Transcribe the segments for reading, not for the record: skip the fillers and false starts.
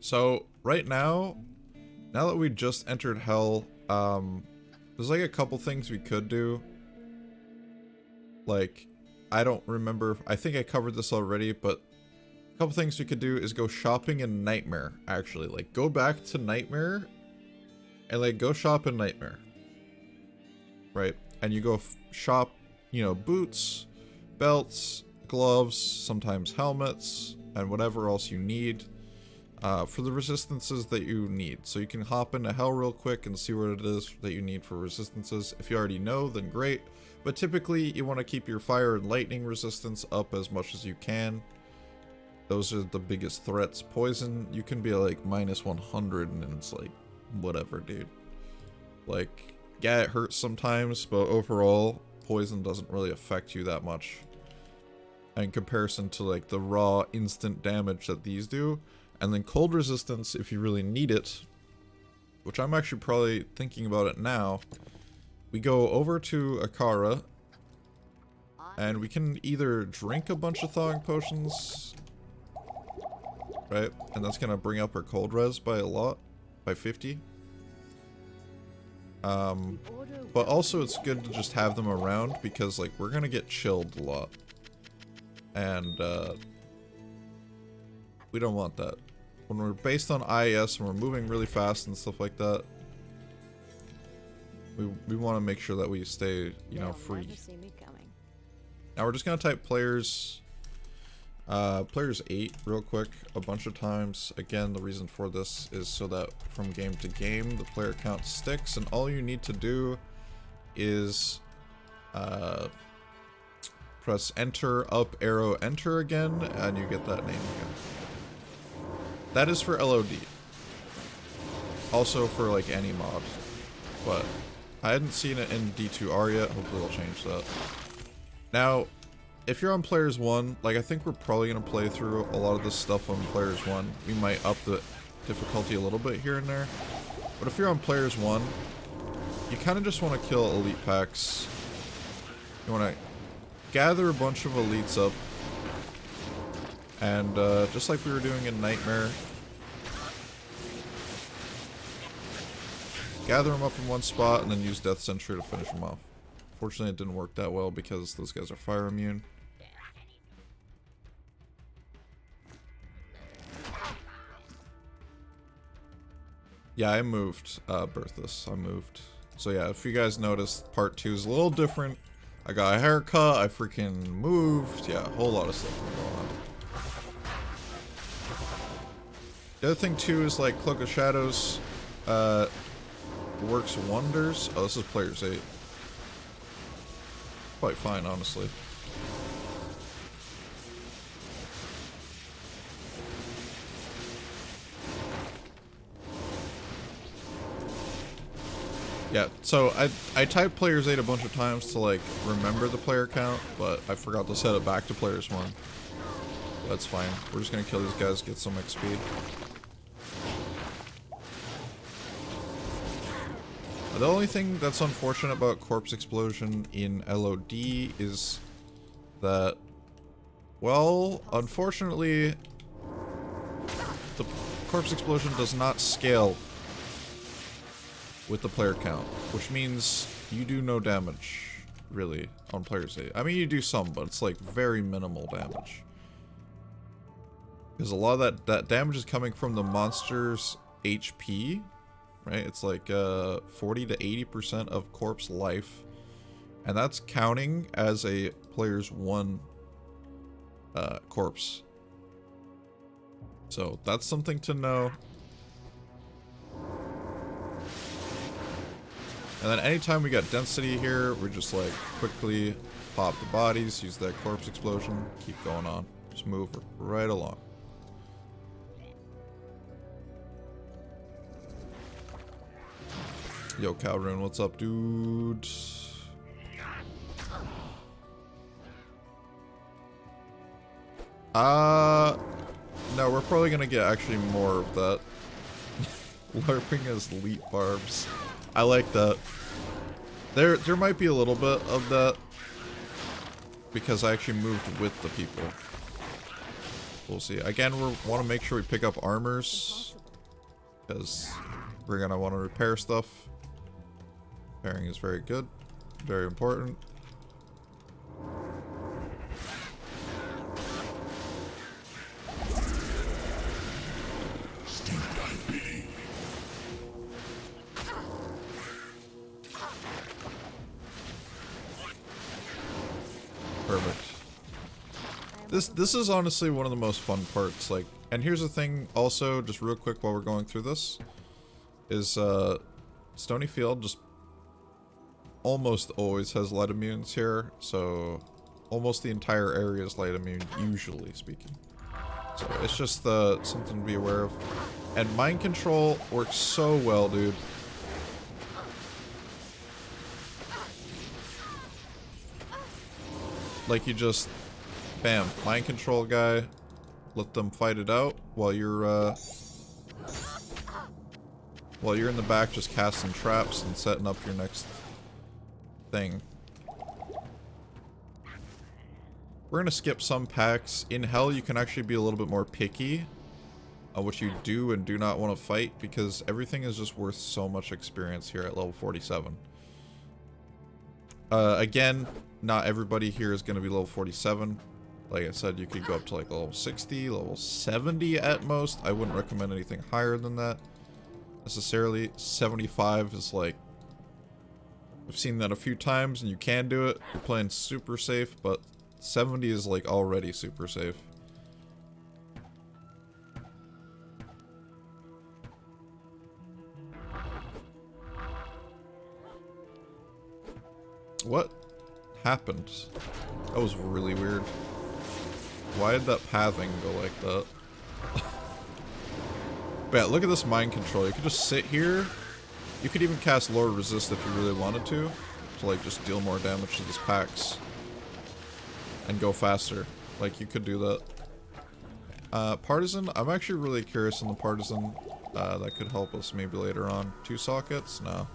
So right now that we just entered hell, there's like a couple things we could do. Like, I don't remember, I think I covered this already, but a couple things we could do is go shopping in Nightmare, actually. Like, go back to Nightmare, and like, go shop in Nightmare. Right? And you go shop, you know, boots, belts, gloves, sometimes helmets, and whatever else you need. For the resistances that you need. So you can hop into hell real quick and see what it is that you need for resistances. If you already know, then great. But typically, you want to keep your fire and lightning resistance up as much as you can. Those are the biggest threats. Poison, you can be like minus 100 and it's like, whatever, dude. Like, yeah, it hurts sometimes, but overall, poison doesn't really affect you that much. In comparison to like the raw instant damage that these do. And then cold resistance, if you really need it, which I'm actually probably thinking about it now, we go over to Akara, and we can either drink a bunch of thawing potions, right? And that's gonna bring up our cold res by a lot, by 50. But also it's good to just have them around because like we're gonna get chilled a lot. And we don't want that. When we're based on IAS and we're moving really fast and stuff like that, we want to make sure that we stay, you know, free. Now we're just gonna type players 8 real quick a bunch of times. Again, the reason for this is so that from game to game the player count sticks, and all you need to do is press enter, up arrow, enter again, and you get that name again. That is for LOD. Also for like any mod. But I hadn't seen it in D2R yet. Hopefully they'll change that. Now, if you're on Players 1, like I think we're probably going to play through a lot of this stuff on Players 1. We might up the difficulty a little bit here and there. But if you're on Players 1, you kind of just want to kill elite packs. You want to gather a bunch of elites up. And just like we were doing in Nightmare, gather them up in one spot and then use Death Sentry to finish them off. Fortunately, it didn't work that well because those guys are fire immune. Yeah, I moved Berthus. I moved. So yeah, if you guys noticed, part 2 is a little different. I got a haircut, I freaking moved. Yeah, a whole lot of stuff going on. The other thing too is like Cloak of Shadows works wonders. Oh, this is players 8. Quite fine, honestly. Yeah, so I typed players 8 a bunch of times to like remember the player count, but I forgot to set it back to players 1. That's fine. We're just gonna kill these guys, get some XP. The only thing that's unfortunate about Corpse Explosion in LOD is that, well, unfortunately, the Corpse Explosion does not scale with the player count, which means you do no damage, really, on players 8. I mean, you do some, but it's like very minimal damage. Because a lot of that damage is coming from the monster's HP, right? It's like 40 to 80% of corpse life, and that's counting as a player's 1 corpse. So that's something to know. And then anytime we got density here, we just like quickly pop the bodies, use that corpse explosion, keep going on. Just move right along. Yo, Calrune, what's up, dude? No, we're probably gonna get actually more of that. LARPing as elite barbs. I like that. There might be a little bit of that because I actually moved with the people. We'll see. Again, we want to make sure we pick up armors because we're gonna want to repair stuff. Repairing is very good, very important. Perfect. This is honestly one of the most fun parts, like, and here's the thing also, just real quick while we're going through this, is Stony Field just almost always has light immunes here, so almost the entire area is light immune, usually speaking. So it's just something to be aware of. And mind control works so well, dude. Like, you just, bam, mind control guy, let them fight it out while you're in the back just casting traps and setting up your next thing. We're gonna skip some packs. In Hell, you can actually be a little bit more picky on what you do and do not want to fight, because everything is just worth so much experience here at level 47. Again, not everybody here is going to be level 47. Like I said, you could go up to like level 60, level 70 at most. I wouldn't recommend anything higher than that necessarily. 75 is like, I've seen that a few times and you can do it. You're playing super safe, but 70 is like already super safe. What happened? That was really weird. Why did that pathing go like that? But yeah, look at this mind control. You could just sit here. You could even cast Lord Resist if you really wanted to like just deal more damage to these packs. And go faster. Like, you could do that. Partisan, I'm actually really curious in the Partisan. That could help us maybe later on. 2 sockets? No.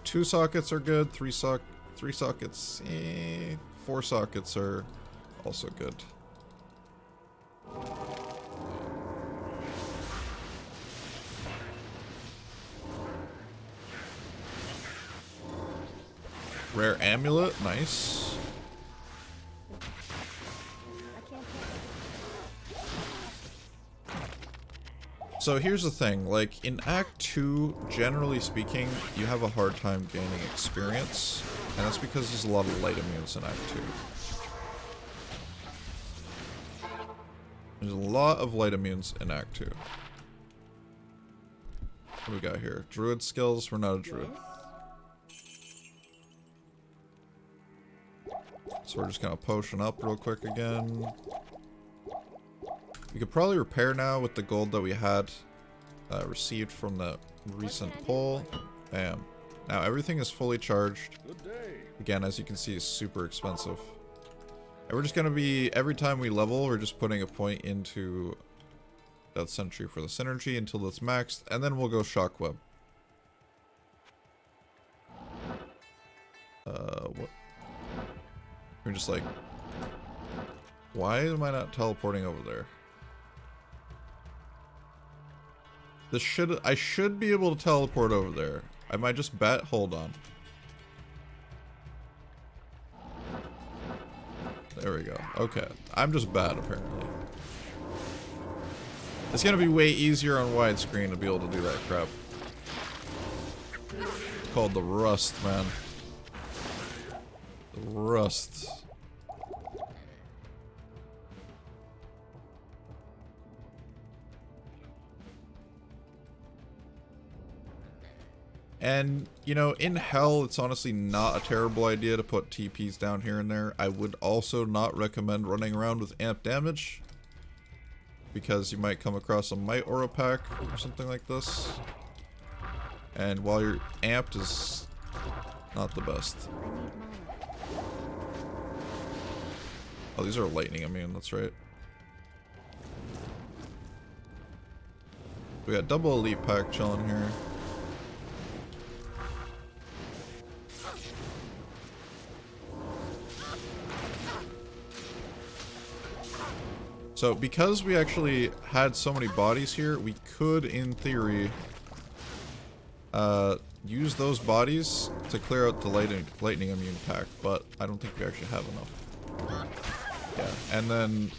2 sockets are good. 3 sockets, 4 sockets are also good. Rare amulet, nice. So here's the thing, like in Act 2, generally speaking, you have a hard time gaining experience, and that's because there's a lot of light immunes in Act 2. There's a lot of light immunes in Act 2. What do we got here? Druid skills? We're not a druid. So we're just gonna potion up real quick again. We could probably repair now with the gold that we had received from the recent pull. Bam. Now everything is fully charged. Again, as you can see, it's super expensive. And we're just gonna be, every time we level, we're just putting a point into Death Sentry for the synergy until it's maxed, and then we'll go Shockweb. What? We're just like, why am I not teleporting over there? I should be able to teleport over there. I might just bet, hold on. There we go. Okay. I'm just bad, apparently. It's gonna be way easier on widescreen to be able to do that crap. It's called the rust, man. The rust. And, you know, in Hell, it's honestly not a terrible idea to put TPs down here and there. I would also not recommend running around with amp damage, because you might come across a Might Aura pack or something like this. And while you're amped is not the best. Oh, these are lightning immune, that's right. We got double elite pack chilling here. So because we actually had so many bodies here, we could, in theory, use those bodies to clear out the lightning immune pack, but I don't think we actually have enough. Yeah, and then,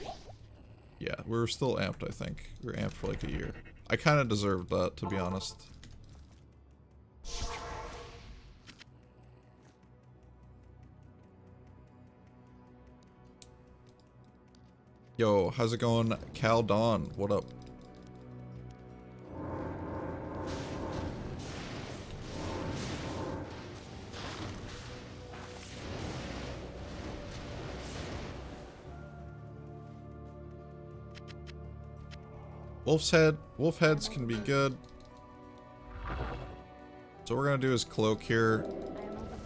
yeah, we're still amped, I think. We're amped for like a year. I kind of deserved that, to be honest. Yo, how's it going? Cal Dawn, what up? Wolf heads can be good. So what we're gonna do is cloak here,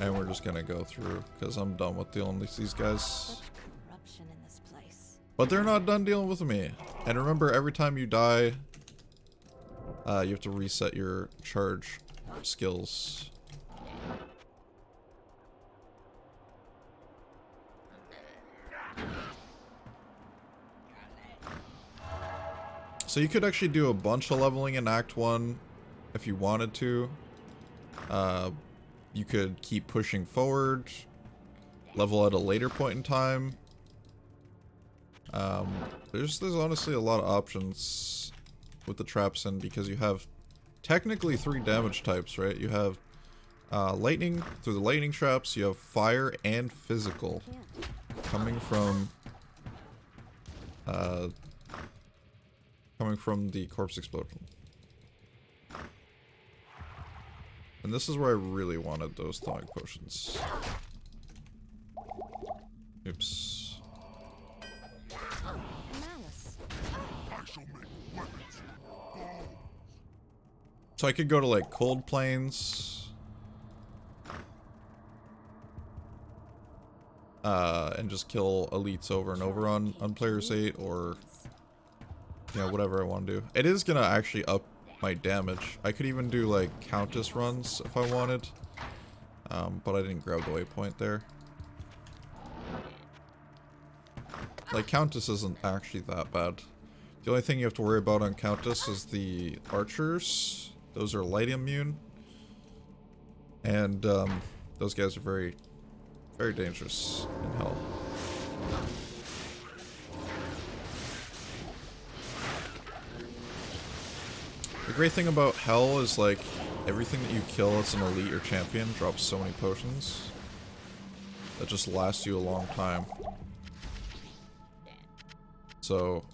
and we're just gonna go through, because I'm done with dealing with these guys. But they're not done dealing with me. And remember, every time you die, you have to reset your charge skills. So you could actually do a bunch of leveling in Act 1 if you wanted to. You could keep pushing forward, level at a later point in time. There's honestly a lot of options with the traps in, because you have technically 3 damage types, right? You have lightning through the lightning traps, you have fire and physical coming from the corpse explosion. And this is where I really wanted those thawing potions. Oops. So I could go to like cold plains. And just kill elites over and over on players 8, or you know, whatever I want to do. It is gonna actually up my damage. I could even do like Countess runs if I wanted. But I didn't grab the waypoint there. Like, Countess isn't actually that bad. The only thing you have to worry about on Countess is the archers. Those are light immune. And those guys are very, very dangerous in hell. The great thing about hell is, like, everything that you kill that's an elite or champion drops so many potions that just last you a long time. So,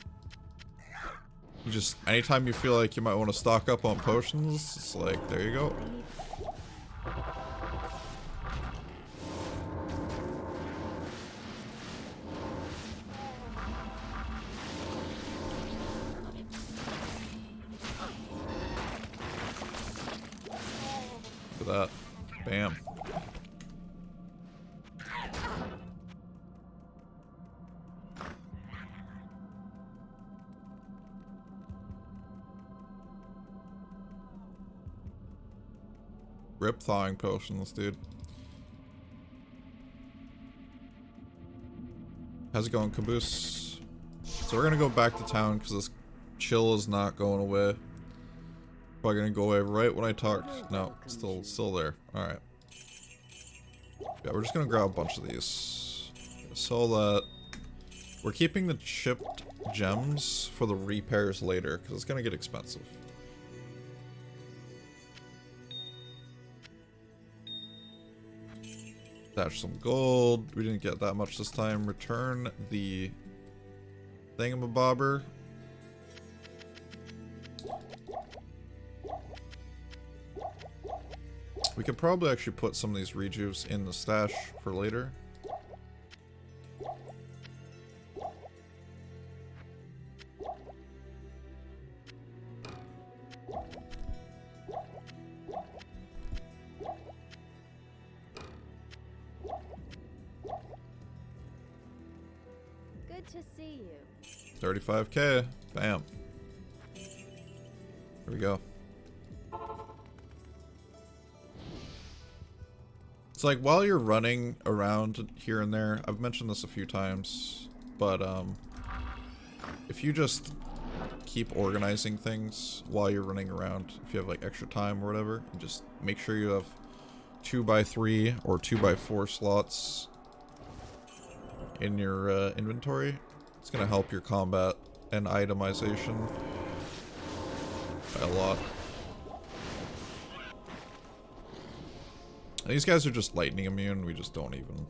you just, anytime you feel like you might want to stock up on potions, it's like, there you go. Look at that. Bam. Rip thawing potions, dude. How's it going, Caboose? So we're gonna go back to town because this chill is not going away. Probably gonna go away right when I talked. No, still there. All right. Yeah, we're just gonna grab a bunch of these. So that we're keeping the chipped gems for the repairs later because it's gonna get expensive. Dash some gold. We didn't get that much this time. Return the thingamabobber. We could probably actually put some of these rejuves in the stash for later. Good to see you. 35k. Bam. Here we go. It's like, while you're running around here and there, I've mentioned this a few times, but if you just keep organizing things while you're running around. If you have like extra time or whatever, and just make sure you have 2x3 or 2x4 slots in your inventory. It's gonna help your combat and itemization by a lot. And these guys are just lightning immune. We just don't even.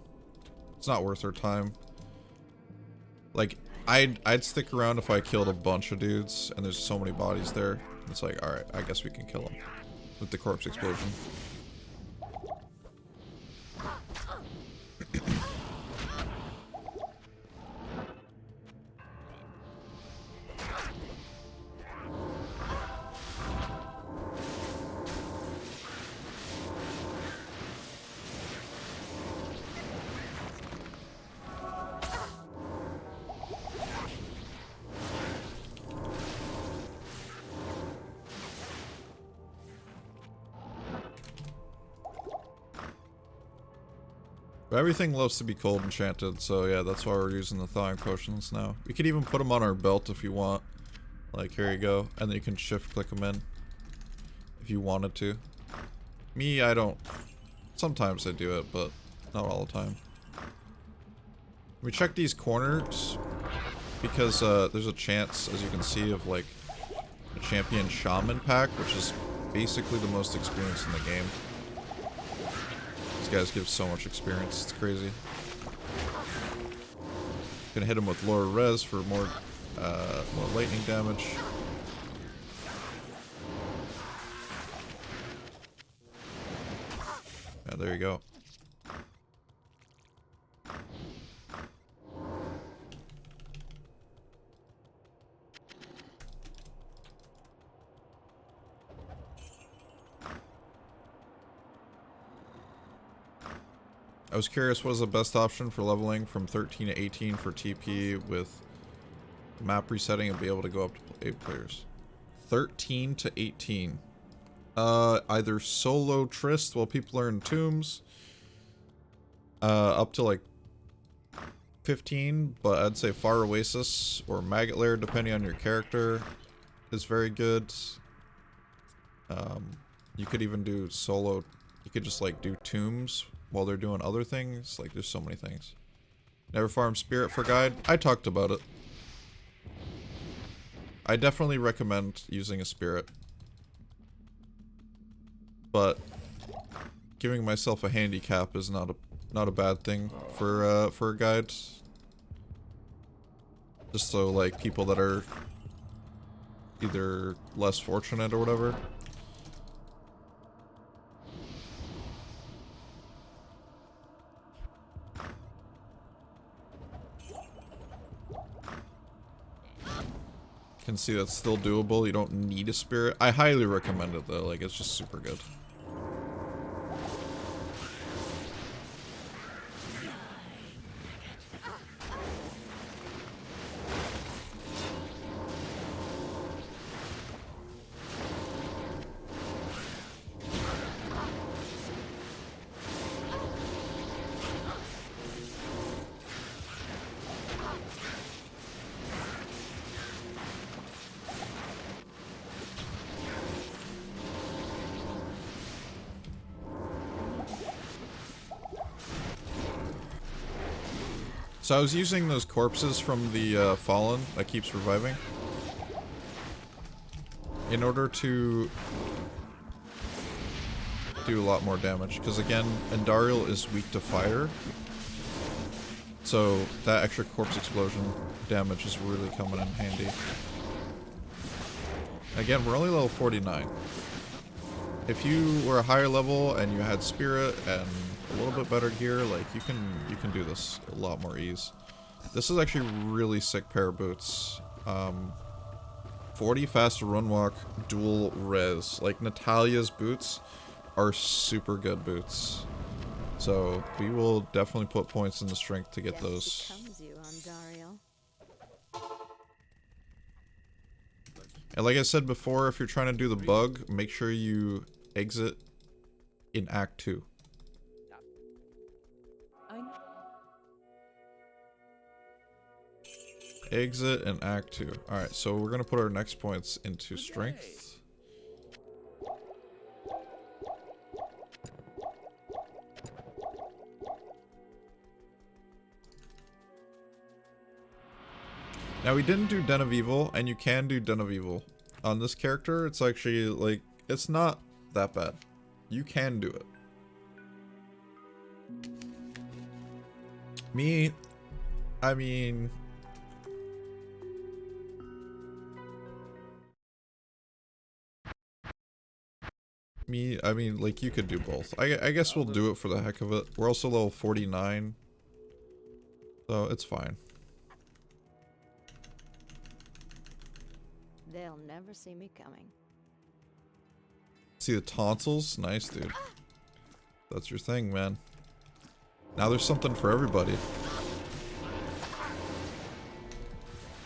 It's not worth our time. Like, I'd stick around if I killed a bunch of dudes, and there's so many bodies there. It's like, alright, I guess we can kill them with the corpse explosion. But everything loves to be cold enchanted, so yeah, that's why we're using the thawing potions now. We could even put them on our belt if you want. Like, here you go. And then you can shift click them in. If you wanted to. Me, I don't. Sometimes I do it, but not all the time. We check these corners because there's a chance, as you can see, of like a champion shaman pack, which is basically the most experience in the game. These guys give so much experience, it's crazy. Gonna hit him with lower res for more lightning damage. Yeah, there you go. I was curious, what is the best option for leveling from 13 to 18 for TP with map resetting and be able to go up to 8 players? 13 to 18. Either solo Trist while people are in tombs. Up to like 15, but I'd say Far Oasis or Maggot Lair, depending on your character, is very good. You could even do solo. You could just like do tombs while they're doing other things. Like, there's so many things. Never farm Spirit for guide. I talked about it. I definitely recommend using a Spirit. But giving myself a handicap is not a bad thing for a guide. Just so like people that are either less fortunate or whatever. Can see that's still doable. You don't need a Spirit. I highly recommend it though. Like, it's just super good. So I was using those corpses from the Fallen that keeps reviving in order to do a lot more damage, because again, Andariel is weak to fire, so that extra corpse explosion damage is really coming in handy. Again, we're only level 49. If you were a higher level and you had Spirit and a little bit better gear, like, you can do this a lot more ease. This is actually really sick pair of boots. 40 fast run walk, dual res. Like, Natalia's boots are super good boots. So we will definitely put points in the strength to get those. And like I said before, if you're trying to do the bug, make sure you exit in Act 2. Exit and Act 2. Alright, so we're gonna put our next points into strength. Now we didn't do Den of Evil, and you can do Den of Evil. On this character, it's actually, like, it's not that bad. You can do it. Me, I mean... like, you could do both. I guess we'll do it for the heck of it. We're also level 49. So, it's fine. They'll never see me coming. See the tonsils? Nice, dude. That's your thing, man. Now there's something for everybody.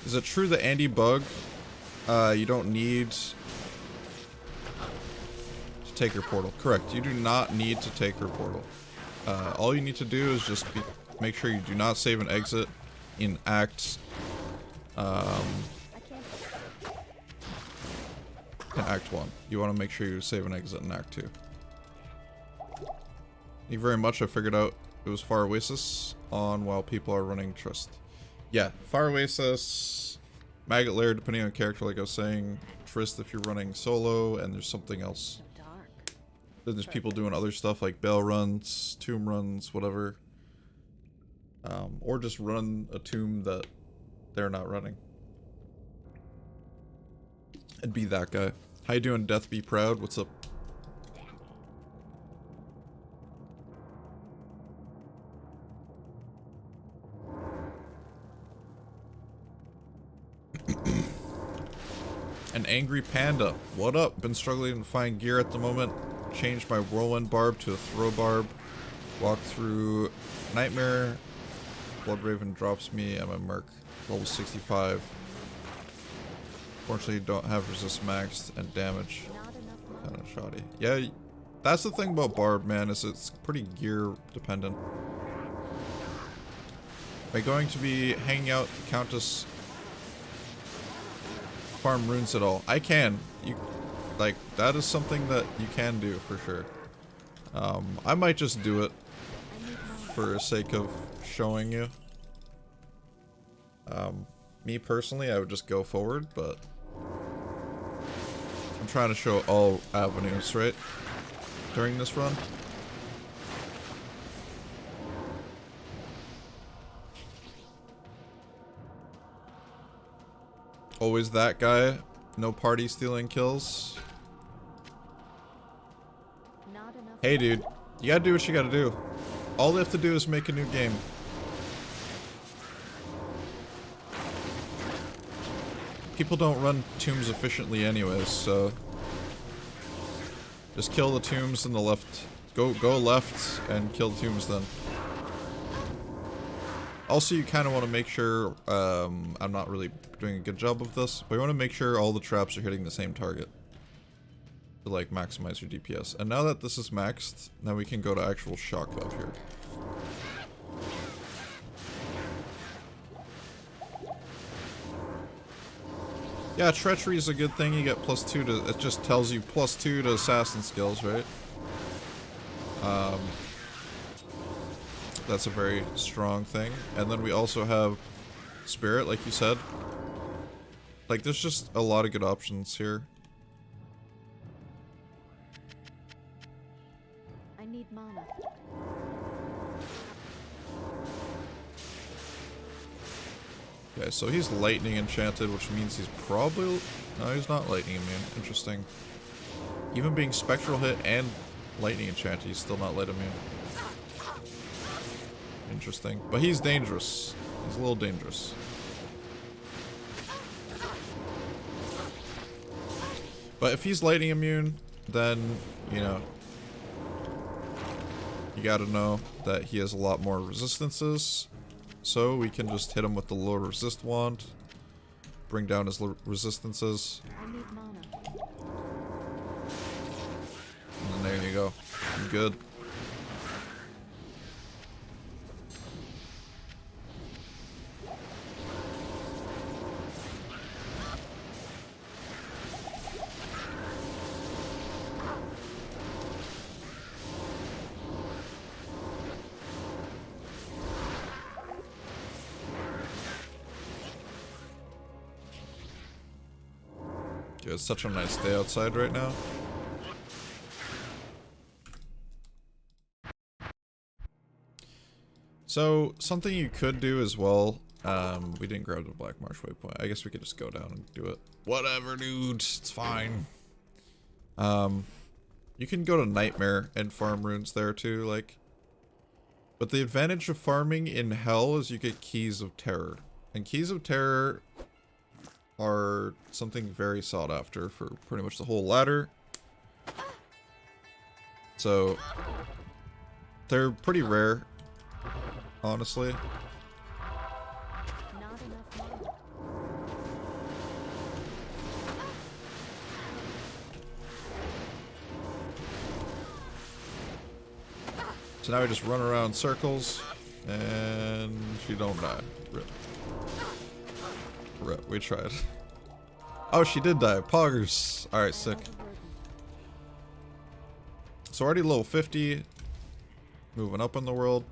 Is it true that Andy Bug, you don't need to take her portal? Correct. You do not need to take her portal. All you need to do is just make sure you do not save and exit in Act... in Act 1. You want to make sure you save and exit in Act 2. Thank you very much. I figured out it was Far Oasis on while people are running Trist. Yeah, Far Oasis, Maggot Lair, depending on character, like I was saying. Trist if you're running solo, and there's something else. Then there's people doing other stuff like Baal runs, Tomb runs, whatever. Or just run a tomb that they're not running. And be that guy. How you doing, Death Be Proud? What's up? An Angry Panda. What up? Been struggling to find gear at the moment. Changed my Whirlwind Barb to a Throw Barb. Walk through Nightmare. Bloodraven drops me. I'm a Merc. Level 65. Fortunately, don't have resist maxed and damage. Kind of shoddy. Yeah, that's the thing about Barb, man, is it's pretty gear dependent. Am I going to be hanging out the Countess farm runes at all? I can. You, like, that is something that you can do for sure. I might just do it for the sake of showing you. Me personally, I would just go forward, but I'm trying to show all avenues, right? During this run. Always that guy. No party stealing kills. Hey dude, you gotta do what you gotta do. All they have to do is make a new game. People don't run tombs efficiently anyways, so just kill the tombs in the left. Go left and kill the tombs then. Also, you kind of want to make sure, I'm not really doing a good job of this, but you want to make sure all the traps are hitting the same target to like maximize your DPS. And now that this is maxed, now we can go to actual shock valve here. Yeah, treachery is a good thing. You get +2 to, it just tells you +2 to assassin skills, right? That's a very strong thing. And then we also have spirit, like you said. Like, there's just a lot of good options here. I need mana. Okay, so he's lightning enchanted, which means he's probably... No, he's not lightning immune. Interesting. Even being spectral hit and lightning enchanted, he's still not light immune. Interesting. But he's dangerous. He's a little dangerous. But if he's lightning immune, then, you know, you gotta know that he has a lot more resistances. So we can just hit him with the low resist wand. Bring down his resistances. I need mana. And then there you go. I'm good. Dude, it's such a nice day outside right now. So, something you could do as well, we didn't grab the Black Marsh waypoint. I guess we could just go down and do it. Whatever, dude, it's fine. You can go to Nightmare and farm runes there too, like. But the advantage of farming in Hell is you get Keys of Terror. And Keys of Terror are something very sought after for pretty much the whole ladder. So, they're pretty rare, honestly. Not enough mana. So now we just run around circles, and she don't die. Rip. Rip, we tried. Oh, she did die. Poggers. Alright, sick. So already level 50. Moving up in the world.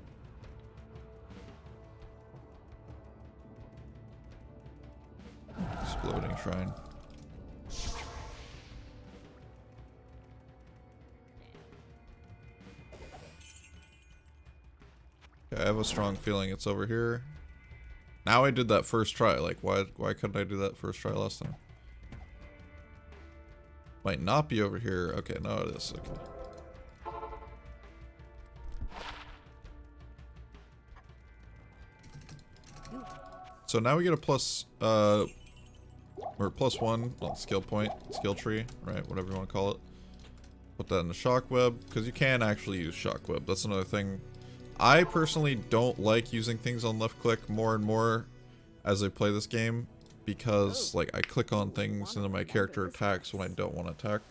Exploding shrine. Okay, I have a strong feeling it's over here. Now I did that first try. Like, why couldn't I do that first try last time? Might not be over here. Okay, no it is. Okay. So now we get a plus, or +1, not skill point, skill tree, right? Whatever you want to call it. Put that in the shockweb, because you can actually use shockweb. That's another thing. I personally don't like using things on left click more and more as I play this game, because like I click on things and then my character attacks when I don't want to attack.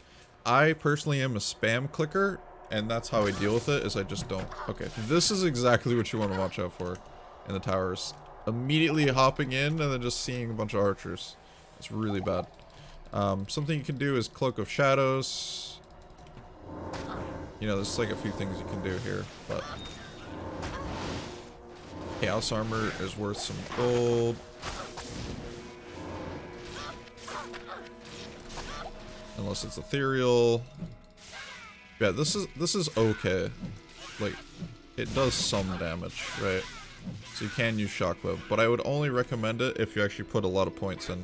I personally am a spam clicker, and that's how I deal with it, is I just don't. Okay, this is exactly what you want to watch out for in the towers. Immediately hopping in and then just seeing a bunch of archers. It's really bad. Something you can do is Cloak of Shadows. You know, there's like a few things you can do here, but Chaos Armor is worth some gold. Unless it's ethereal. Yeah, this is okay. Like, it does some damage, right? So you can use Shockwave, but I would only recommend it if you actually put a lot of points in.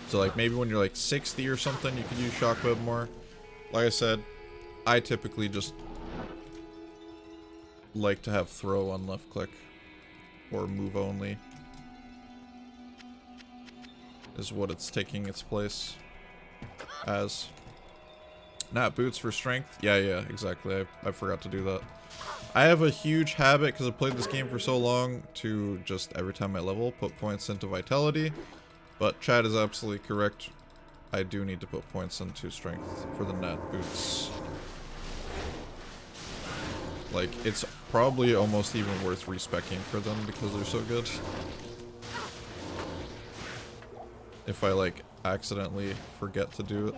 So like maybe when you're like 60 or something, you could use Shockwave more. Like I said, I typically just like to have throw on left click, or move only is what it's taking its place as. Not boots for strength. Yeah, exactly. I forgot to do that. I have a huge habit, because I've played this game for so long, to just every time I level, put points into vitality. But Chad is absolutely correct. I do need to put points into strength for the nat boots. Like, it's probably almost even worth respecking for them because they're so good. If I, like, accidentally forget to do it.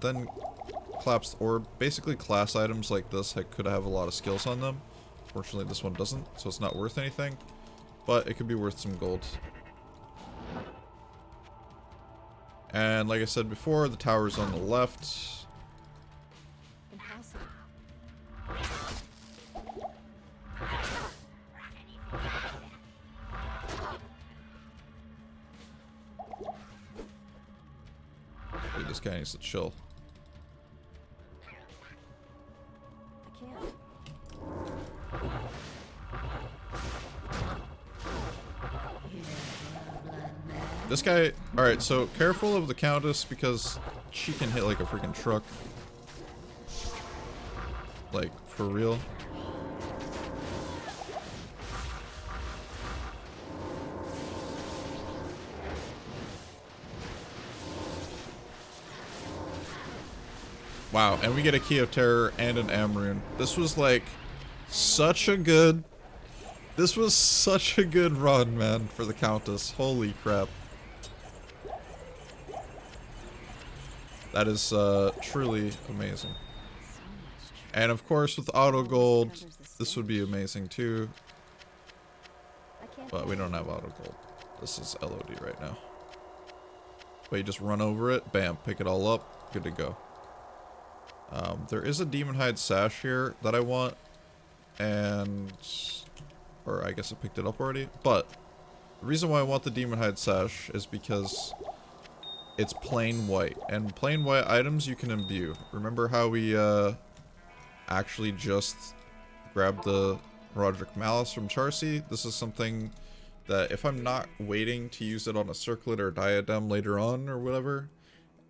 Then collapsed orb. Basically class items like this could have a lot of skills on them. Fortunately this one doesn't, so it's not worth anything. But it could be worth some gold. And like I said before, the tower's on the left. Impossible. Dude, this guy needs to chill. I can't. This guy, alright, so careful of the Countess because she can hit like a freaking truck. Like, for real. Wow, and we get a Key of Terror and an Amrune. This was like such a good... This was such a good run, man, for the Countess. Holy crap. That is truly amazing. And of course with auto gold, this would be amazing too. Can't but we don't have auto gold. This is LOD right now. But you just run over it, bam, pick it all up, good to go. There is a demon hide sash here that I want, and or I guess I picked it up already. But the reason why I want the demon hide sash is because it's plain white, and plain white items you can imbue. Remember how we actually just grabbed the Roderick Malice from Charcy? This is something that if I'm not waiting to use it on a circlet or diadem later on or whatever,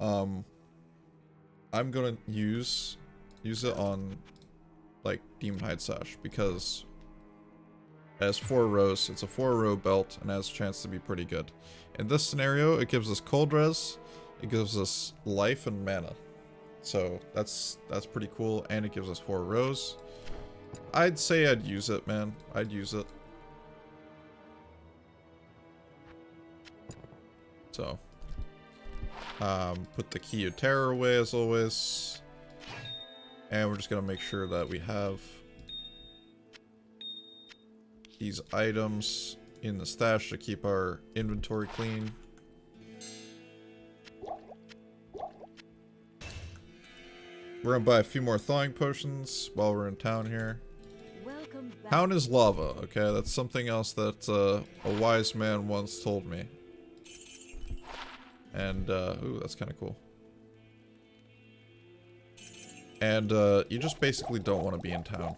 I'm gonna use it on like Demon Hide Sash because it has 4 rows. It's a 4-row belt and has a chance to be pretty good. In this scenario, it gives us cold res, it gives us life and mana. So that's pretty cool, and it gives us 4 rows. I'd say I'd use it, man. I'd use it. So, put the Key of Terror away as always. And we're just gonna make sure that we have these items in the stash to keep our inventory clean. We're gonna buy a few more thawing potions while we're in town here. Welcome back. Town is lava, okay? That's something else that a wise man once told me. And, ooh, that's kind of cool. And, you just basically don't want to be in town.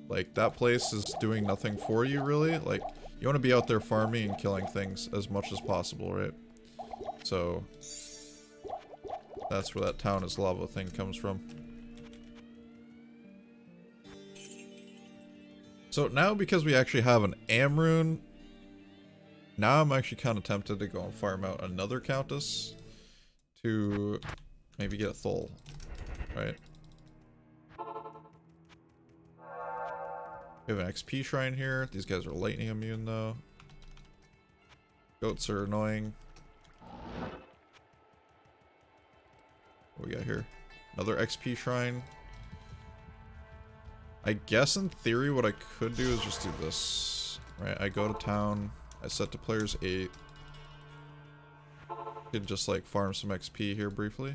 Like, that place is doing nothing for you, really. Like, you want to be out there farming and killing things as much as possible, right? So, that's where that town is lava thing comes from. So now, because we actually have an Amrune, now I'm actually kind of tempted to go and farm out another Countess to maybe get a Thul, right? We have an XP shrine here. These guys are lightning immune though. Goats are annoying. What we got here? Another XP shrine. I guess in theory what I could do is just do this, right? I go to town, I set to players 8. Could just like farm some XP here briefly.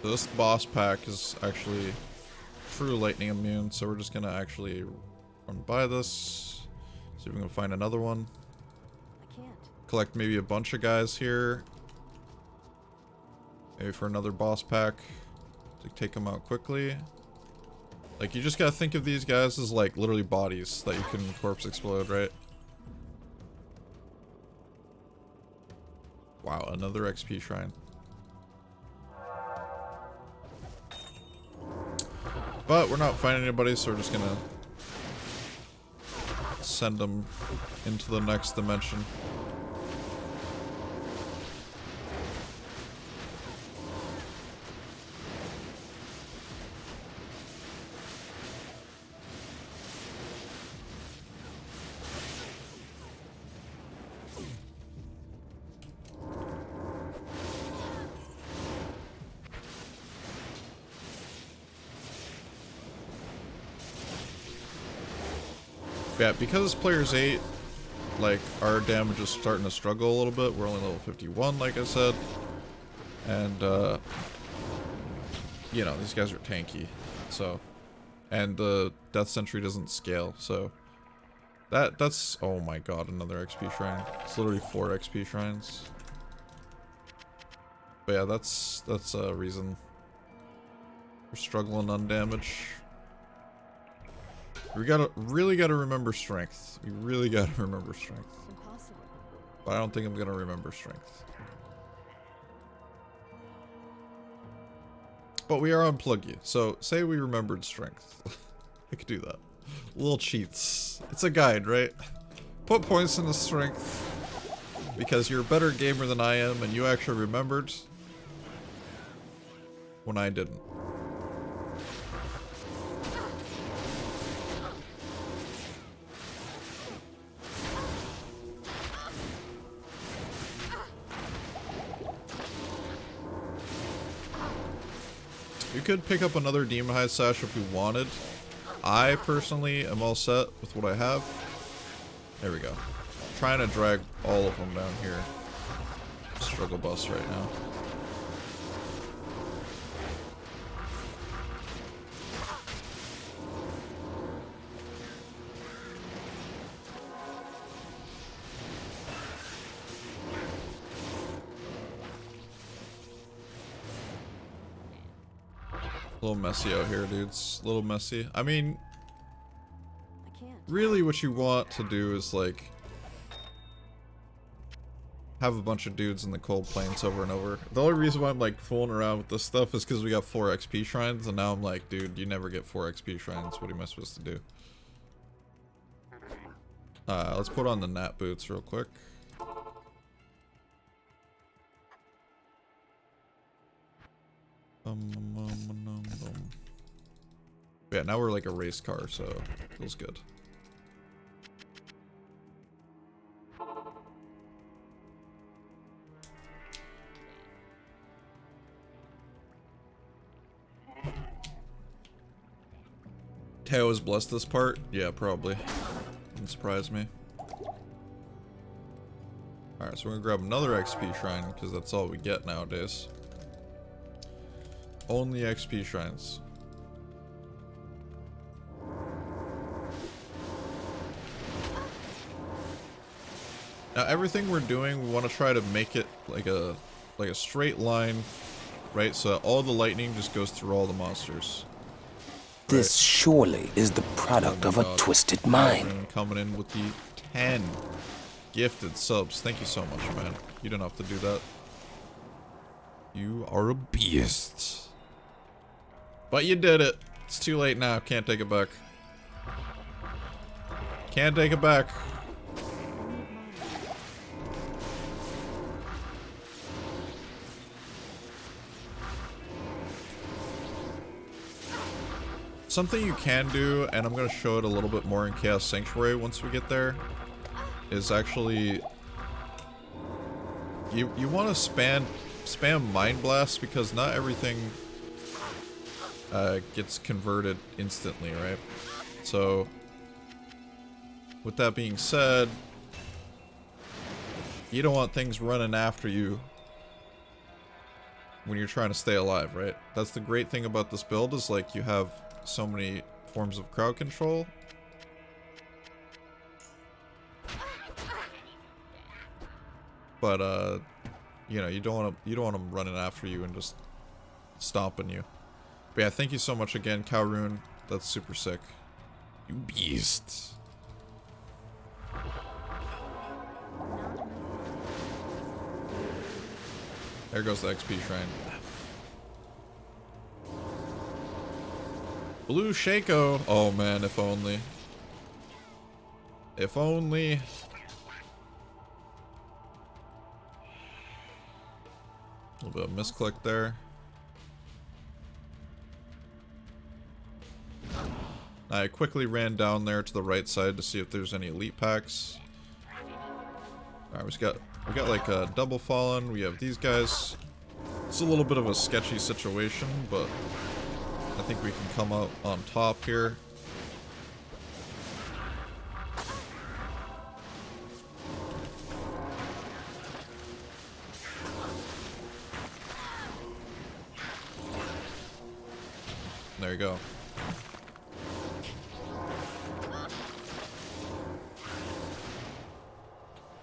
This boss pack is actually true lightning immune, so we're just gonna actually run by this. See if we can find another one. I can't. Collect maybe a bunch of guys here. Maybe for another boss pack to take them out quickly. Like, you just gotta think of these guys as like literally bodies that you can corpse explode, right? Wow, another XP shrine. But we're not finding anybody, so we're just gonna send them into the next dimension. Yeah, because it's players 8, like, our damage is starting to struggle a little bit. We're only level 51, like I said. And, you know, these guys are tanky. So, and the Death Sentry doesn't scale, so that's, oh my god, another XP shrine. It's literally 4 XP shrines. But yeah, that's a reason we're struggling on damage. We really gotta remember strength. We really gotta remember strength. Impossible. But I don't think I'm gonna remember strength. But we are unplug you. So say we remembered strength. I could do that. Little cheats. It's a guide, right? Put points into strength. Because you're a better gamer than I am and you actually remembered. When I didn't. You could pick up another Demon Hide Sash if you wanted. I personally am all set with what I have. There we go. I'm trying to drag all of them down here. Struggle bus right now. A little messy out here, dudes. A little messy. I mean, I can't. really what you want to do is, like, have a bunch of dudes in the cold plains over and over. The only reason why I'm, like, fooling around with this stuff is because we got 4 XP shrines, and now I'm like, dude, you never get 4 XP shrines. What am I supposed to do? Let's put on the Nat boots real quick. Yeah, now we're like a race car, so feels good. Teo has blessed this part? Yeah, probably. Wouldn't surprise me. Alright, so we're gonna grab another XP shrine, because that's all we get nowadays. Only XP shrines. Now everything we're doing, we want to try to make it like a straight line, right? So that all the lightning just goes through all the monsters. This surely is the product of a twisted mind. Coming in with the 10 gifted subs. Thank you so much, man. You don't have to do that. You are a beast. But you did it. It's too late now. Can't take it back. Can't take it back. Something you can do, and I'm going to show it a little bit more in Chaos Sanctuary once we get there, is actually you want to spam Mind Blast, because not everything gets converted instantly, right? So with that being said, you don't want things running after you when you're trying to stay alive, right? That's the great thing about this build, is like you have so many forms of crowd control. But you know, you don't want them running after you and just stomping you. But yeah, thank you so much again, Kowrune. That's super sick. You beast. There goes the XP shrine. Blue Shaco. Oh man, if only. If only. A little bit of misclick there. I quickly ran down there to the right side to see if there's any elite packs. Alright, we got like a double fallen. We have these guys. It's a little bit of a sketchy situation, but I think we can come out on top here. There you go.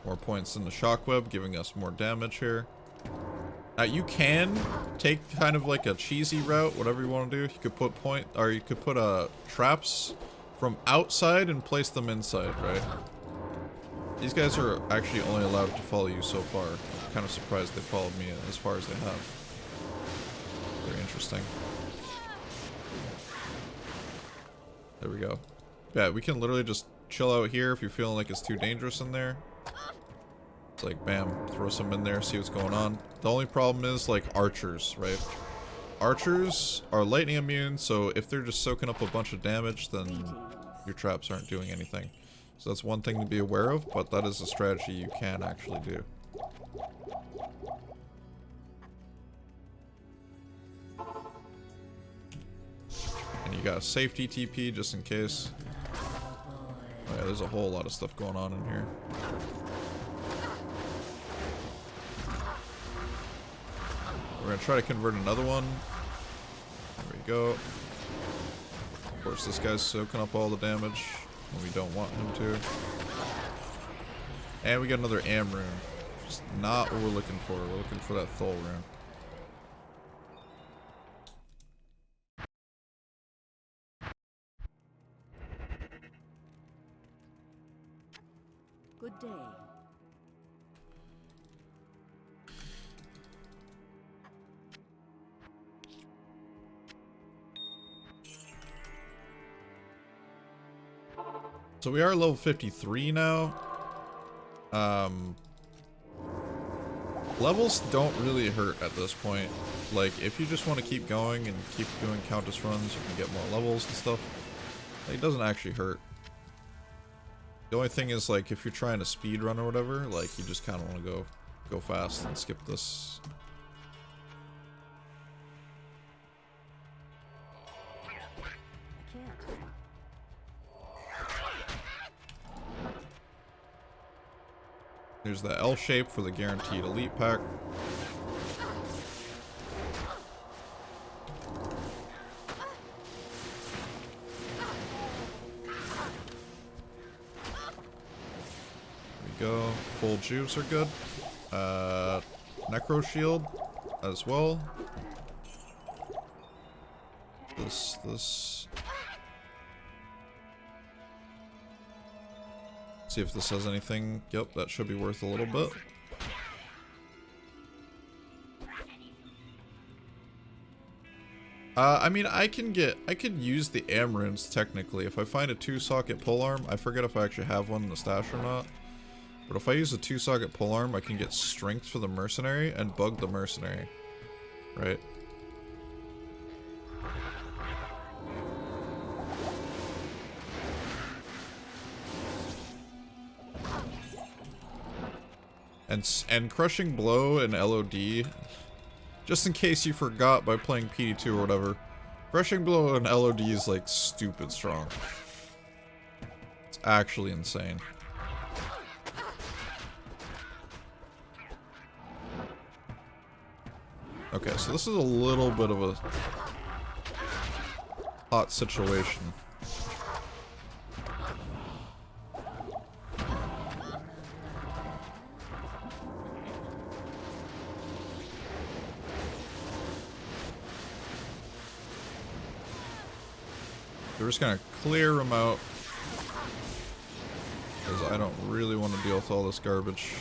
More points in the shockweb, giving us more damage here. You can take kind of like a cheesy route, whatever you want to do. You could put traps from outside and place them inside, right? These guys are actually only allowed to follow you so far. I'm kind of surprised they followed me as far as they have. Very interesting. There we go. Yeah, we can literally just chill out here if you're feeling like it's too dangerous in there. It's like, bam, throw some in there, see what's going on. The only problem is, like, archers, right? Archers are lightning immune, so if they're just soaking up a bunch of damage, then your traps aren't doing anything. So that's one thing to be aware of, but that is a strategy you can actually do. And you got a safety TP just in case. Oh yeah, there's a whole lot of stuff going on in here. We're gonna try to convert another one. There we go. Of course, this guy's soaking up all the damage, and we don't want him to. And we got another Am rune. Just not what we're looking for. We're looking for that Thol rune. Good day. So we are level 53 now. Levels don't really hurt at this point. Like, if you just want to keep going and keep doing Countess runs, you can get more levels and stuff. Like, it doesn't actually hurt. The only thing is, like, if you're trying to speed run or whatever, like, you just kind of want to go fast and skip this. I can't. There's the L shape for the guaranteed elite pack. There we go. Full juice are good. Necro shield as well. This. See if this has anything. Yep, that should be worth a little bit. I mean, I could use the Am runes technically. If I find a 2-socket polearm, I forget if I actually have one in the stash or not. But if I use a 2-socket polearm, I can get strength for the mercenary and bug the mercenary. Right? And crushing blow and LOD, just in case you forgot by playing PD2 or whatever, crushing blow and LOD is like stupid strong. It's actually insane. Okay, so this is a little bit of a hot situation. We're just gonna clear them out, because I don't really want to deal with all this garbage.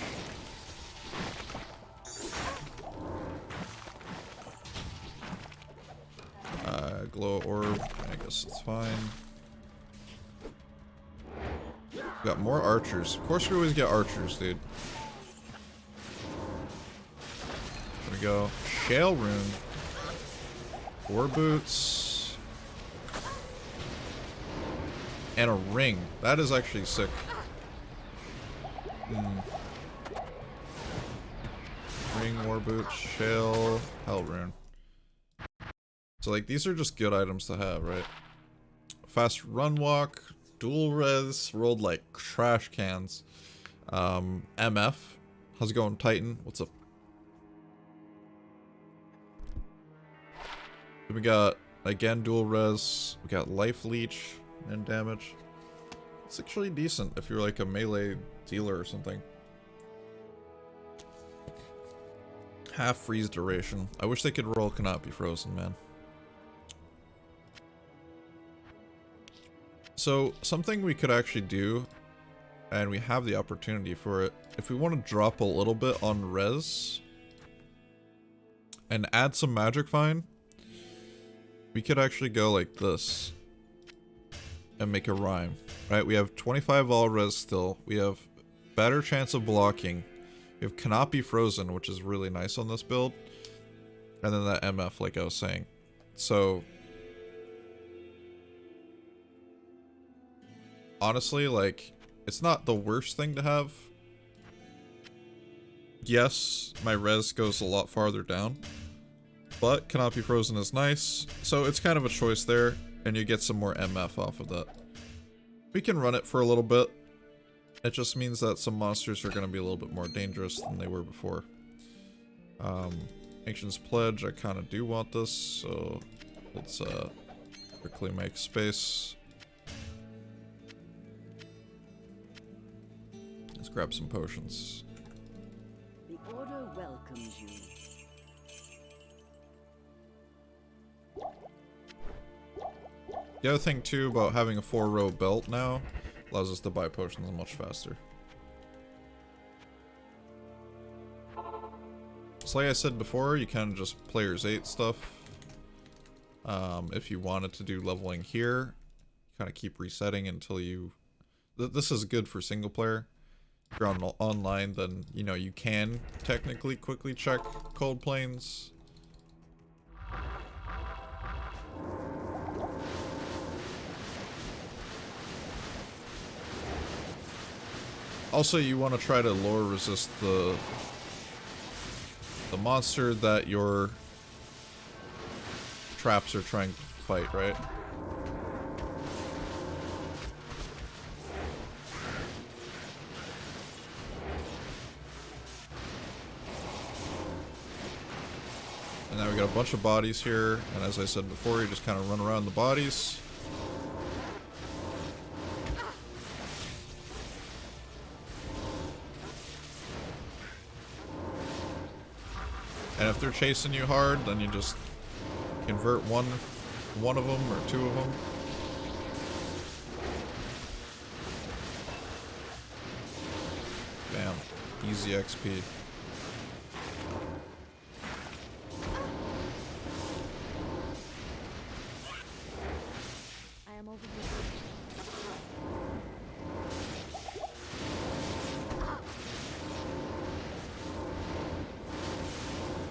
Glow orb, I guess it's fine. We got more archers. Of course we always get archers, dude. There we go. Shale rune. 4 boots. And a ring. That is actually sick. Ring, war boots, shale, hell rune. So like these are just good items to have, right? Fast run walk, dual res, rolled like trash cans. MF. How's it going, Titan? What's up? Then we got again dual res. We got life leech and damage. It's actually decent if you're like a melee dealer or something. Half freeze duration. I wish they could roll cannot be frozen, man. So something we could actually do, and we have the opportunity for it, if we want to drop a little bit on res and add some magic vine, we could actually go like this and make a rhyme, right? We have 25 all res still. We have better chance of blocking. We have cannot be frozen, which is really nice on this build. And then that MF, like I was saying. So honestly, like, it's not the worst thing to have. Yes, my res goes a lot farther down, but cannot be frozen is nice. So it's kind of a choice there, and you get some more MF off of that. We can run it for a little bit. It just means that some monsters are going to be a little bit more dangerous than they were before. Ancient's Pledge, I kind of do want this, so let's quickly make space. Let's grab some potions. The Order welcomes you. The other thing too about having a 4-row belt now allows us to buy potions much faster. So like I said before, you kind of just players 8 stuff. If you wanted to do leveling here, kind of keep resetting until you... This is good for single player. If you're on online, then, you know, you can technically quickly check cold planes. Also, you want to try to lore resist the monster that your traps are trying to fight, right? And now we got a bunch of bodies here, and as I said before, you just kind of run around the bodies. And if they're chasing you hard, then you just convert one of them or 2 of them. Bam. Easy XP. I am over here.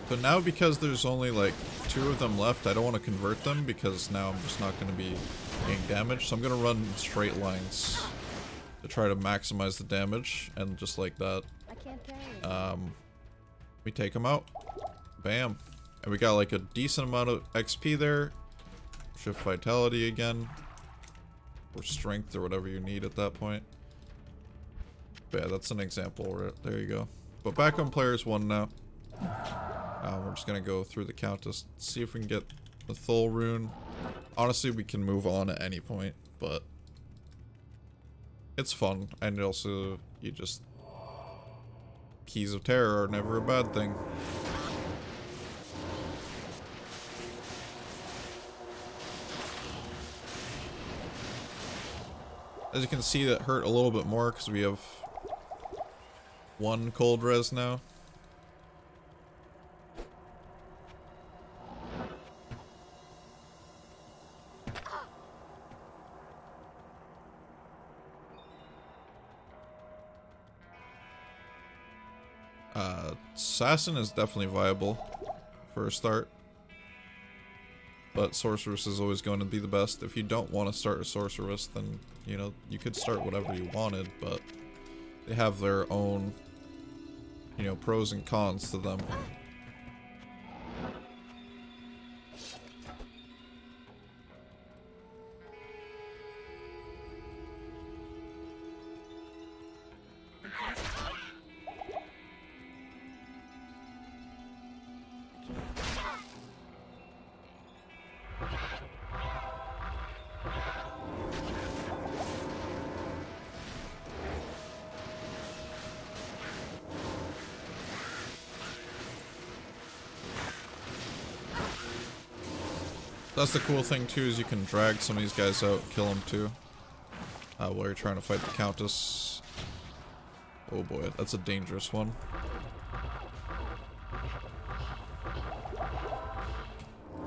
So now, because there's only like 2 of them left, I don't want to convert them because now I'm just not going to be getting damage. So I'm going to run straight lines to try to maximize the damage, and just like that, I can't carry it. we take them out. Bam. And we got like a decent amount of XP there. Shift vitality again, or strength, or whatever you need at that point. But yeah, that's an example. Right there you go. But back on players 1 now. We're just gonna go through the Countess, see if we can get the Thul rune. Honestly, we can move on at any point, but it's fun, and also you just... Keys of Terror are never a bad thing. As you can see, that hurt a little bit more because we have 1 cold res now. Assassin is definitely viable for a start, but Sorceress is always going to be the best. If you don't want to start a Sorceress, then, you know, you could start whatever you wanted, but they have their own, you know, pros and cons to them. That's the cool thing too, is you can drag some of these guys out, kill them too. while you're trying to fight the Countess. Oh boy, that's a dangerous one.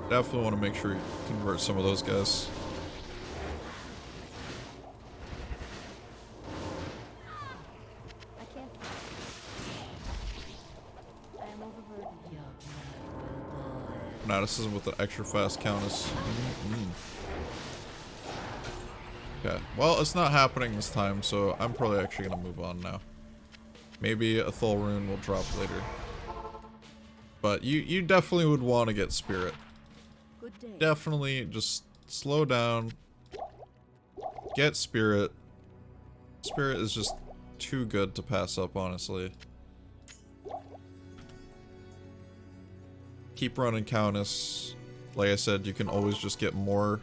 Definitely want to make sure you convert some of those guys. I can't. I am overburdened. Fanaticism with an extra fast Countess. Okay, well, it's not happening this time, so I'm probably actually gonna move on now. Maybe a Thul rune will drop later. But you definitely would want to get Spirit. Good day. Definitely just slow down. Get Spirit. Spirit is just too good to pass up, honestly. Keep running Countess. Like I said, you can always just get more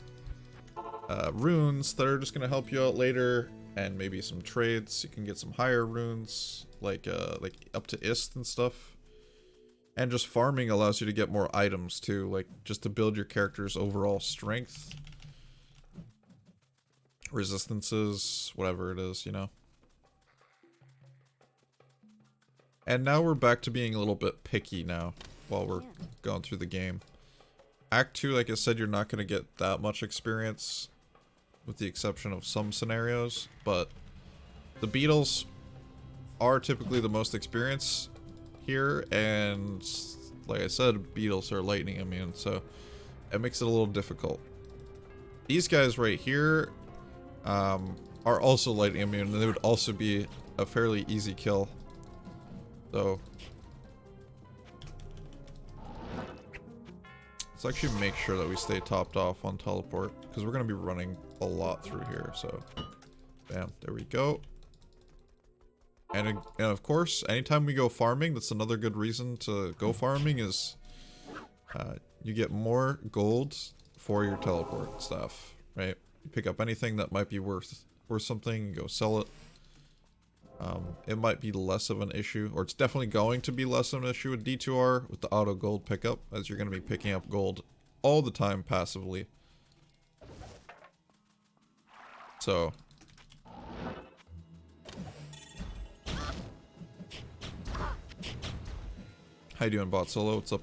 runes that are just going to help you out later. And maybe some trades. You can get some higher runes. Like up to Ist and stuff. And just farming allows you to get more items too, like just to build your character's overall strength, resistances, whatever it is, you know. And now we're back to being a little bit picky now while we're going through the game. Act 2, like I said, you're not going to get that much experience with the exception of some scenarios, but the beetles are typically the most experience here, and like I said, beetles are lightning immune, so it makes it a little difficult. These guys right here are also lightning immune, and they would also be a fairly easy kill. So let's actually make sure that we stay topped off on teleport, because we're going to be running a lot through here. So bam, there we go. And of course, anytime we go farming, that's another good reason to go farming is you get more gold for your teleport stuff, right? You pick up anything that might be worth something, go sell it. It might be less of an issue, or it's definitely going to be less of an issue with D2R with the auto gold pickup, as you're going to be picking up gold all the time passively. So how you doing, Bot Solo? What's up?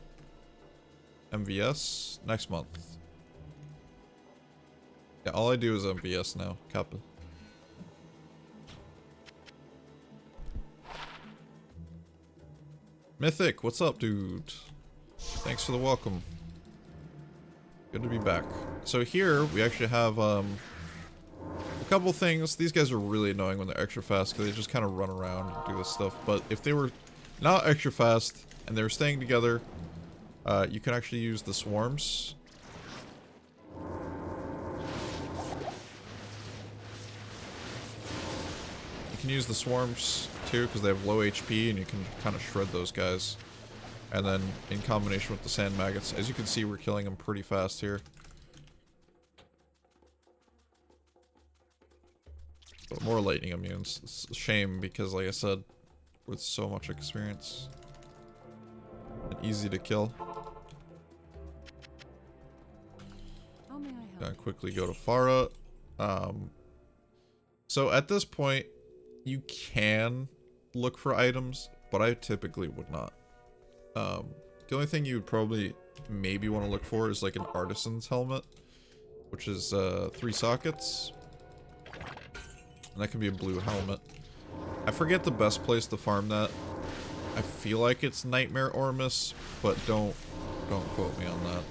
MVS? Next month. Yeah, all I do is MVS now. Kappa. Mythic, what's up, dude? Thanks for the welcome. Good to be back. So here, we actually have, a couple things. These guys are really annoying when they're extra fast, because they just kind of run around and do this stuff. But if they were not extra fast, and they're staying together, you can actually use the swarms. You can use the swarms too, because they have low HP, and you can kind of shred those guys. And then in combination with the sand maggots, as you can see, we're killing them pretty fast here. But more lightning immunes. It's a shame because, like I said, with so much experience. And easy to kill. How may I help? Gonna quickly go to Farah. So at this point, you can look for items, but I typically would not. The only thing you would probably maybe want to look for is like an artisan's helmet, which is 3 sockets. And that can be a blue helmet. I forget the best place to farm that. I feel like it's Nightmare Ormus, but don't quote me on that.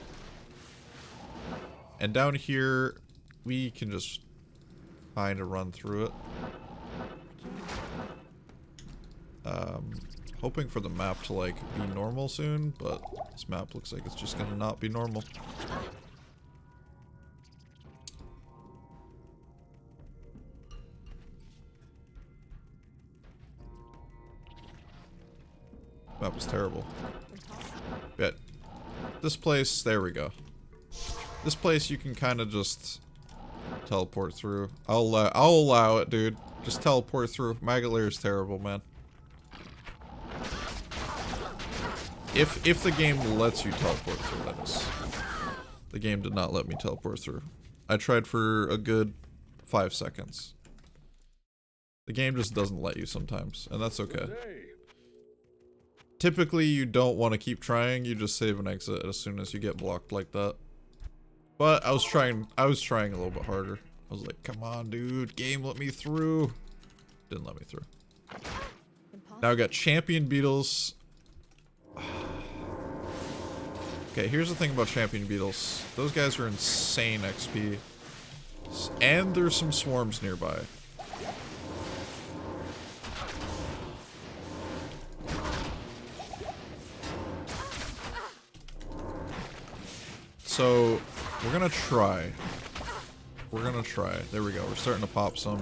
And down here, we can just kind of run through it. Hoping for the map to like be normal soon, but this map looks like it's just gonna not be normal. Map is terrible. But this place, there we go. This place you can kind of just teleport through. I'll allow it, dude. Just teleport through. Maggot Lair is terrible, man. If the game lets you teleport through, that is. The game did not let me teleport through. I tried for a good 5 seconds. The game just doesn't let you sometimes, and that's okay. Typically, you don't want to keep trying, you just save and exit as soon as you get blocked like that. But I was trying a little bit harder. I was like, come on, dude, game let me through. Didn't let me through. Now I got champion beetles. Okay, here's the thing about champion beetles. Those guys are insane XP. And there's some swarms nearby. So, we're gonna try. There we go. We're starting to pop some.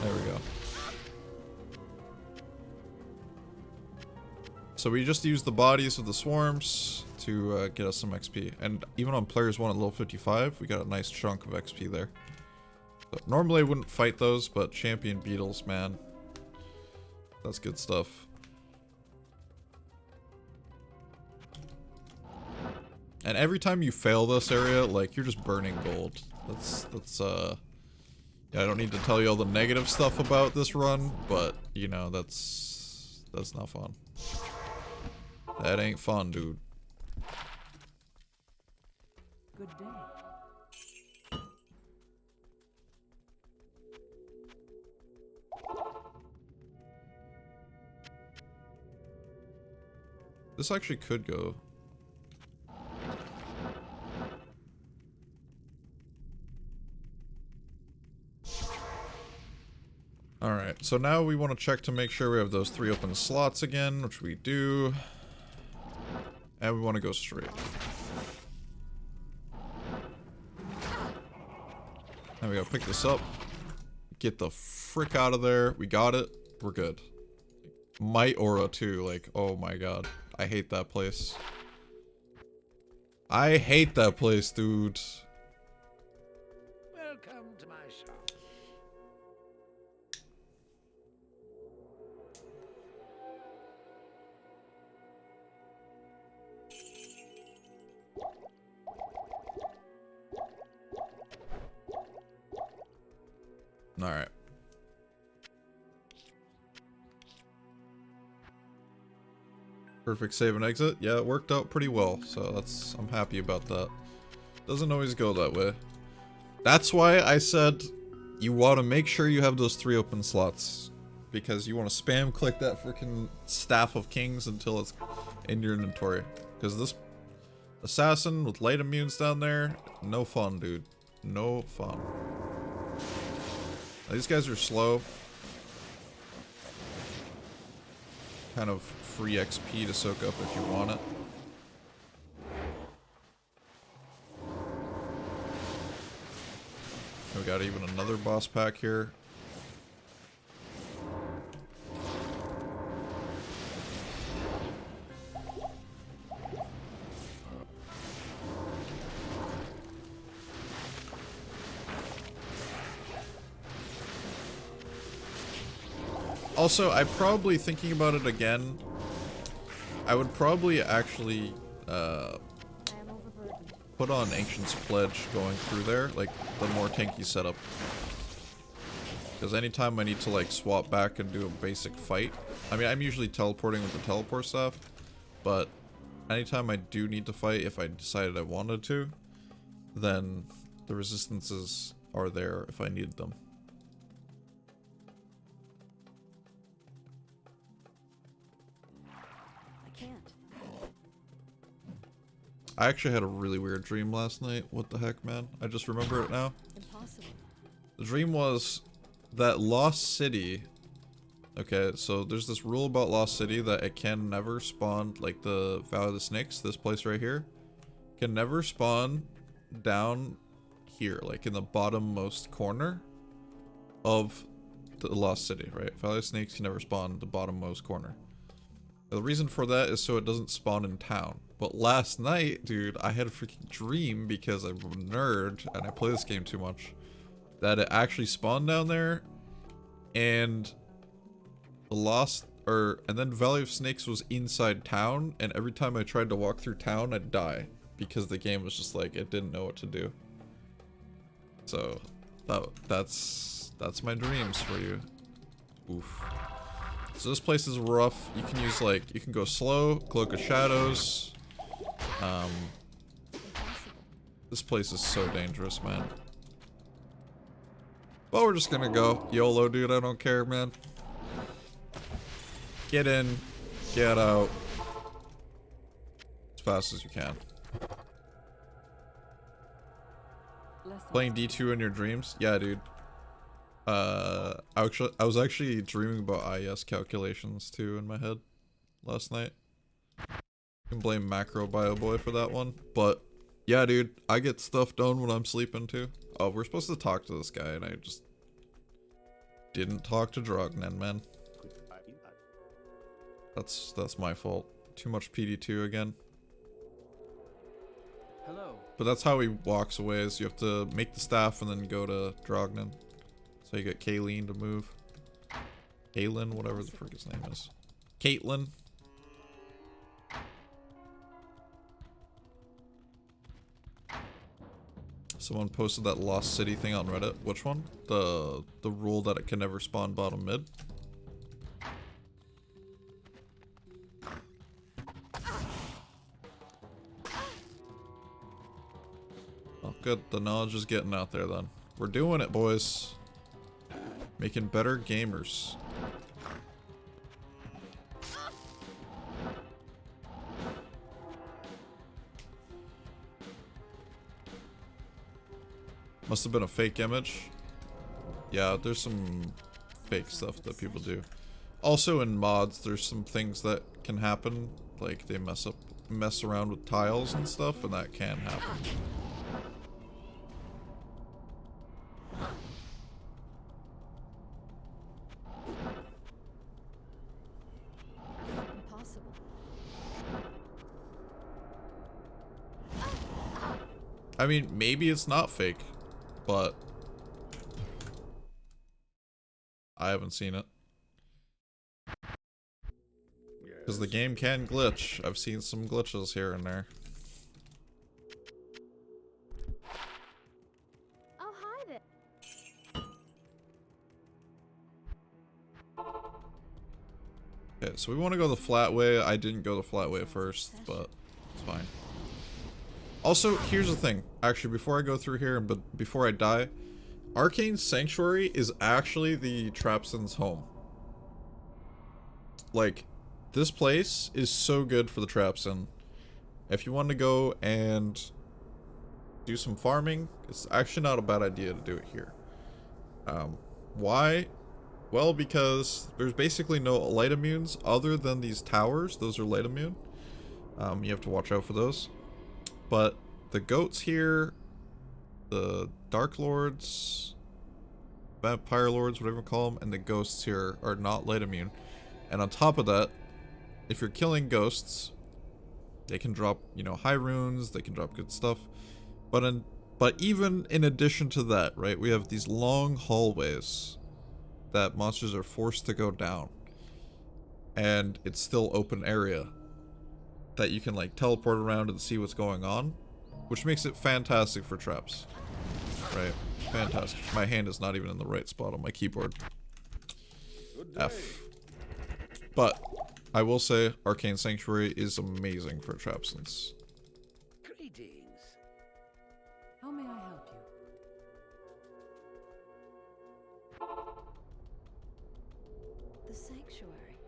There we go. So we just use the bodies of the swarms to get us some XP. And even on players 1 at level 55, we got a nice chunk of XP there. So normally I wouldn't fight those, but champion beetles, man. That's good stuff. And every time you fail this area, like, you're just burning gold. Yeah, I don't need to tell you all the negative stuff about this run, but, you know, that's not fun. That ain't fun, dude. Good day. This actually could go. Alright, so now we want to check to make sure we have those 3 open slots again, which we do. And we want to go straight. There we go, pick this up. Get the frick out of there. We got it. We're good. Might aura too, like, oh my god. I hate that place. I hate that place, dude. Welcome to my shop. Alright. Perfect save and exit. Yeah, it worked out pretty well, so I'm happy about that. Doesn't always go that way. That's why I said you want to make sure you have those 3 open slots. Because you want to spam click that freaking Staff of Kings until it's in your inventory. Because this assassin with light immunes down there, no fun, dude. No fun. These guys are slow. Kind of free XP to soak up if you want it. We got even another boss pack here. Also, I'm probably thinking about it again. I would probably actually I am overburdened. put on Ancient's Pledge going through there, like the more tanky setup. Because anytime I need to like swap back and do a basic fight, I mean I'm usually teleporting with the teleport stuff, but anytime I do need to fight, if I decided I wanted to, then the resistances are there if I needed them. I can't. I actually had a really weird dream last night. What the heck, man? I just remember it now. Impossible. The dream was that Lost City... Okay, so there's this rule about Lost City that it can never spawn, like the Valley of the Snakes, this place right here, can never spawn down here, like in the bottommost corner of the Lost City, right? Valley of Snakes can never spawn in the bottommost corner. The reason for that is so it doesn't spawn in town. But last night, dude, I had a freaking dream because I'm a nerd and I play this game too much, that it actually spawned down there, and and then Valley of Snakes was inside town, and every time I tried to walk through town, I'd die. because the game was just like, it didn't know what to do. So that's my dreams for you. Oof. So this place is rough. You can use like, you can go slow, Cloak of Shadows. This place is so dangerous, man. But we're just gonna go. YOLO, dude, I don't care, man. Get in, get out. As fast as you can. Playing D2 in your dreams? Yeah, dude. I was actually dreaming about IES calculations too in my head last night. You can blame Macro Bio Boy for that one, but yeah, dude, I get stuff done when I'm sleeping too. Oh, we're supposed to talk to this guy, and I just didn't talk to Drognen, man. That's my fault. Too much PD2 again. Hello. But that's how he walks away, is you have to make the staff and then go to Drognen. So you get Kayleen to move. Kaylin, whatever the frick his name is. Caitlin. Someone posted that Lost City thing on Reddit. Which one? The rule that it can never spawn bottom mid? Oh, good. The knowledge is getting out there then. We're doing it, boys. Making better gamers. Must have been a fake image. Yeah, there's some fake stuff that people do. Also in mods, there's some things that can happen. Like they mess around with tiles and stuff, and that can happen. Impossible. I mean, maybe it's not fake, but I haven't seen it. Because the game can glitch. I've seen some glitches here and there. Oh, hi there. Okay, so we want to go the flat way. I didn't go the flat way first, but it's fine. Also, here's the thing. Actually, before I go through here, but before I die, Arcane Sanctuary is actually the Trapson's home. Like, this place is so good for the Trapson. If you want to go and do some farming, it's actually not a bad idea to do it here. Why? Well, because there's basically no light immunes other than these towers. Those are light immune. You have to watch out for those. But the goats here, the Dark Lords, Vampire Lords, whatever you call them, and the ghosts here are not light immune. And on top of that, if you're killing ghosts, they can drop, you know, high runes, they can drop good stuff. But even in addition to that, right, we have these long hallways that monsters are forced to go down. And it's still open area that you can like teleport around and see what's going on, which makes it fantastic for traps. Right? Fantastic. My hand is not even in the right spot on my keyboard. F. But I will say Arcane Sanctuary is amazing for Trapsons. Greetings. How may I help you? The sanctuary.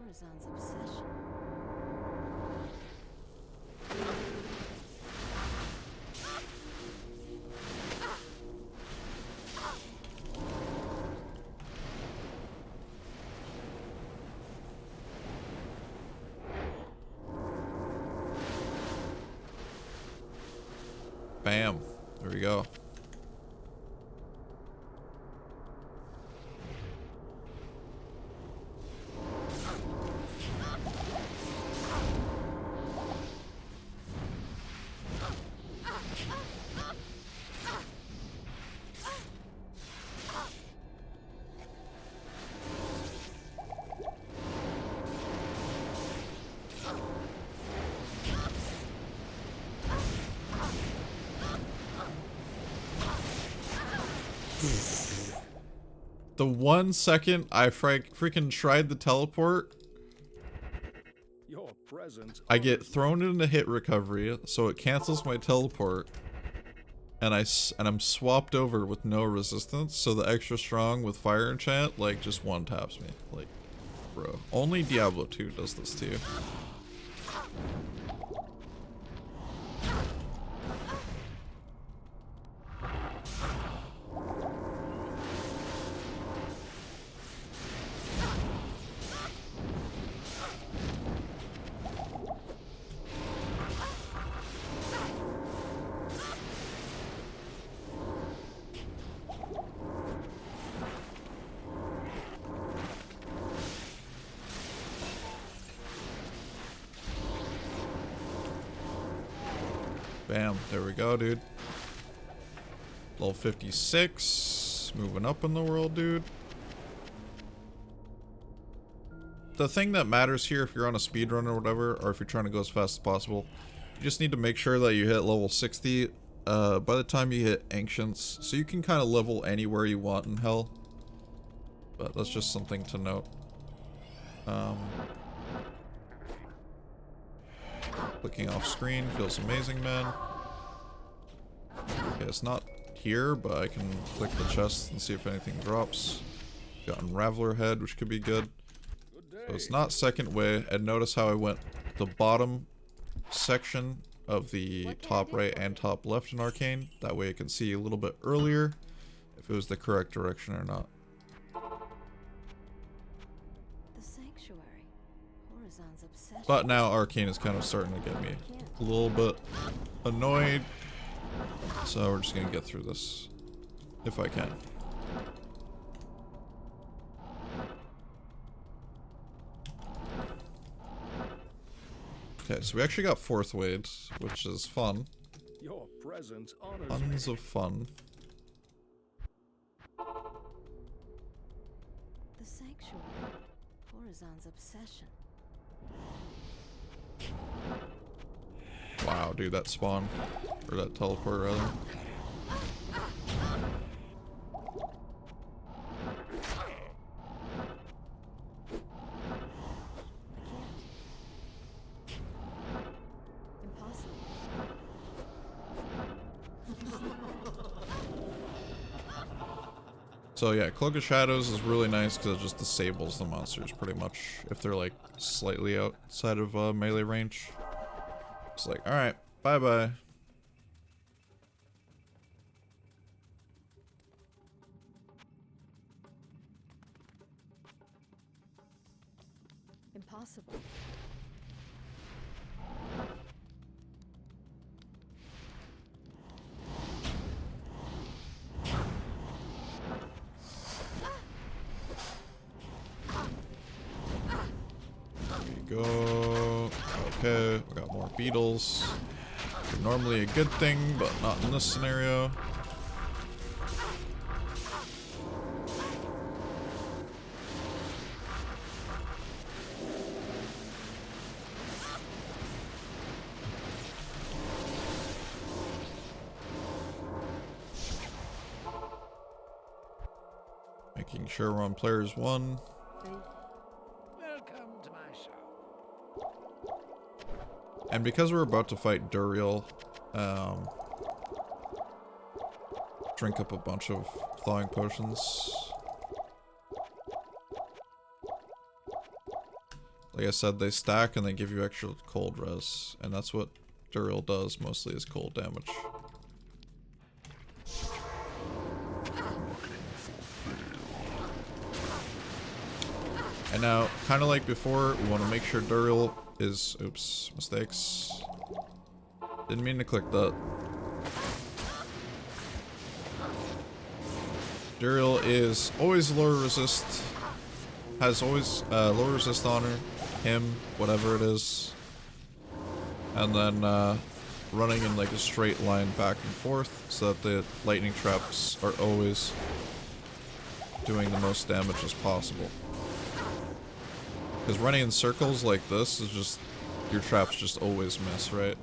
Horizon's obsession. Bam. There we go. The 1 second I freaking tried the teleport, Your presence I get thrown into hit recovery, so it cancels my teleport, and I'm swapped over with no resistance, so the extra strong with fire enchant like just one taps me. Like, bro, only Diablo 2 does this to you. Bam, there we go, dude. Level 56, moving up in the world, dude. The thing that matters here, if you're on a speedrun or whatever, or if you're trying to go as fast as possible, you just need to make sure that you hit level 60 by the time you hit Ancients, so you can kind of level anywhere you want in Hell. But that's just something to note. Clicking off screen feels amazing, man. Okay, it's not here, but I can click the chest and see if anything drops. Got Unraveler head, which could be good. So it's not second way, and notice how I went the bottom section of the top right and top left in Arcane. That way I can see a little bit earlier if it was the correct direction or not. The sanctuary. Horizon's obsession. But now Arcane is kind of starting to get me a little bit annoyed. So we're just gonna get through this if I can. Okay, so we actually got 4th Wade, which is fun. Your presence honors Tons of fun. The sanctuary. Horizon's obsession. Wow, dude, that spawn. Or that teleport, rather. Impossible. So yeah, Cloak of Shadows is really nice because it just disables the monsters pretty much if they're like slightly outside of melee range. It's like, alright, bye-bye. Impossible. There we go. Okay, we got more beetles. They're normally a good thing, but not in this scenario. Making sure we're on players 1. Welcome to my show. And because we're about to fight Duriel, drink up a bunch of thawing potions. Like I said, they stack and they give you extra cold res, and that's what Duriel does mostly, is cold damage. And now, kind of like before, we want to make sure Duriel is... Oops, mistakes. Didn't mean to click that. Duriel is always lower resist. Has always lower resist on her. Him, whatever it is. And then running in like a straight line back and forth so that the lightning traps are always doing the most damage as possible. Because running in circles like this is just, your traps just always miss, right?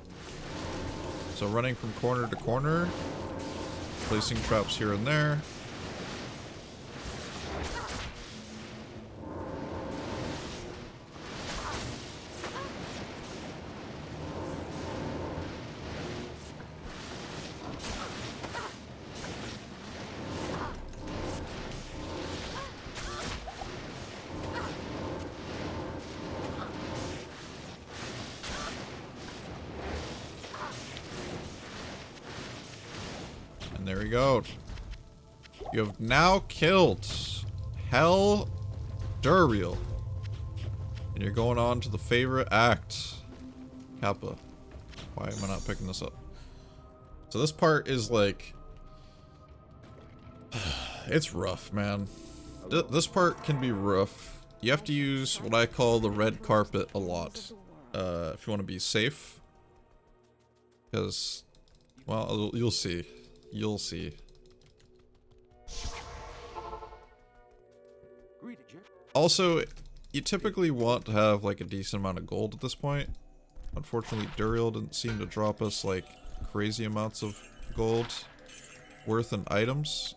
So running from corner to corner, placing traps here and there, There you go. You have now killed Hell Duriel. And you're going on to the favorite act. Kappa. Why am I not picking this up? So this part is like... it's rough, man. This part can be rough. You have to use what I call the red carpet a lot. If you want to be safe. Because... well, you'll see. You'll see. Also, you typically want to have like a decent amount of gold at this point. Unfortunately, Duriel didn't seem to drop us like crazy amounts of gold worth in items.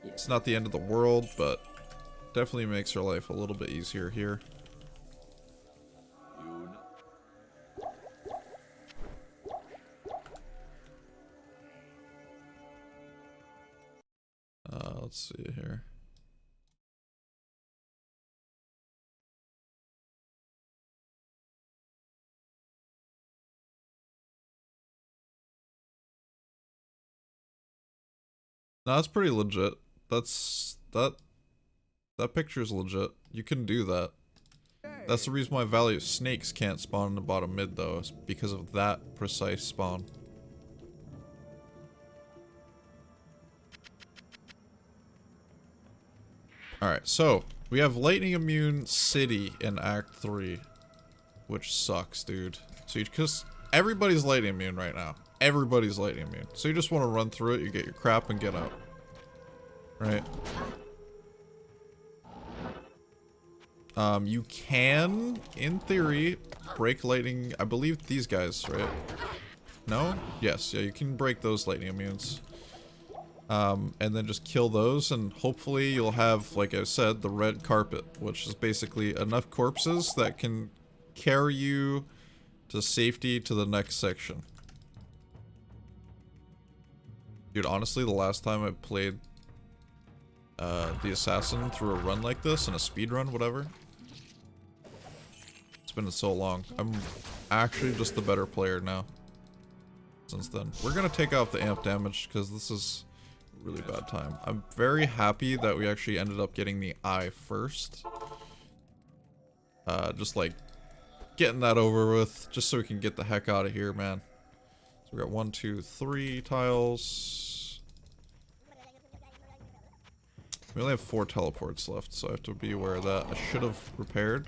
It's not the end of the world, but definitely makes our life a little bit easier here. Let's see here. No, that's pretty legit. That picture is legit. You can do that. That's the reason why Valley of Snakes can't spawn in the bottom mid though, is because of that precise spawn. Alright, so we have Lightning Immune City in Act 3. Which sucks, dude. So you just everybody's lightning immune right now. Everybody's lightning immune. So you just want to run through it, you get your crap and get out. Right? You can, in theory, break lightning. I believe these guys, right? No? Yes, yeah, you can break those lightning immunes. And then just kill those, and hopefully you'll have, like I said, the red carpet, which is basically enough corpses that can carry you to safety to the next section. Dude, honestly, the last time I played the assassin through a run like this, in a speed run, whatever. It's been so long. I'm actually just the better player now. Since then. We're gonna take off the amp damage, because this is a really bad time. I'm very happy that we actually ended up getting the eye first. Just like getting that over with, just so we can get the heck out of here, man. So we got 1, 2, 3 tiles. We only have 4 teleports left, so I have to be aware of that. I should have repaired.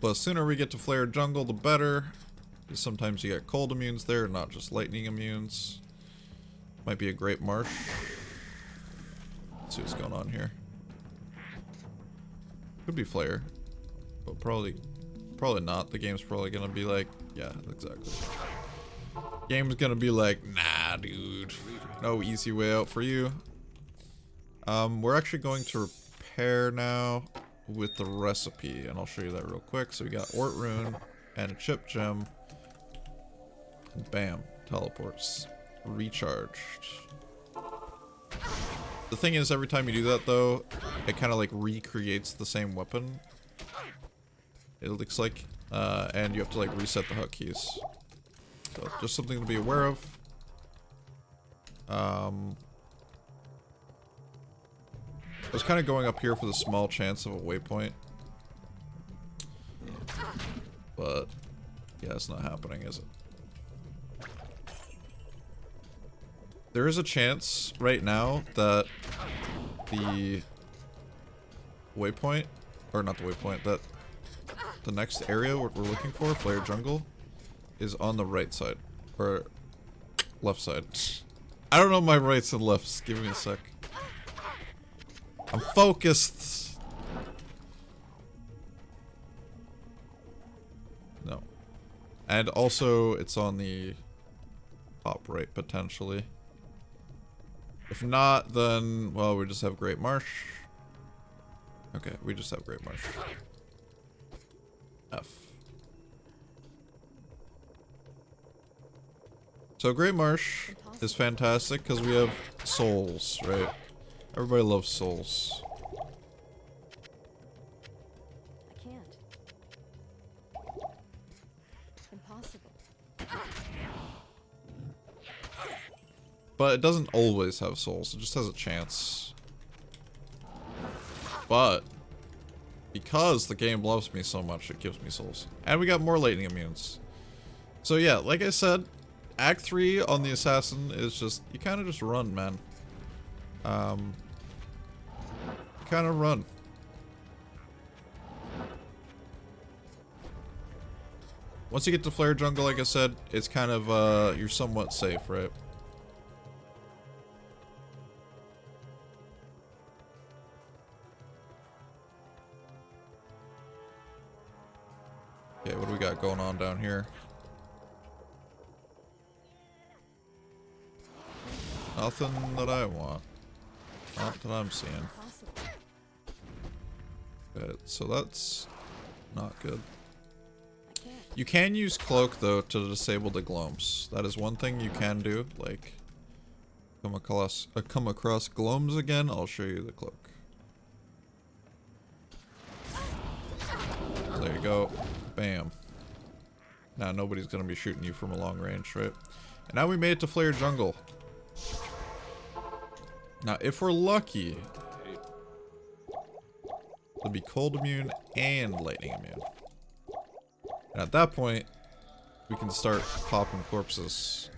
But the sooner we get to Flare Jungle, the better. Because sometimes you get cold immunes there, not just lightning immunes. Might be a great marsh. Let's see what's going on here. Could be Flare. But probably not. The game's probably gonna be like, yeah, exactly. Game's gonna be like, nah, dude. No easy way out for you. We're actually going to repair now with the recipe, and I'll show you that real quick. So we got Ort Rune and a Chip Gem. And bam, teleports. Recharged. The thing is, every time you do that though, it kind of like recreates the same weapon. It looks like, and you have to like reset the hotkeys. So just something to be aware of. I was kind of going up here for the small chance of a waypoint. But, yeah, it's not happening, is it? There is a chance right now that the waypoint, or not the waypoint, that the next area we're looking for, Flare Jungle, is on the right side. Or left side. I don't know my rights and lefts. Give me a sec. I'm focused. No. And also, it's on the top right, potentially. If not, then, well, we just have Great Marsh. Okay, we just have Great Marsh. F. So Great Marsh is fantastic because we have souls, right? Everybody loves souls. Impossible. But it doesn't always have souls. It just has a chance. But because the game loves me so much, it gives me souls. And we got more lightning immunes. So yeah, like I said, Act 3 on the assassin is just, you kind of just run, man. Kind of run. Once you get to Flare Jungle, like I said, it's kind of, you're somewhat safe, right? Okay, what do we got going on down here? Nothing that I want. Not that I'm seeing. Impossible. Okay, so that's not good. I can't. You can use cloak though to disable the gloams. That is one thing you can do. Like, come across gloams again, I'll show you the cloak. There you go. Bam. Now nobody's gonna be shooting you from a long range, right? And now we made it to Flare Jungle. Now, if we're lucky, it'll be cold immune and lightning immune. And at that point, we can start popping corpses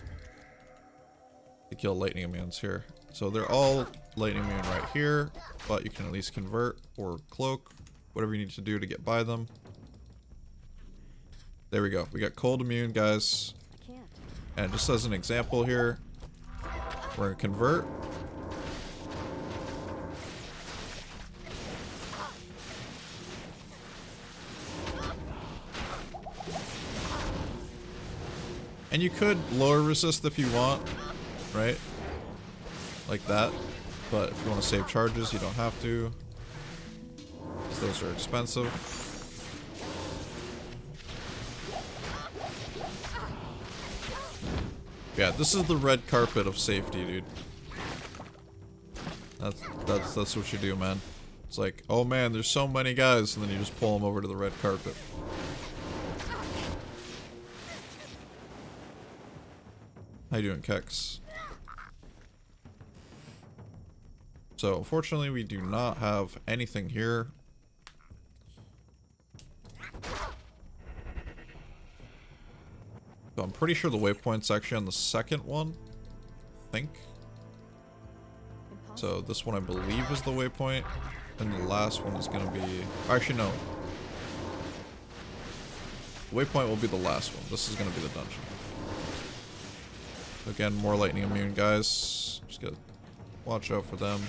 to kill lightning immunes here. So they're all lightning immune right here, but you can at least convert or cloak, whatever you need to do to get by them. There we go. We got cold immune, guys. I can't. And just as an example here, we're gonna convert. And you could lower resist if you want, right? Like that. But if you want to save charges, you don't have to. 'Cause those are expensive. Yeah, this is the red carpet of safety, dude. That's what you do, man. It's like, oh man, there's so many guys, and then you just pull them over to the red carpet. How you doing, Kex? So, unfortunately, we do not have anything here. So I'm pretty sure the waypoint's actually on the second one. I think. So this one I believe is the waypoint. And the last one is going to be... Actually, no. The waypoint will be the last one. This is going to be the dungeon. Again, more lightning immune guys. Just gotta watch out for them.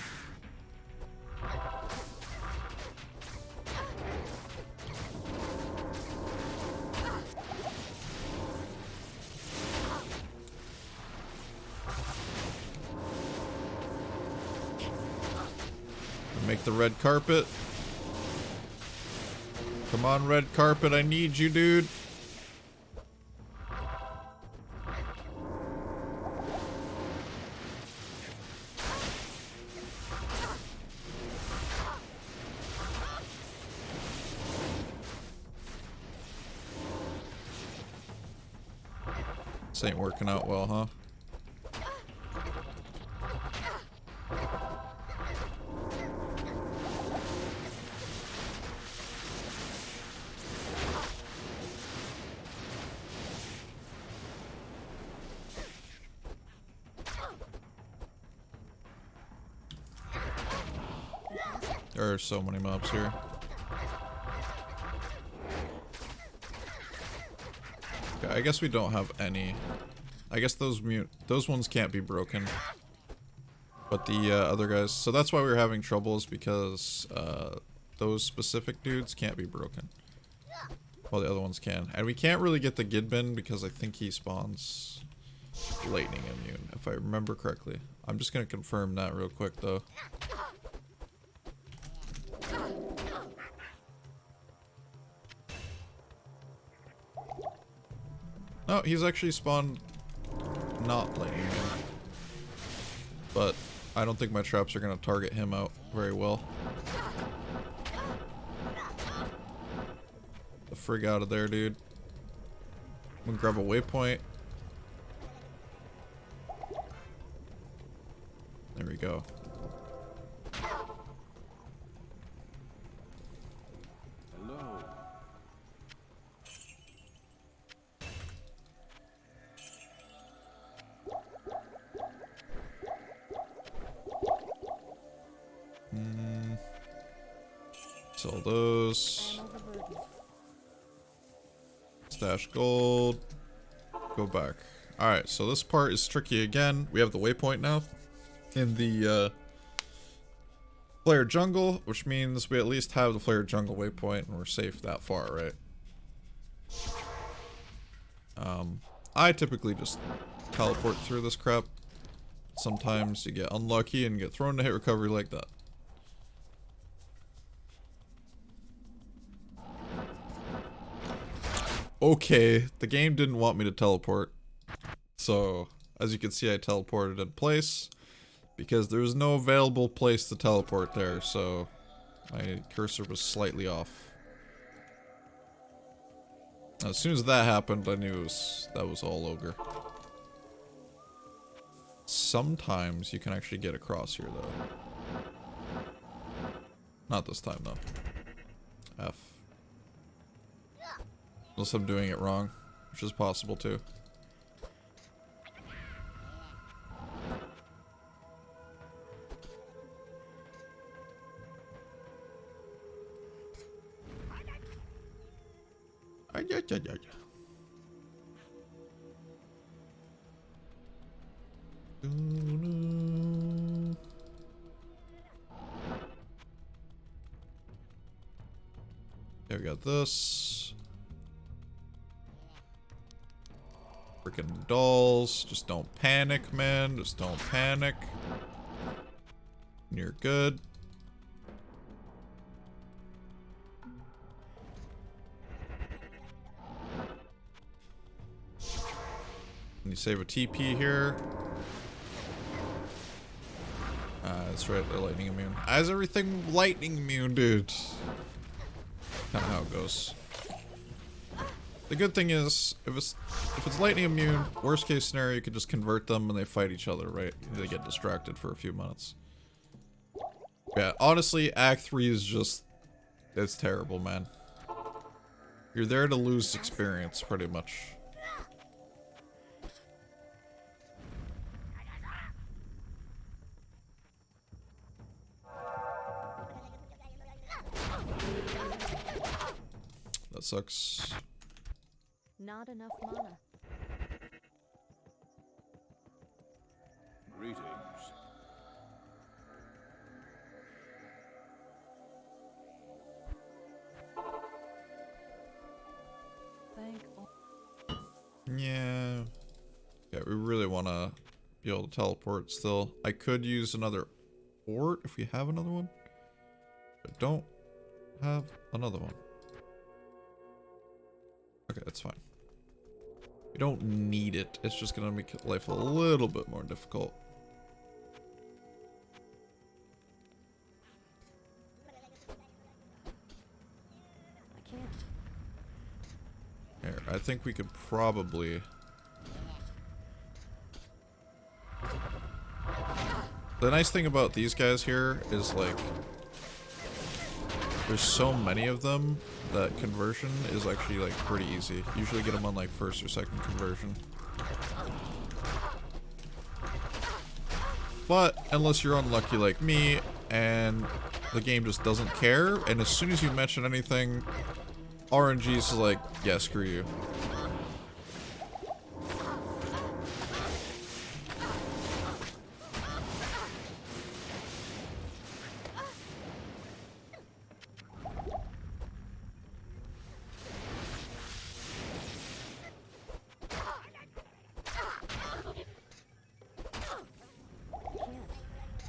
Make the red carpet. Come on, red carpet, I need you, dude. This ain't working out well, huh? There are so many mobs here. Okay, I guess we don't have any. I guess those ones can't be broken. But the other guys, so that's why we were having trouble, is because those specific dudes can't be broken. While the other ones can. And we can't really get the Gidbin because I think he spawns lightning immune, if I remember correctly. I'm just gonna confirm that real quick though. No, he's actually spawned not lightning immune. But I don't think my traps are gonna target him out very well. The frig out of there, dude. I'm gonna grab a waypoint. There we go. Hello. Sell those. Stash gold. Go back. Alright, so this part is tricky again. We have the waypoint now in the Flare Jungle, which means we at least have the Flare Jungle waypoint and we're safe that far, right? I typically just teleport through this crap. Sometimes you get unlucky and get thrown to hit recovery like that. Okay, the game didn't want me to teleport. So, as you can see, I teleported in place because there was no available place to teleport there, so my cursor was slightly off. As soon as that happened, I knew that was all ogre. Sometimes you can actually get across here, though. Not this time, though. F. Unless I'm doing it wrong, which is possible, too. Okay, we got this. Freaking dolls. Just don't panic, man. Just don't panic. You're good. Can you save a TP here? That's right, they're lightning immune. Is everything lightning immune, dude? Kinda how it goes. The good thing is, if it's lightning immune, worst case scenario, you could just convert them and they fight each other, right? They get distracted for a few minutes. Yeah, honestly, Act 3 is just... it's terrible, man. You're there to lose experience, pretty much. That sucks. Not enough mana. Greetings. Thank all. Yeah. Yeah, we really want to be able to teleport still. I could use another port if we have another one. I don't have another one. Okay, that's fine. We don't need it. It's just going to make life a little bit more difficult. I can't. Here, I think we could probably... The nice thing about these guys here is, like, there's so many of them that conversion is actually, like, pretty easy. Usually get them on, like, first or second conversion. But, unless you're unlucky like me, and the game just doesn't care, and as soon as you mention anything, RNG is like, yeah, screw you.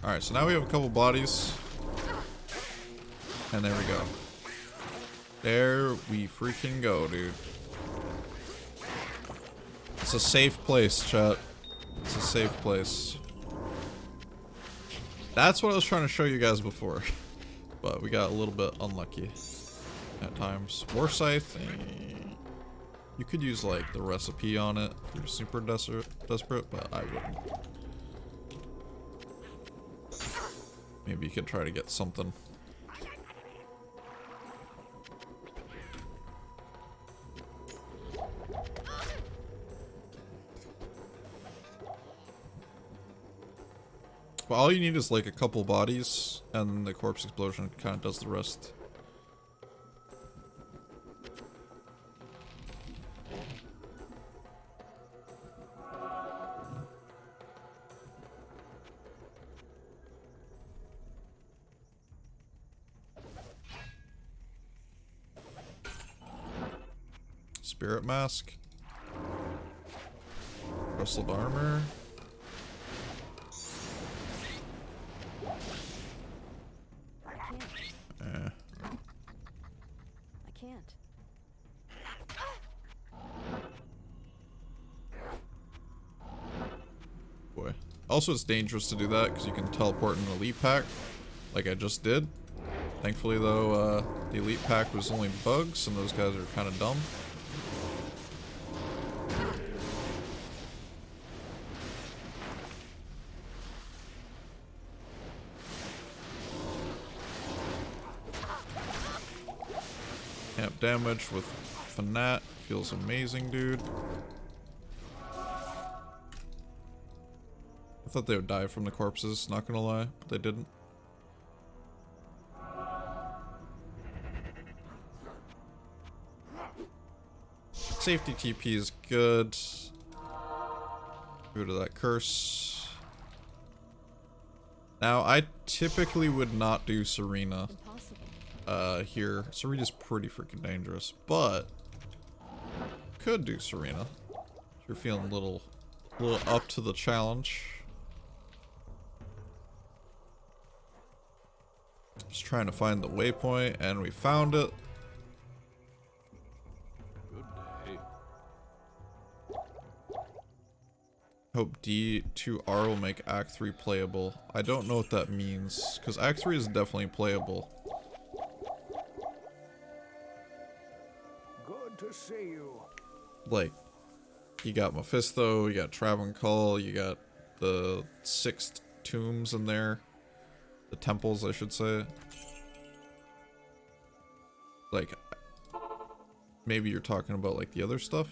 Alright, so now we have a couple bodies. And there we go. There we freaking go, dude. It's a safe place, chat. It's a safe place. That's what I was trying to show you guys before. But we got a little bit unlucky at times. War Scythe. You could use like the recipe on it if you're super desperate, but I wouldn't. Maybe you could try to get something. But all you need is like a couple bodies, and then the corpse explosion kind of does the rest. Spirit mask. Rustled armor. I can't. Boy. Also, it's dangerous to do that because you can teleport in an elite pack, like I just did. Thankfully, though, the elite pack was only bugs, and those guys are kind of dumb. Amp damage with Fanat feels amazing, dude. I thought they would die from the corpses, not gonna lie, but they didn't. Safety TP is good. Go to that curse. Now, I typically would not do Serena here. Serena's pretty freaking dangerous, but could do Serena if you're feeling a little up to the challenge. Just trying to find the waypoint, and we found it. Good day. Hope D2R will make Act 3 playable. I don't know what that means, because Act 3 is definitely playable. Good to see you. Like, you got Mephisto, you got Travancore, you got the 6 tombs in there. The temples, I should say. Like, maybe you're talking about like the other stuff,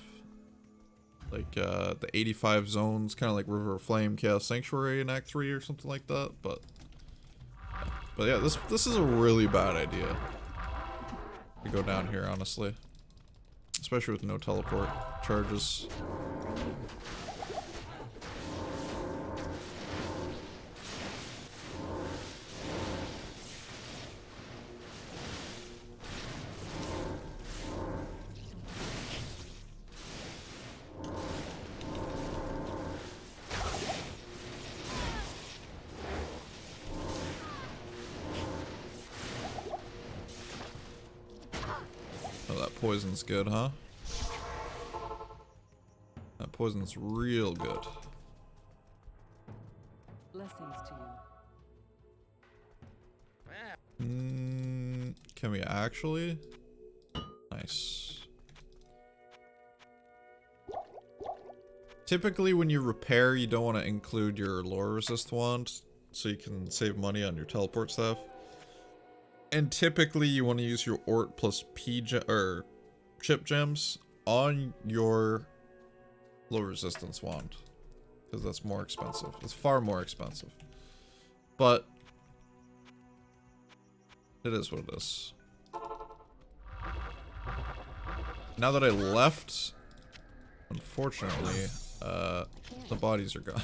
like the 85 zones, kind of like River of Flame, Chaos Sanctuary in Act 3 or something like that. But yeah, this is a really bad idea to go down here, honestly, especially with no teleport charges. Poison's good, huh? That poison's real good. Blessings to you. Can we actually? Nice. Typically when you repair, you don't want to include your lore resist wand, so you can save money on your teleport stuff. And typically you want to use your Ort plus chip gems on your low resistance wand, because that's more expensive. It's far more expensive, but it is what it is. Now that I left, unfortunately, the bodies are gone.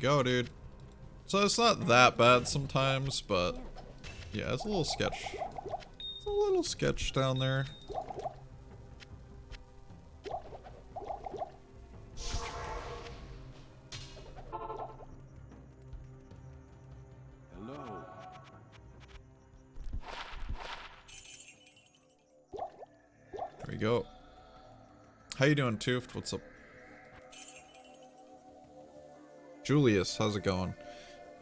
Go, dude. So it's not that bad sometimes, but yeah, it's a little sketch. It's a little sketch down there. to go. How you doing, Tooft? What's up? Julius, how's it going?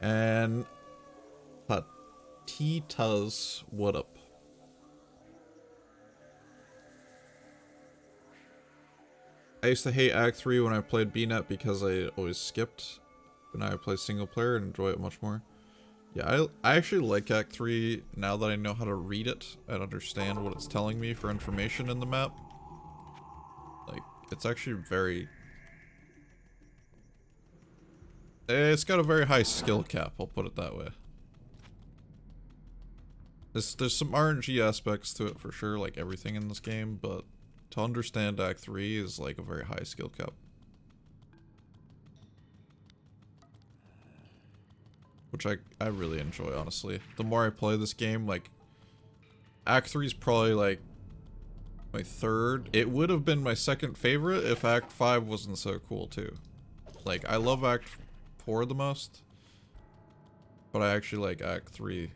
And Patitas, what up? I used to hate Act 3 when I played BNet because I always skipped. But now I play single player and enjoy it much more. Yeah, I actually like Act 3 now that I know how to read it and understand what it's telling me for information in the map. Like, it's actually very... It's got a very high skill cap, I'll put it that way. There's some RNG aspects to it for sure, like everything in this game, but to understand Act 3 is like a very high skill cap. Which I really enjoy, honestly. The more I play this game, like, Act 3 is probably like my third. It would have been my second favorite if Act 5 wasn't so cool too. Like, I love Act 4 the most, but I actually like Act 3.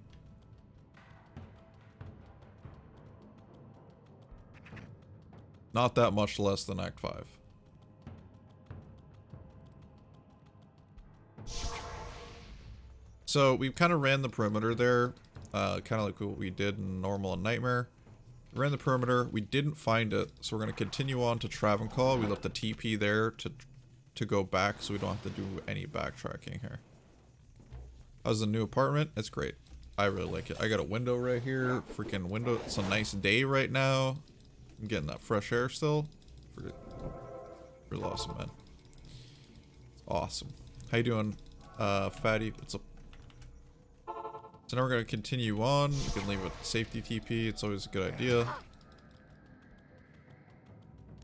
Not that much less than Act 5. So we kind of ran the perimeter there, kind of like what we did in Normal and Nightmare. We ran the perimeter, we didn't find it, so we're going to continue on to Travancore. We left the TP there to go back, so we don't have to do any backtracking here. How's the new apartment? It's great. I really like it. I got a window right here, freaking window. It's a nice day right now. I'm getting that fresh air still. Real awesome, man. It's awesome. How you doing, Fatty? What's up? So now we're going to continue on. You can leave a safety TP. It's always a good idea.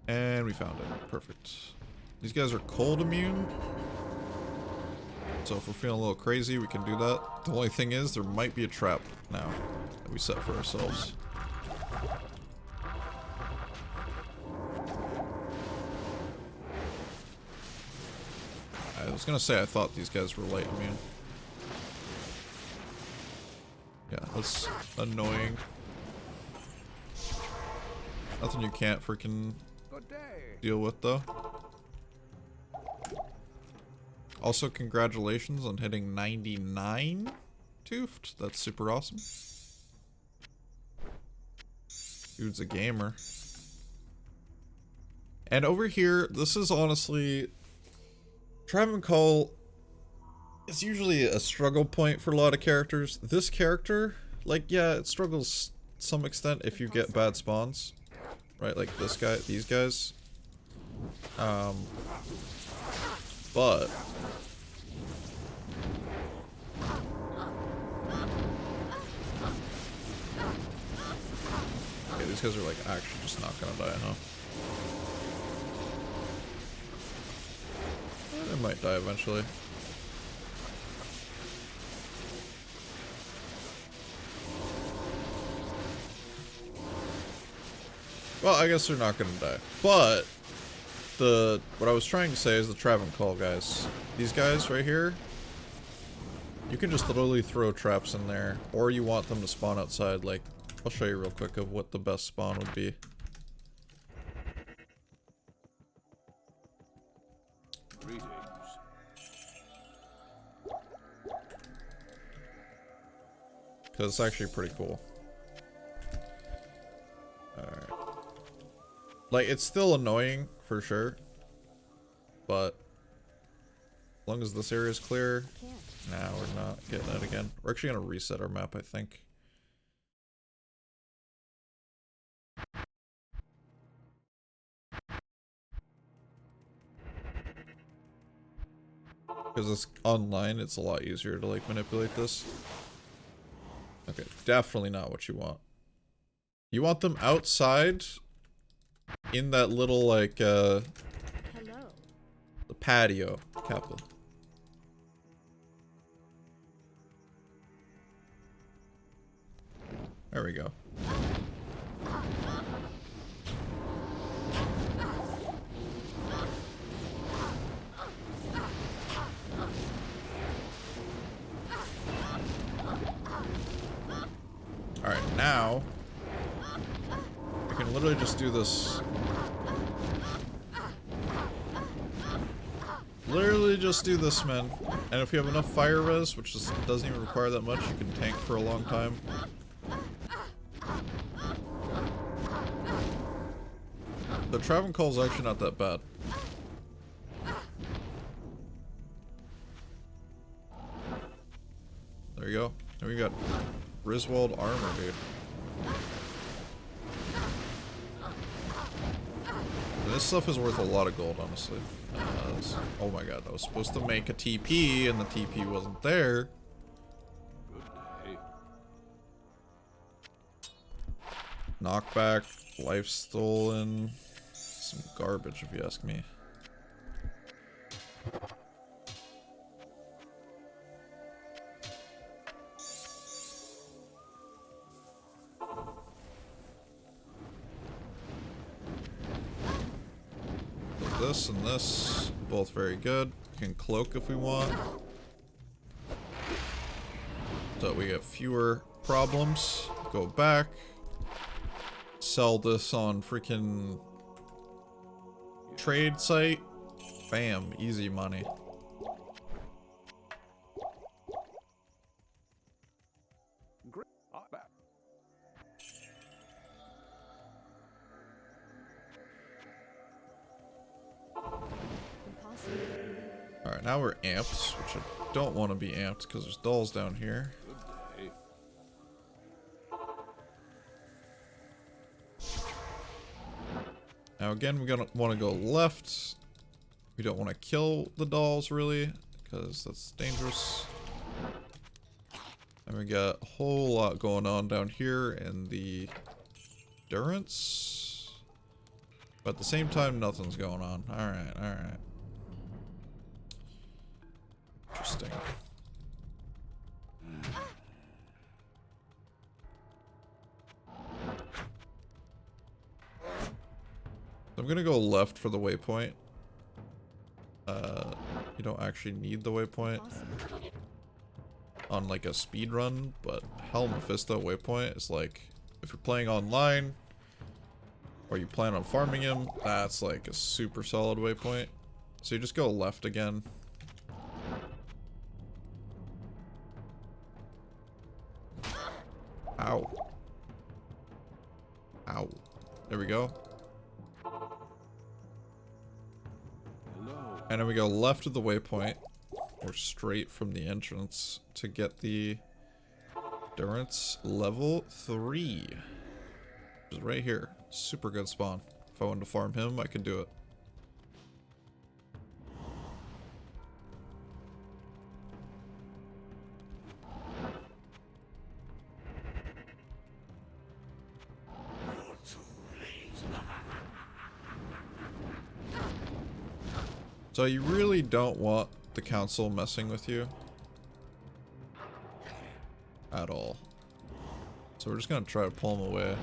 And we found it. Perfect. These guys are cold immune. So if we're feeling a little crazy, we can do that. The only thing is, there might be a trap now that we set for ourselves. I was going to say I thought these guys were light immune. Yeah, that's annoying. Nothing you can't freaking deal with, though. Also, congratulations on hitting 99, Tooft. That's super awesome. Dude's a gamer. And over here, this is honestly... Travancore is usually a struggle point for a lot of characters. This character, like, yeah, it struggles to some extent if you get bad spawns. Right, like this guy, these guys. But... okay, these guys are, like, actually just not gonna die, huh? They might die eventually. Well, I guess they're not gonna die. But what I was trying to say is the Travancore guys. These guys right here, you can just literally throw traps in there, or you want them to spawn outside. Like, I'll show you real quick of what the best spawn would be. Because it's actually pretty cool. Alright. Like, it's still annoying, for sure. But, as long as this area is clear... Nah, we're not getting that again. We're actually going to reset our map, I think. Because it's online, it's a lot easier to, like, manipulate this. Okay, definitely not what you want. You want them outside in that little, like, Hello. the patio, Kappa. There we go. Alright, now we can Literally just do this. Literally just do this, man. And if you have enough fire res, which just doesn't even require that much, you can tank for a long time. The Traven Call is actually not that bad. There you go. Now we got Griswold armor, dude. And this stuff is worth a lot of gold, honestly. Oh my god, I was supposed to make a TP and the TP wasn't there. Good day. Knockback, life stolen. Some garbage, if you ask me. This and this, both very good. We can cloak if we want. So we get fewer problems. Go back. Sell this on freaking trade site. Bam, easy money. Great. Back. Impossible. Alright, now we're amped, which I don't want to be amped because there's dolls down here. Good day. Now again, we're gonna want to go left. We don't want to kill the dolls really, because that's dangerous. And we got a whole lot going on down here in the endurance. But at the same time, nothing's going on. Alright, alright. Interesting. I'm gonna go left for the waypoint. You don't actually need the waypoint on like a speed run, but hell, Mephisto waypoint is like, if you're playing online or you plan on farming him, that's like a super solid waypoint. So you just go left again. Ow. Ow. There we go. Hello. And then we go left of the waypoint, or straight from the entrance, to get the endurance level 3. Which is right here. Super good spawn. If I wanted to farm him, I could do it. So you really don't want the council messing with you at all. So we're just gonna try to pull them away.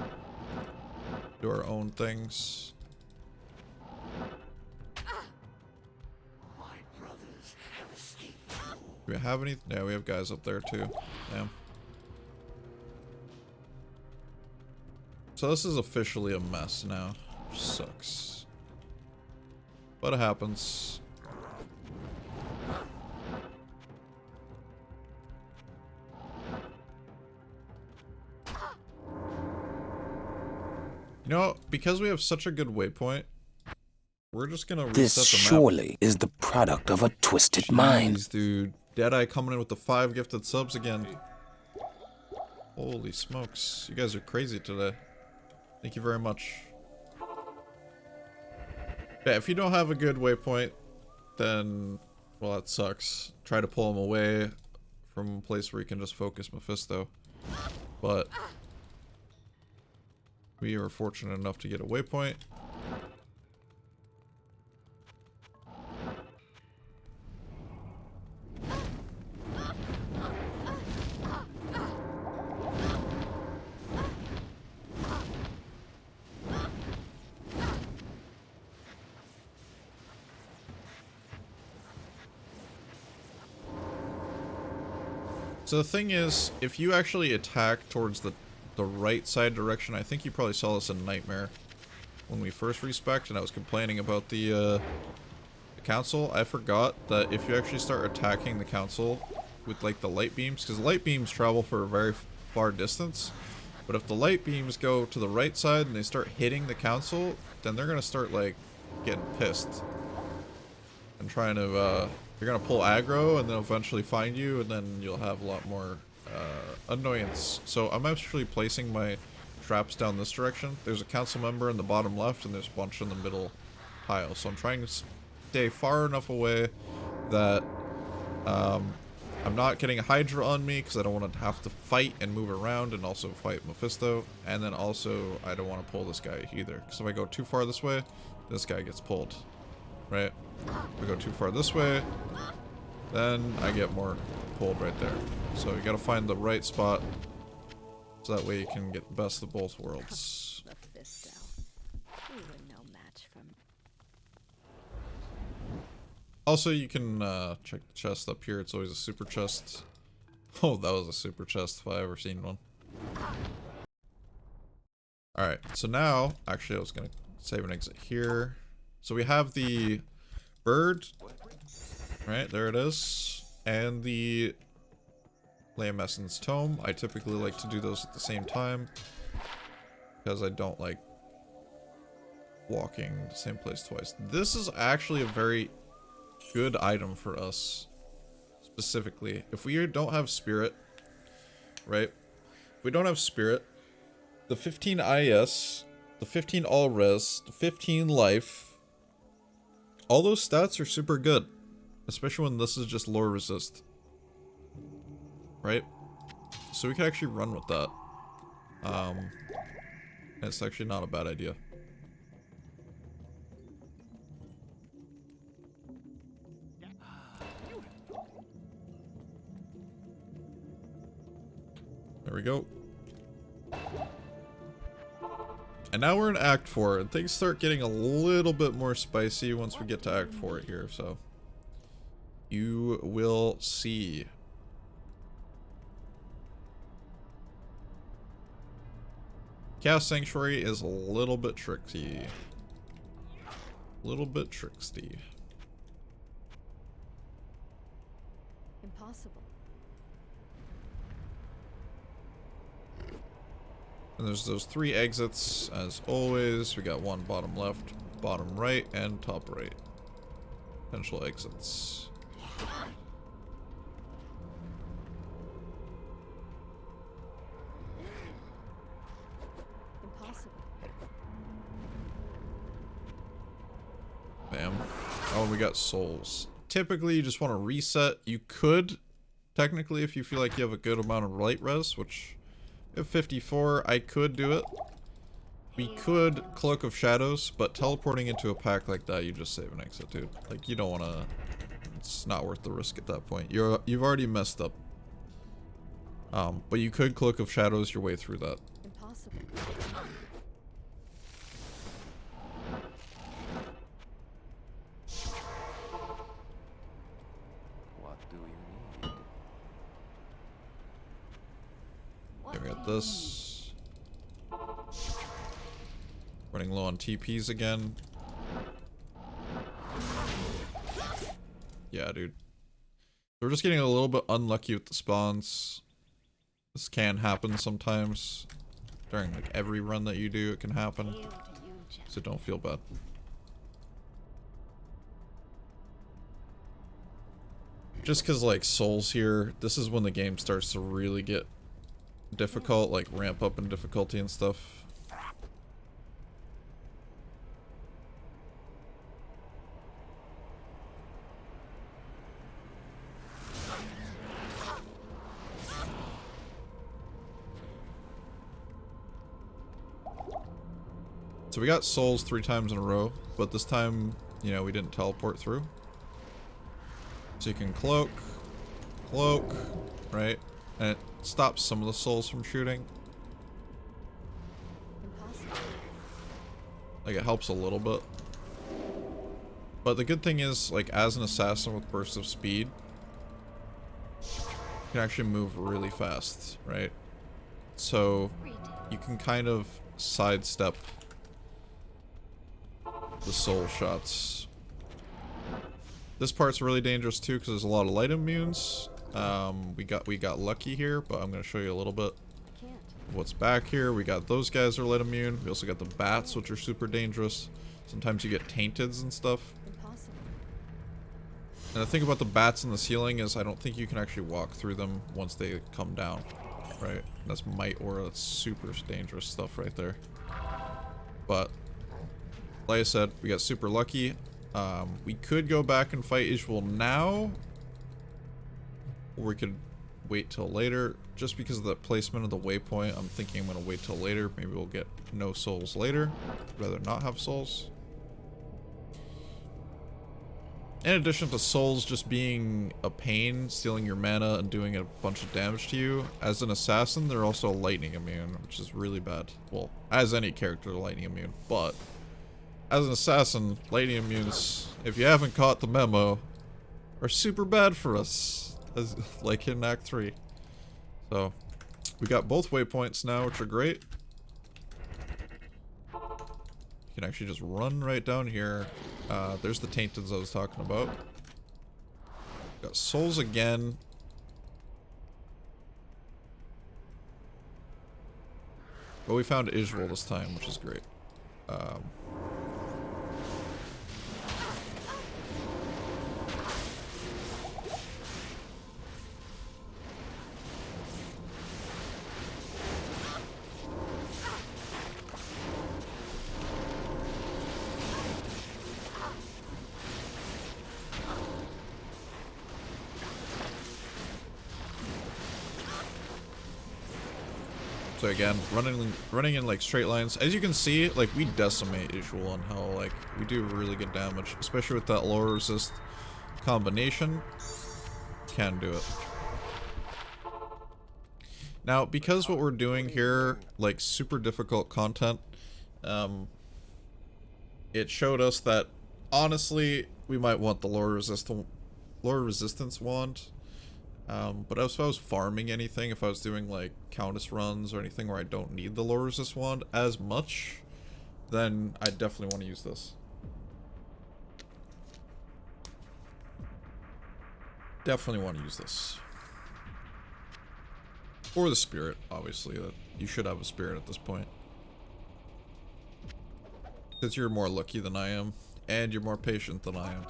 Do our own things. Do we have any? Yeah, we have guys up there too. Damn. So this is officially a mess now. Which sucks. But it happens. You know, because we have such a good waypoint, we're just gonna reset This the map. surely is the product of a twisted mind. Jeez, dude. Deadeye coming in with the 5 gifted subs again. Holy smokes. You guys are crazy today. Thank you very much. Yeah, if you don't have a good waypoint, then, well, that sucks. Try to pull them away from a place where you can just focus Mephisto. But we are fortunate enough to get a waypoint. So the thing is, if you actually attack towards the right side direction, I think you probably saw this in Nightmare. when we first respec'd and I was complaining about the council, I forgot that if you actually start attacking the council with like the light beams, because light beams travel for a very far distance, but if the light beams go to the right side and they start hitting the council, then they're gonna start like getting pissed and trying to they're gonna pull aggro and then eventually find you, and then you'll have a lot more annoyance. So I'm actually placing my traps down this direction. There's a council member in the bottom left and there's a bunch in the middle pile, so I'm trying to stay far enough away that I'm not getting a Hydra on me because I don't want to have to fight and move around and also fight Mephisto, and then also I don't want to pull this guy either, because if I go too far this way, this guy gets pulled, right? If I go too far this way, then I get more pulled right there. So you gotta find the right spot so that way you can get the best of both worlds. Mephisto. You were no match for me. Also, you can check the chest up here. It's always a super chest. Oh, that was a super chest if I ever seen one. Alright, so now, actually I was gonna save and exit here. So we have the bird, right, there it is, and the Lamb Essence Tome. I typically like to do those at the same time because I don't like walking the same place twice. This is actually a very good item for us, specifically. If we don't have spirit, right? If we don't have spirit, the 15 IS, the 15 all res, the 15 life, all those stats are super good, especially when this is just lore resist, right? So we can actually run with that. And it's actually not a bad idea. There we go. And now we're in Act 4, and things start getting a little bit more spicy once we get to Act 4 here, so you will see. Chaos Sanctuary is a little bit tricksy. Little bit tricksy. Impossible. And there's those 3 exits, as always. We got one bottom left, bottom right, and top right. Potential exits. Impossible. Bam. Oh, we got souls. Typically, you just want to reset. You could, technically, if you feel like you have a good amount of light res, which... At 54, I could do it. We could Cloak of Shadows, but teleporting into a pack like that, you just save an exit, dude. Like, you don't want to... It's not worth the risk at that point. You've already messed up. But you could Cloak of Shadows your way through that. Impossible. What do you need? Okay, we got this. Running low on TPs again. Yeah, dude. We're just getting a little bit unlucky with the spawns. This can happen sometimes. During like every run that you do, it can happen. So don't feel bad. Just because like souls here, this is when the game starts to really get difficult, like ramp up in difficulty and stuff. So we got souls 3 times in a row, but this time, you know, we didn't teleport through. So you can cloak, right? And it stops some of the souls from shooting. Impossible. Like, it helps a little bit. But the good thing is, like, as an assassin with bursts of speed, you can actually move really fast, right? So you can kind of sidestep the soul shots. This part's really dangerous too because there's a lot of light immunes. We got lucky here, but I'm gonna show you a little bit of what's back here. We got those guys are light immune. We also got the bats, which are super dangerous. Sometimes you get tainteds and stuff. And the thing about the bats in the ceiling is I don't think you can actually walk through them once they come down, right? That's might aura. That's super dangerous stuff right there. But like I said, we got super lucky. We could go back and fight Ishwal now, or we could wait till later. Just because of the placement of the waypoint, I'm thinking I'm gonna wait till later. Maybe we'll get no souls later. I'd rather not have souls. In addition to souls just being a pain, stealing your mana and doing a bunch of damage to you, as an assassin, they're also lightning immune, which is really bad. Well, as any character, they're lightning immune, but as an assassin, lightning immunes, if you haven't caught the memo, are super bad for us, as like in Act 3. So, we got both waypoints now, which are great. You can actually just run right down here. There's the tainteds I was talking about. Got souls again. But we found Israel this time, which is great. So again, running in like straight lines. As you can see, like we decimate Ishwal and how like we do really good damage, especially with that lower resist combination. Can do it. Now, because what we're doing here, like super difficult content, it showed us that honestly we might want the lower resistance wand. But if I was farming anything, if I was doing like Countess runs or anything where I don't need the low resist wand as much, then I definitely want to use this. Definitely want to use this. Or the spirit, obviously. You should have a spirit at this point. Because you're more lucky than I am, and you're more patient than I am.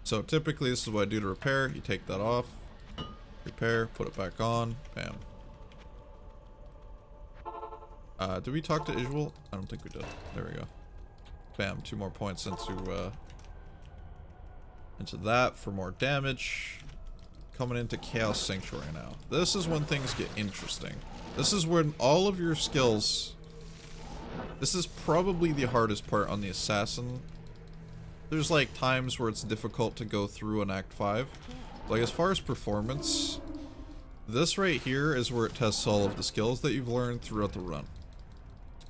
So typically this is what I do to repair. You take that off, repair, put it back on, bam. Did we talk to Ishwal? I don't think we did. There we go. Bam, 2 more points into that for more damage. Coming into Chaos Sanctuary now. This is when things get interesting. This is when all of your skills... This is probably the hardest part on the Assassin. There's like times where it's difficult to go through in Act 5. Like as far as performance, this right here is where it tests all of the skills that you've learned throughout the run.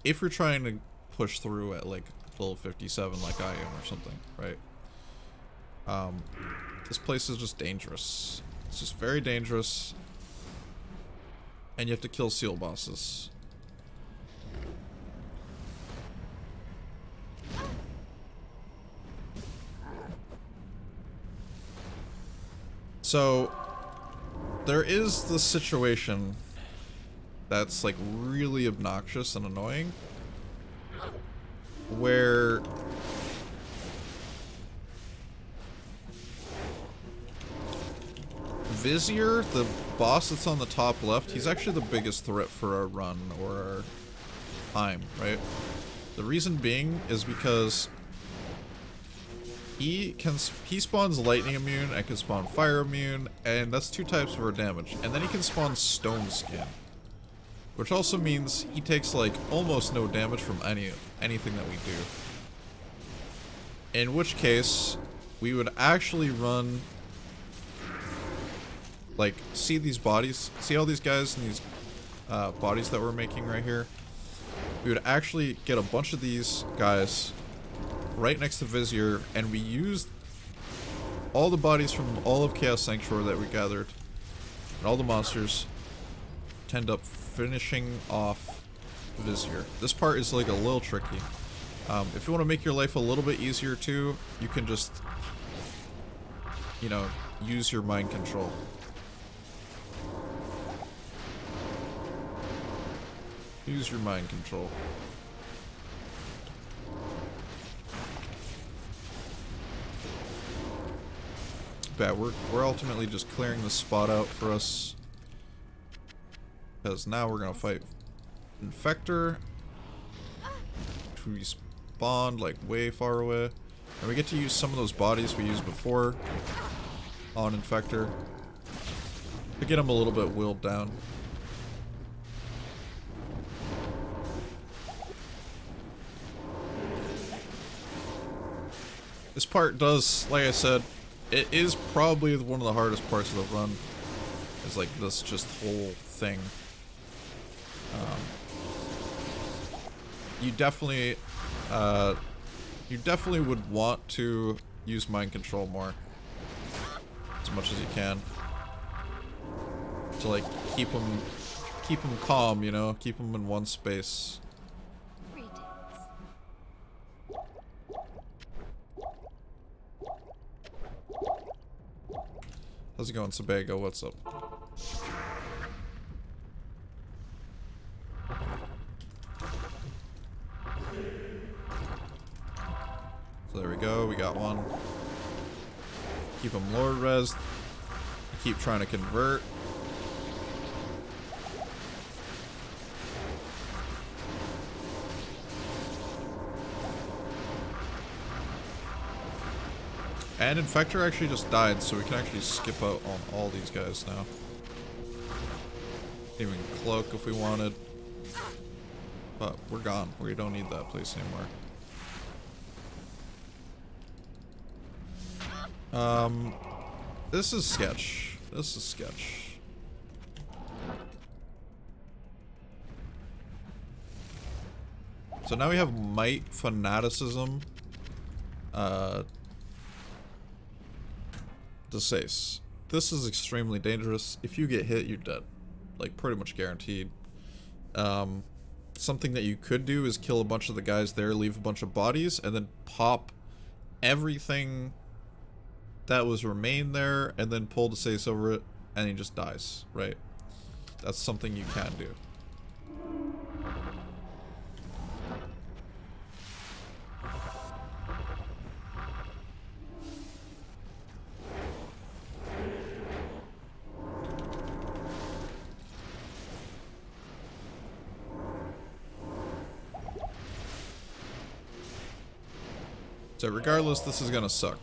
If you're trying to push through at like level 57 like I am or something, right? This place is just dangerous. It's just very dangerous. And you have to kill seal bosses. So, there is the situation that's like really obnoxious and annoying, where Vizier, the boss that's on the top left, he's actually the biggest threat for our run or our time, right? The reason being is because he spawns lightning immune and can spawn fire immune, and that's 2 types of our damage. And then he can spawn stone skin, which also means he takes like almost no damage from anything that we do. In which case, we would actually run, like, see these bodies, see all these guys and these bodies that we're making right here. We would actually get a bunch of these guys right next to Vizier, and we used all the bodies from all of Chaos Sanctuary that we gathered, and all the monsters, to end up finishing off Vizier. This part is like a little tricky. If you want to make your life a little bit easier too, you can just, you know, use your mind control. Use your mind control. Bad, we're ultimately just clearing the spot out for us. Because now we're gonna fight Infector. We spawned like way far away. And we get to use some of those bodies we used before on Infector to get him a little bit willed down. This part does, like I said, it is probably one of the hardest parts of the run. Is like this just whole thing. You definitely would want to use mind control more, as much as you can, to like keep them calm, you know, keep them in one space. How's it going, Sebago? What's up? So there we go, we got one. Keep him Lord Res. Keep trying to convert. And Infector actually just died, so we can actually skip out on all these guys now. Even Cloak if we wanted. But we're gone. We don't need that place anymore. This is sketch. This is sketch. So now we have Might, Fanaticism, Desace. This is extremely dangerous. If you get hit, you're dead. Like, pretty much guaranteed. Something that you could do is kill a bunch of the guys there, leave a bunch of bodies, and then pop everything that was remained there, and then pull Desace over it, and he just dies, right? That's something you can do. So regardless, this is gonna suck.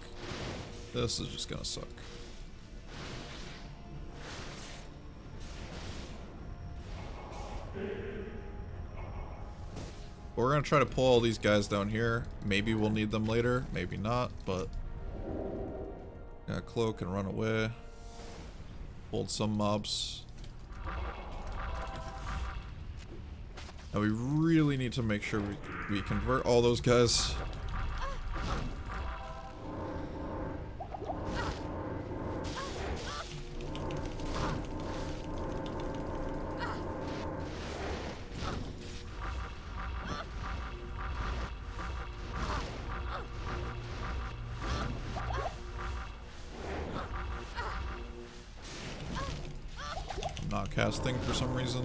This is just gonna suck. We're gonna try to pull all these guys down here. Maybe we'll need them later, maybe not, but Cloak and run away. Hold some mobs. Now we really need to make sure we convert all those guys. Not casting for some reason.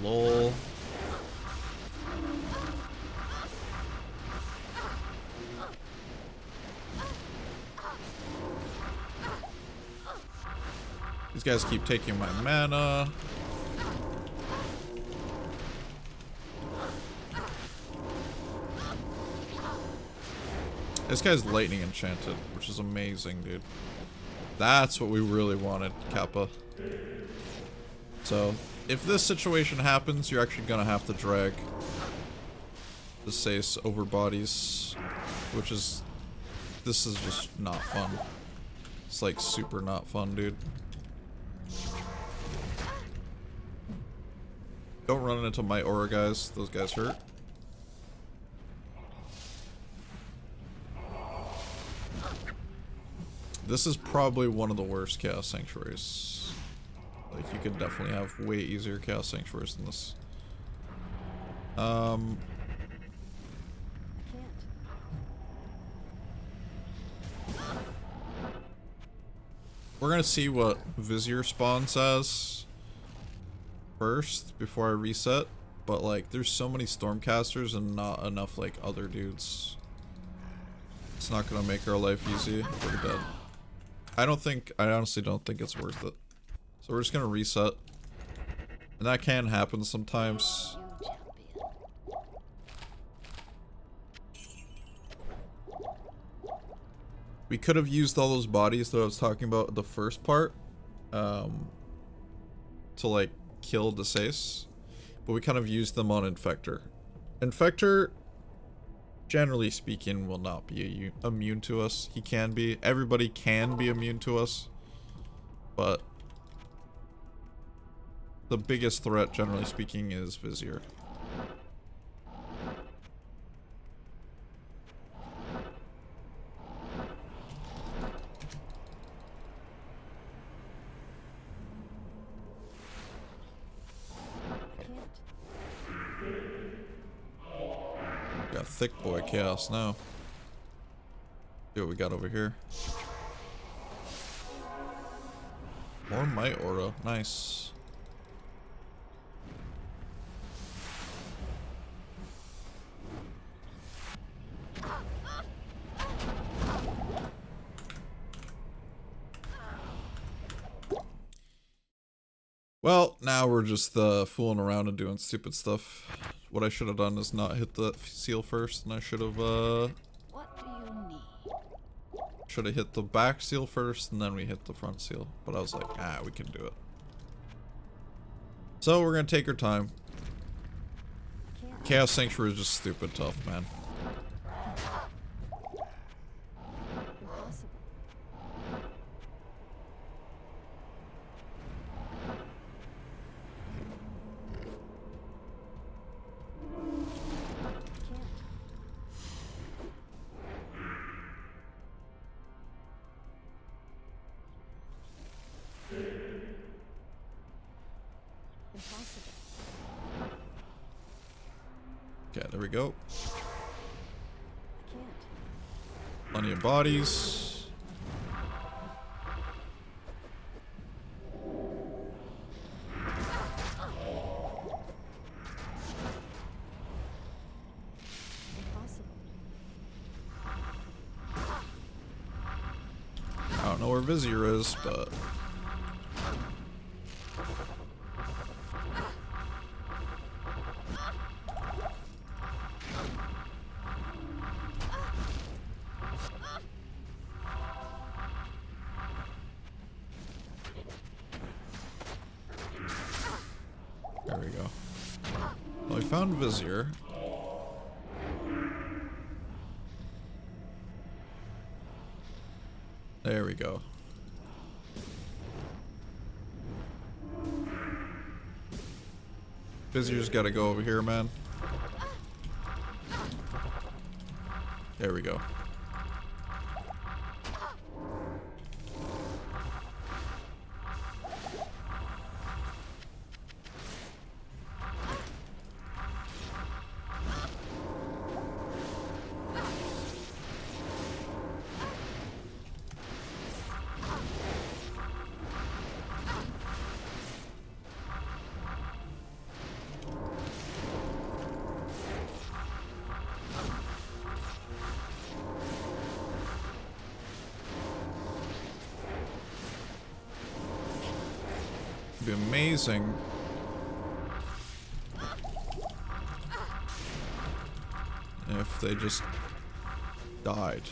Lol. These guys keep taking my mana. This guy's lightning enchanted, which is amazing, dude. That's what we really wanted, Kappa. So, if this situation happens, you're actually gonna have to drag the Sace over bodies, which is... This is just not fun. It's like super not fun, dude. Don't run into my aura guys. Those guys hurt. This is probably one of the worst Chaos Sanctuaries. Like, you could definitely have way easier Chaos Sanctuaries than this. I can't. We're gonna see what Vizier spawns as first before I reset. But, like, there's so many Stormcasters and not enough, like, other dudes. It's not gonna make our life easy. We're dead. I honestly don't think it's worth it. So we're just gonna reset. And that can happen sometimes. You champion. We could have used all those bodies that I was talking about in the first part. To, like, kill Desace. But we kind of used them on Infector. Infector, generally speaking, will not be immune to us. He can be. Everybody can be immune to us. But the biggest threat, generally speaking, is Vizier. Got thick boy chaos now. See what we got over here. More might aura. Nice. Well, now we're just fooling around and doing stupid stuff. What I should have done is not hit the seal first, and I should have What do you need? hit the back seal first, and then we hit the front seal. But I was like, we can do it. So we're gonna take our time. Can't. Chaos Sanctuary is just stupid tough, man. Impossible. Can't. Impossible. Okay, there we go. I can't. Plenty of bodies. Impossible. I don't know where Vizier is, but there we go. Well, we found Vizier. There we go. Vizier's got to go over here, man. There we go. It'd be amazing if they just died.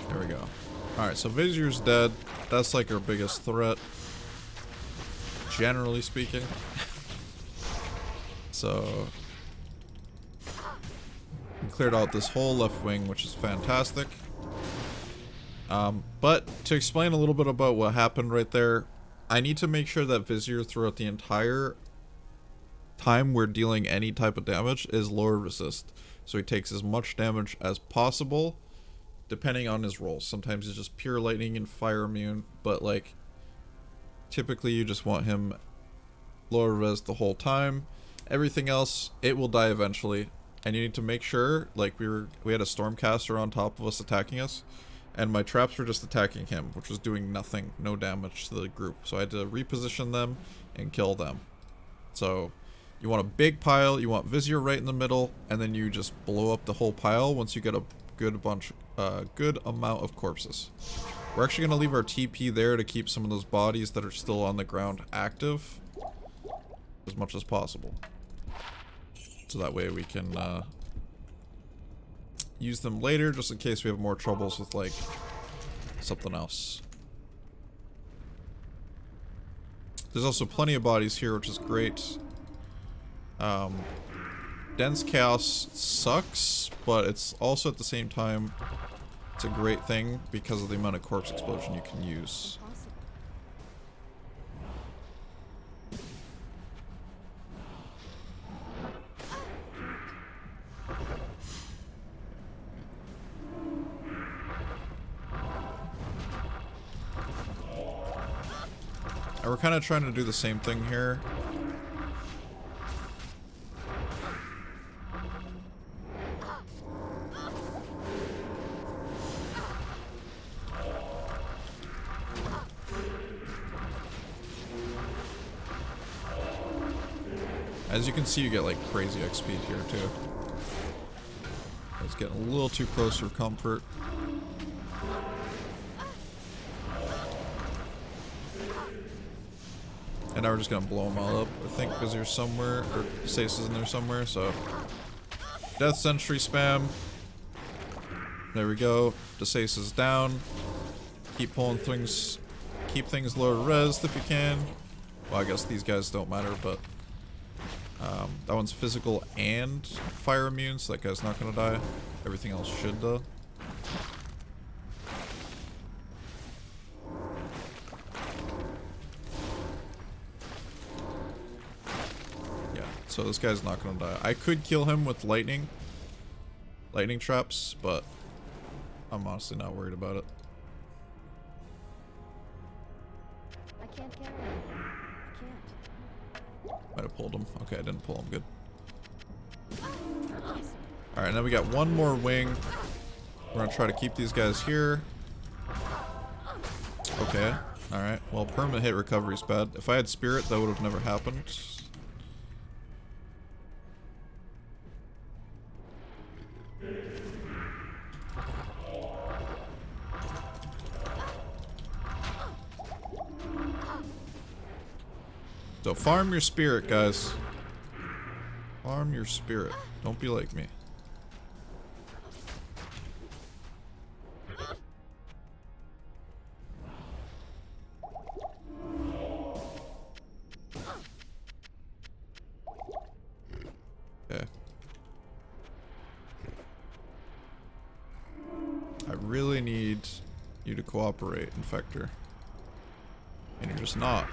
There we go. Alright, so Vizier's dead. That's like our biggest threat, generally speaking. So we cleared out this whole left wing, which is fantastic. But to explain a little bit about what happened right there, I need to make sure that Vizier throughout the entire time we're dealing any type of damage is lower resist. So he takes as much damage as possible, depending on his role. Sometimes it's just pure lightning and fire immune, but like typically you just want him lower res the whole time. Everything else, it will die eventually. And you need to make sure, like we had a Stormcaster on top of us attacking us, and my traps were just attacking him, which was doing nothing, no damage to the group. So I had to reposition them and kill them. So you want a big pile, you want Vizier right in the middle, and then you just blow up the whole pile once you get a good amount of corpses. We're actually going to leave our TP there to keep some of those bodies that are still on the ground active as much as possible. So that way we can use them later, just in case we have more troubles with, like, something else. There's also plenty of bodies here, which is great. Dense Chaos sucks, but it's also at the same time, it's a great thing because of the amount of corpse explosion you can use. And we're kind of trying to do the same thing here. As you can see, you get like crazy XP here too. It's getting a little too close for comfort. And now we're just gonna blow them all up. I think because there's somewhere, or Stasis is in there somewhere, so. Death Sentry spam. There we go. Stasis is down. Keep pulling things, keep things lower res if you can. Well, I guess these guys don't matter, but that one's physical and fire immune, so that guy's not gonna die. Everything else should though. Yeah, so this guy's not gonna die. I could kill him with lightning traps, but I'm honestly not worried about it. I can't carry him. I can't. Might have pulled him. Okay, I didn't pull him. Good. Alright, now we got one more wing. We're gonna try to keep these guys here. Okay. Alright. Well, permanent hit recovery's bad. If I had spirit, that would have never happened. So farm your spirit, guys. Farm your spirit. Don't be like me. Okay. I really need you to cooperate, Infector. And you're just not.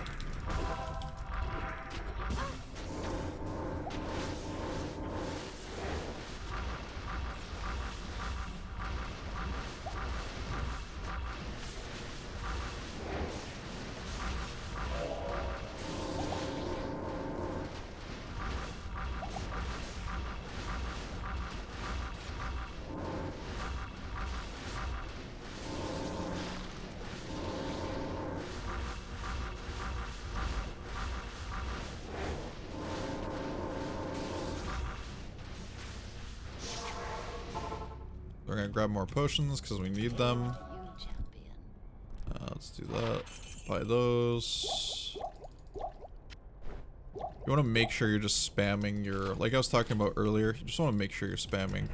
We're gonna grab more potions because we need them. Let's do that. Buy those. You want to make sure you're just spamming your, like I was talking about earlier, you just want to make sure you're spamming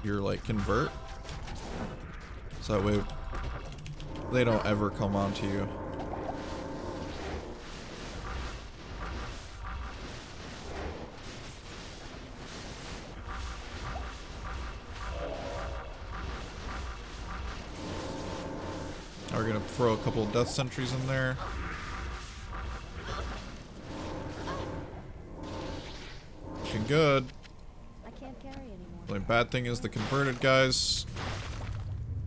your like convert, so that way they don't ever come onto you. We're gonna throw a couple of death sentries in there. Looking good. I can't carry anymore. The only bad thing is the converted guys.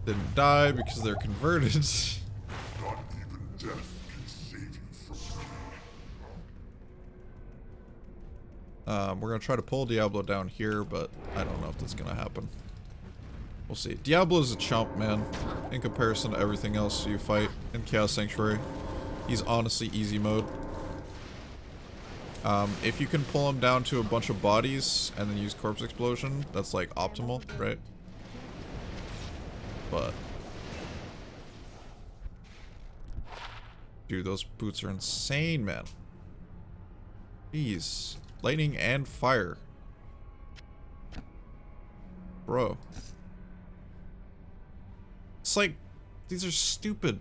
didn't die because they're converted. Not even death can save you from me. We're gonna try to pull Diablo down here, but I don't know if that's gonna happen. We'll see. Diablo's a chump, man, in comparison to everything else you fight in Chaos Sanctuary. He's honestly easy mode. If you can pull him down to a bunch of bodies and then use Corpse Explosion, that's like optimal, right? But dude, those boots are insane, man. Jeez. Lightning and fire. Bro. It's like, these are stupid.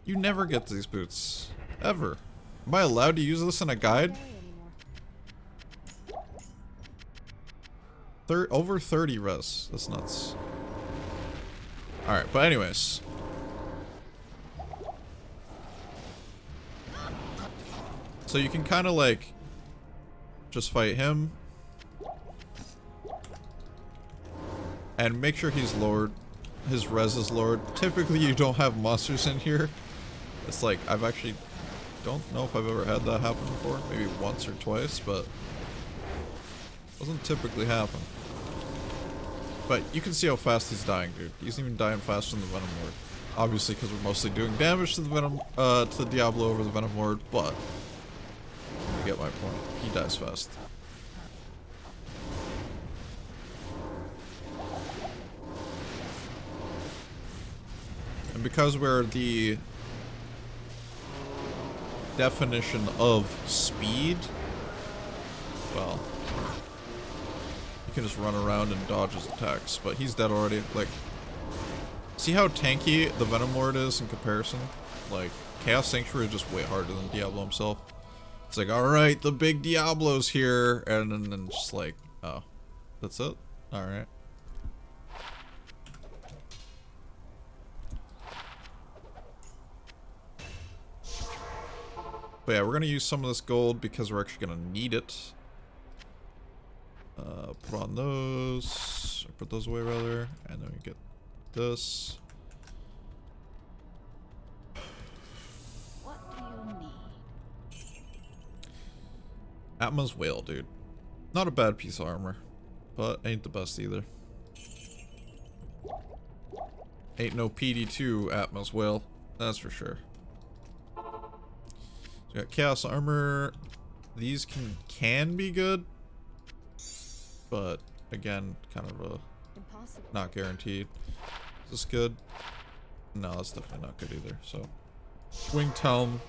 You never get these boots. Ever. Am I allowed to use this in a guide? Over 30 res. That's nuts. Alright, but anyways. So you can kind of like just fight him and make sure he's lowered. His res is lowered. Typically you don't have monsters in here. It's like, I've actually don't know if I've ever had that happen before. Maybe once or twice, but doesn't typically happen. But you can see how fast he's dying, dude. He's even dying faster than the Venom Lord. Obviously, because we're mostly doing damage to the Venom, to the Diablo over the Venom Lord, but you get my point. He dies fast. And because we're the definition of speed, well, you can just run around and dodge his attacks, but he's dead already. Like, see how tanky the Venom Lord is in comparison? Like, Chaos Sanctuary is just way harder than Diablo himself. It's like, alright, the big Diablo's here, and then just like, oh, that's it? Alright. But yeah, we're gonna use some of this gold because we're actually gonna need it. Put on those, or put those away rather, and then we get this. What do you need? Atma's Whale, dude. Not a bad piece of armor, but ain't the best either. Ain't no PD2 Atma's Whale, that's for sure. So we got Chaos Armor. These can be good, but again, kind of a Impossible. not guaranteed. Is this good? No, that's definitely not good either. So, Winged Helm.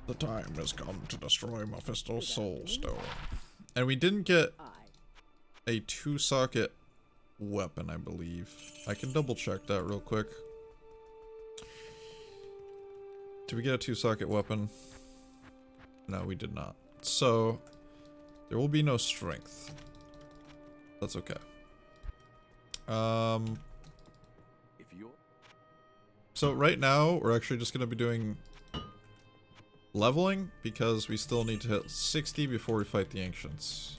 The time has come to destroy Mephisto's Soul Stone. And we didn't get a 2-socket weapon, I believe. I can double check that real quick. Did we get a 2-socket weapon? No, we did not. So, there will be no strength. That's okay. So right now, we're actually just going to be doing leveling, because we still need to hit 60 before we fight the Ancients.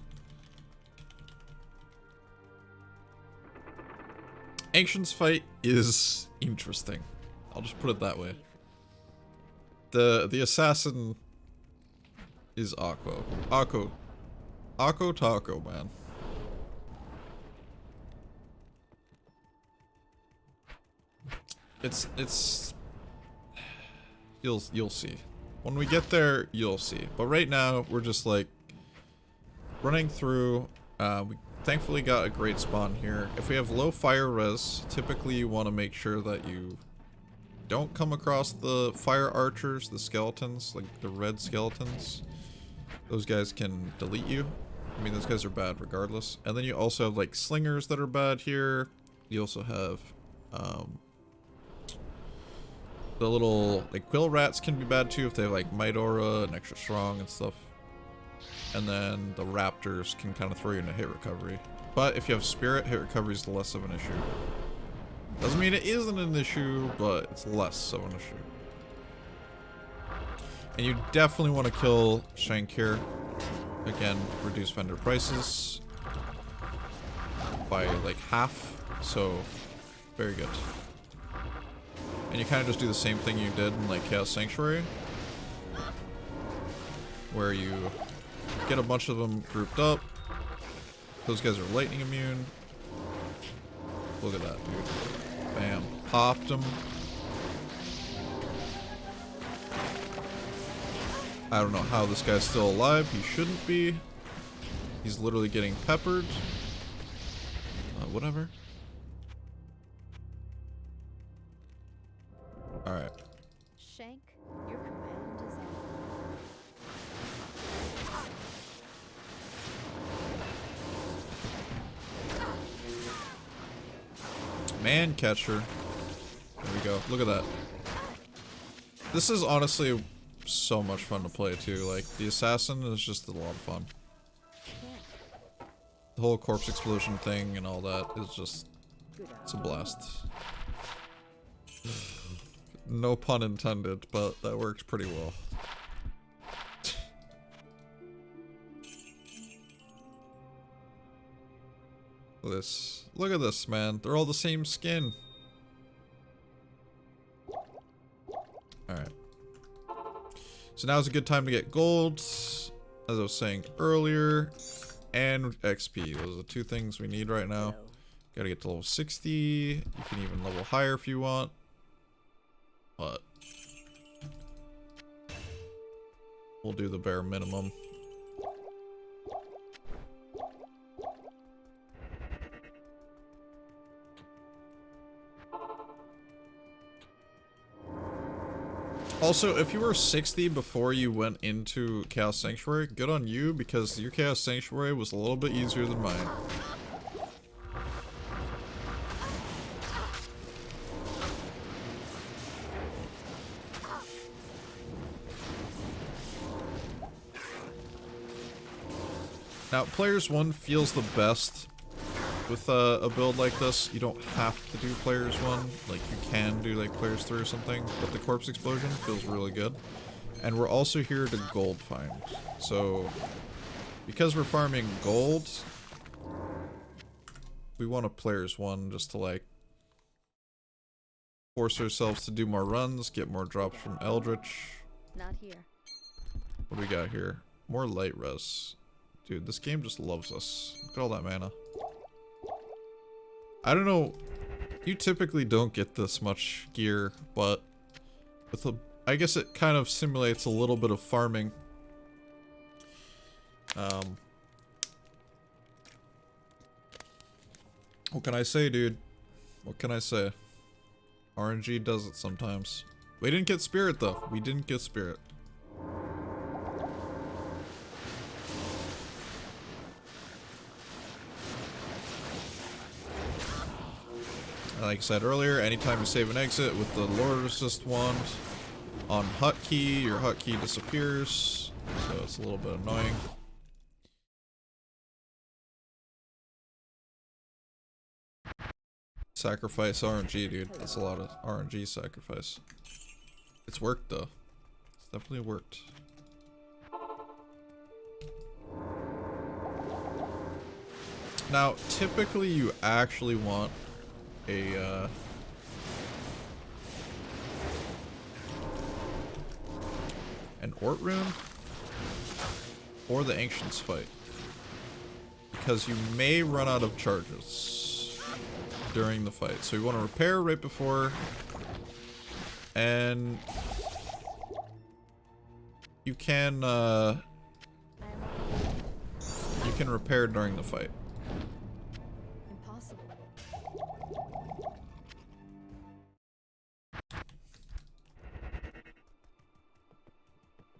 Ancients fight is interesting. I'll just put it that way. The assassin is Akko. Akko Taco, man. It's you'll see. When we get there, you'll see. But right now, we're just like running through. We thankfully got a great spawn here. If we have low fire res, typically you want to make sure that you don't come across the fire archers, the skeletons, like the red skeletons. Those guys can delete you. I mean, those guys are bad regardless. And then you also have like slingers that are bad here. You also have the little like quill rats can be bad too if they have like might aura and extra strong and stuff. And then the raptors can kind of throw you into hit recovery. But if you have spirit, hit recovery is less of an issue. Doesn't mean it isn't an issue, but it's less of an issue. And you definitely want to kill Shank here. Again, reduce vendor prices by like half. So, very good. And you kind of just do the same thing you did in like Chaos Sanctuary, where you get a bunch of them grouped up. Those guys are lightning immune. Look at that, dude. Bam. Popped him. I don't know how this guy's still alive. He shouldn't be. He's literally getting peppered. Whatever. Alright. Shank, your command is on. Man catcher. There we go. Look at that. This is honestly so much fun to play too. Like, the assassin is just a lot of fun. The whole corpse explosion thing and all that is just, it's a blast. No pun intended, but that works pretty well. Look at this, man. They're all the same skin. Alright. So now's a good time to get gold, as I was saying earlier, and XP. Those are the two things we need right now. Gotta get to level 60. You can even level higher if you want. But we'll do the bare minimum. Also, if you were 60 before you went into Chaos Sanctuary, good on you, because your Chaos Sanctuary was a little bit easier than mine. Now, Players 1 feels the best with a build like this. You don't have to do Players 1, like you can do like Players 3 or something, but the Corpse Explosion feels really good. And we're also here to gold find. So, because we're farming gold, we want a Players 1 just to like force ourselves to do more runs, get more drops from Eldritch. Not here. What do we got here? More light res. Dude, this game just loves us. Look at all that mana. I don't know, you typically don't get this much gear, but with I guess it kind of simulates a little bit of farming. What can I say, dude? What can I say? RNG does it sometimes. We didn't get Spirit, though. We didn't get Spirit. Like I said earlier, anytime you save and exit with the Lord Resist wand on hotkey, your hotkey disappears, so it's a little bit annoying. Sacrifice RNG, dude. That's a lot of RNG sacrifice. It's worked though. It's definitely worked. Now, typically you actually want an Ort rune or the Ancients fight, because you may run out of charges during the fight. So you want to repair right before, and you can repair during the fight.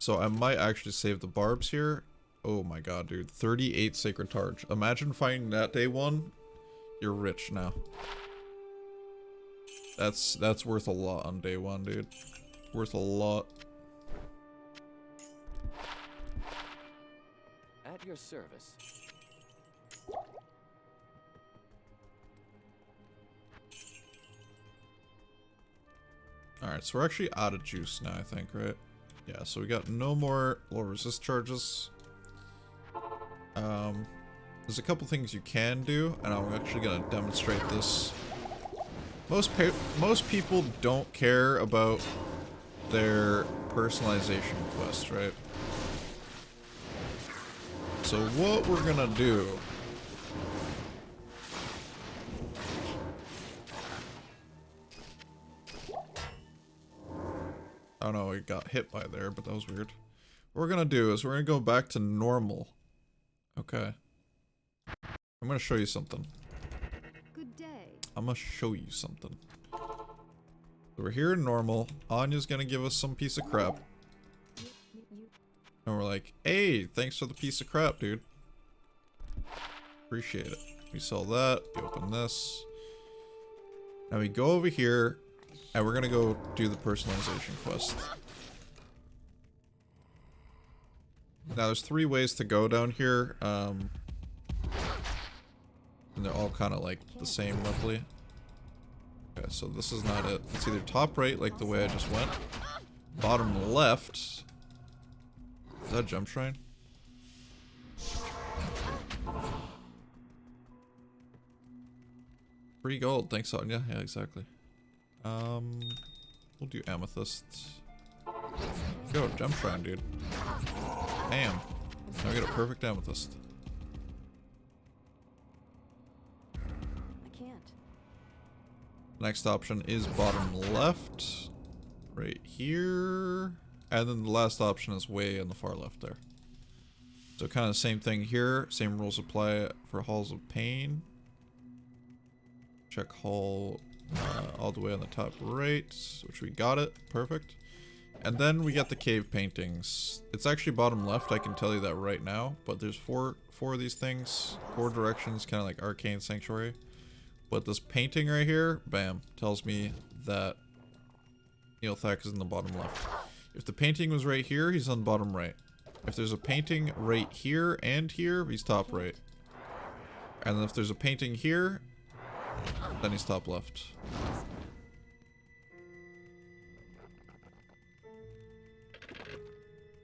So I might actually save the barbs here. Oh my god, dude. 38 Sacred Targe. Imagine finding that day one. You're rich now. That's worth a lot on day one, dude. Worth a lot. At your service. Alright, so we're actually out of juice now, I think, right? Yeah, so we got no more low resist charges. there's a couple things you can do, and I'm actually gonna demonstrate this. Most people don't care about their personalization quest, right? So what we're gonna do I don't know, it got hit by there, but that was weird. What we're gonna do is we're gonna go back to normal. Okay. I'm gonna show you something. Good day. I'm gonna show you something. So we're here in normal. Anya's gonna give us some piece of crap. And we're like, hey, thanks for the piece of crap, dude. Appreciate it. We sell that. We open this. Now we go over here. And we're gonna go do the personalization quest. Now there's 3 ways to go down here. And they're all kind of like the same roughly. Okay, so this is not it. It's either top right, like the way I just went. Bottom left. Is that Jump Shrine? Free gold, thanks Anya. Yeah, exactly. We'll do Amethyst. Go, Jump Shrine, dude. Bam. Now we get a perfect Amethyst. I can't. Next option is bottom left. Right here. And then the last option is way in the far left there. So kind of same thing here. Same rules apply for Halls of Pain. Check Hall all the way on the top right, which we got it. Perfect. And then we get the cave paintings. It's actually bottom left, I can tell you that right now. But there's four of these things. 4 directions, kind of like Arcane Sanctuary. But this painting right here, bam, tells me that Neilthak is in the bottom left. If the painting was right here, he's on bottom right. If there's a painting right here and here, he's top right. And then if there's a painting here, then he's top left.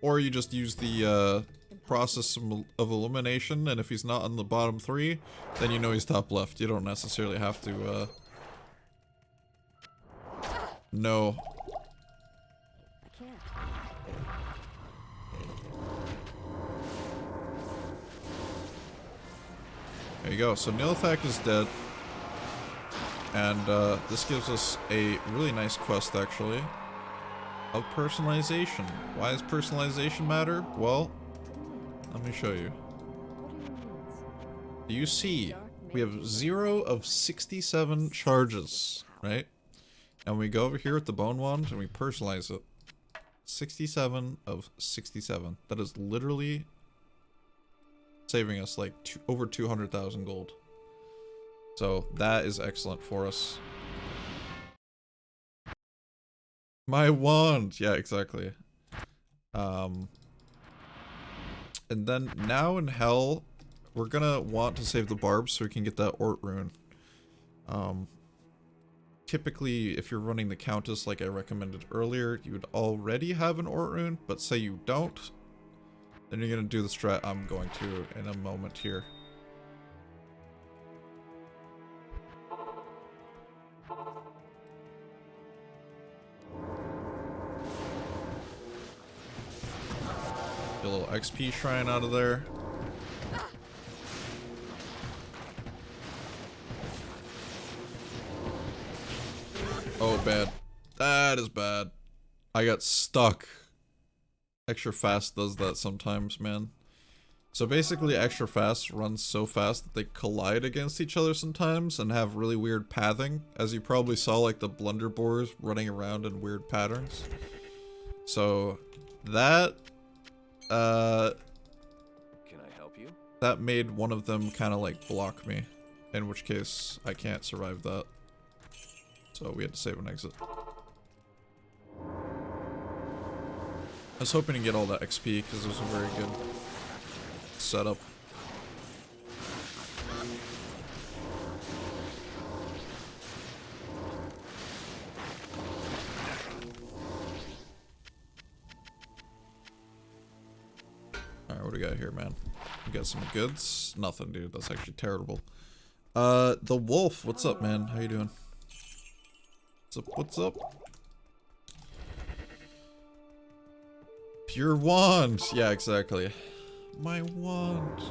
Or you just use the process of elimination, and if he's not on the bottom 3, then you know he's top left. You don't necessarily have to know. I can't. There you go. So Neilthak is dead. And this gives us a really nice quest, actually, of personalization. Why does personalization matter? Well, let me show you. What are your needs? Do you see? We have 0 of 67 charges, right? And we go over here with the bone wand and we personalize it. 67 of 67. That is literally saving us like over 200,000 gold. So that is excellent for us. My wand! Yeah, exactly. And then now in Hell, we're gonna want to save the barbs so we can get that Ort rune. Typically, if you're running the Countess like I recommended earlier, you would already have an Ort rune, but say you don't, then you're gonna do the strat I'm going to in a moment here. Get a little XP shrine out of there. Oh, bad. That is bad. I got stuck. Extra fast does that sometimes, man. So basically, extra fast runs so fast that they collide against each other sometimes and have really weird pathing. As you probably saw, like the blunderbores running around in weird patterns. So that Can I help you? that made one of them kind of like block me, in which case I can't survive that. So we had to save an exit. I was hoping to get all that XP because it was a very good setup. Alright, what do we got here, man? We got some goods. Nothing, dude. That's actually terrible. The wolf. What's up, man? How you doing? What's up? What's up? Pure wand. Yeah, exactly. My wand.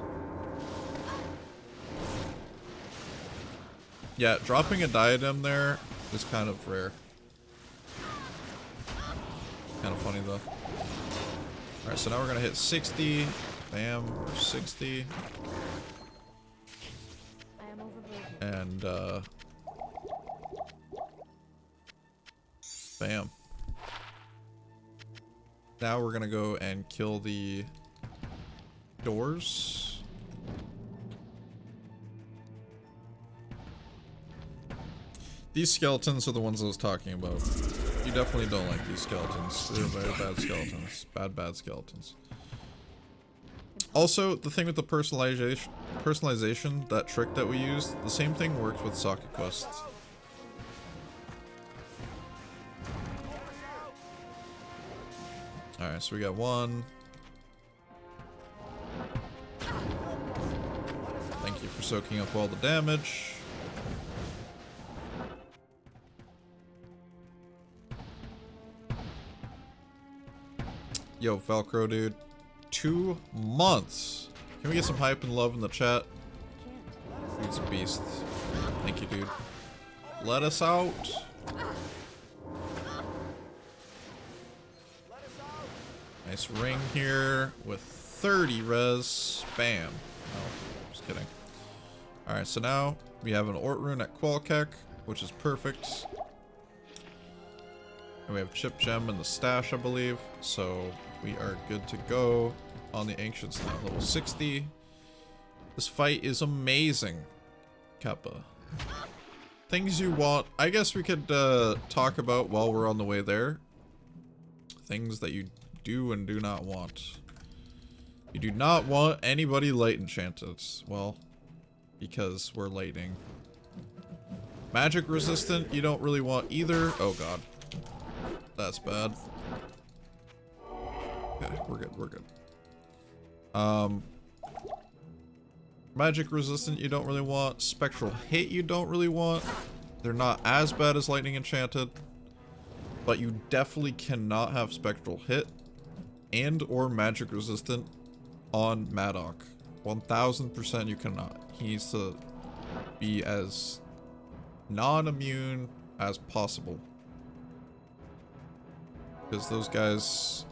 Yeah, dropping a diadem there is kind of rare. Kind of funny though. Alright, so now we're gonna hit 60. Bam, we're 60. I am overburdened. And bam. Now we're gonna go and kill the doors. These skeletons are the ones I was talking about. You definitely don't like these skeletons. They're very bad skeletons. Bad skeletons. Also, the thing with the personalization, that trick that we used, the same thing works with socket quests. Alright, so we got one. Thank you for soaking up all the damage. Yo, Velcro, dude. 2 months. Can we get some hype and love in the chat? Dude's a beast. Thank you, dude. Let us out. Nice ring here with 30 res. Bam. Oh, just kidding. Alright, so now we have an Ort rune at Qualkek, which is perfect. And we have Chip Gem in the stash, I believe. So we are good to go on the Ancients now. Level 60. This fight is amazing. Kappa. Things you want. I guess we could talk about while we're on the way there. Things that you do and do not want. You do not want anybody light enchanted. Well, because we're lightning. Magic resistant, you don't really want either. Oh god. That's bad. Okay, we're good, we're good. Magic resistant you don't really want. Spectral hit you don't really want. They're not as bad as lightning enchanted. But you definitely cannot have spectral hit and or magic resistant on Madoc. 1000% you cannot. He needs to be as non-immune as possible. Because those guys...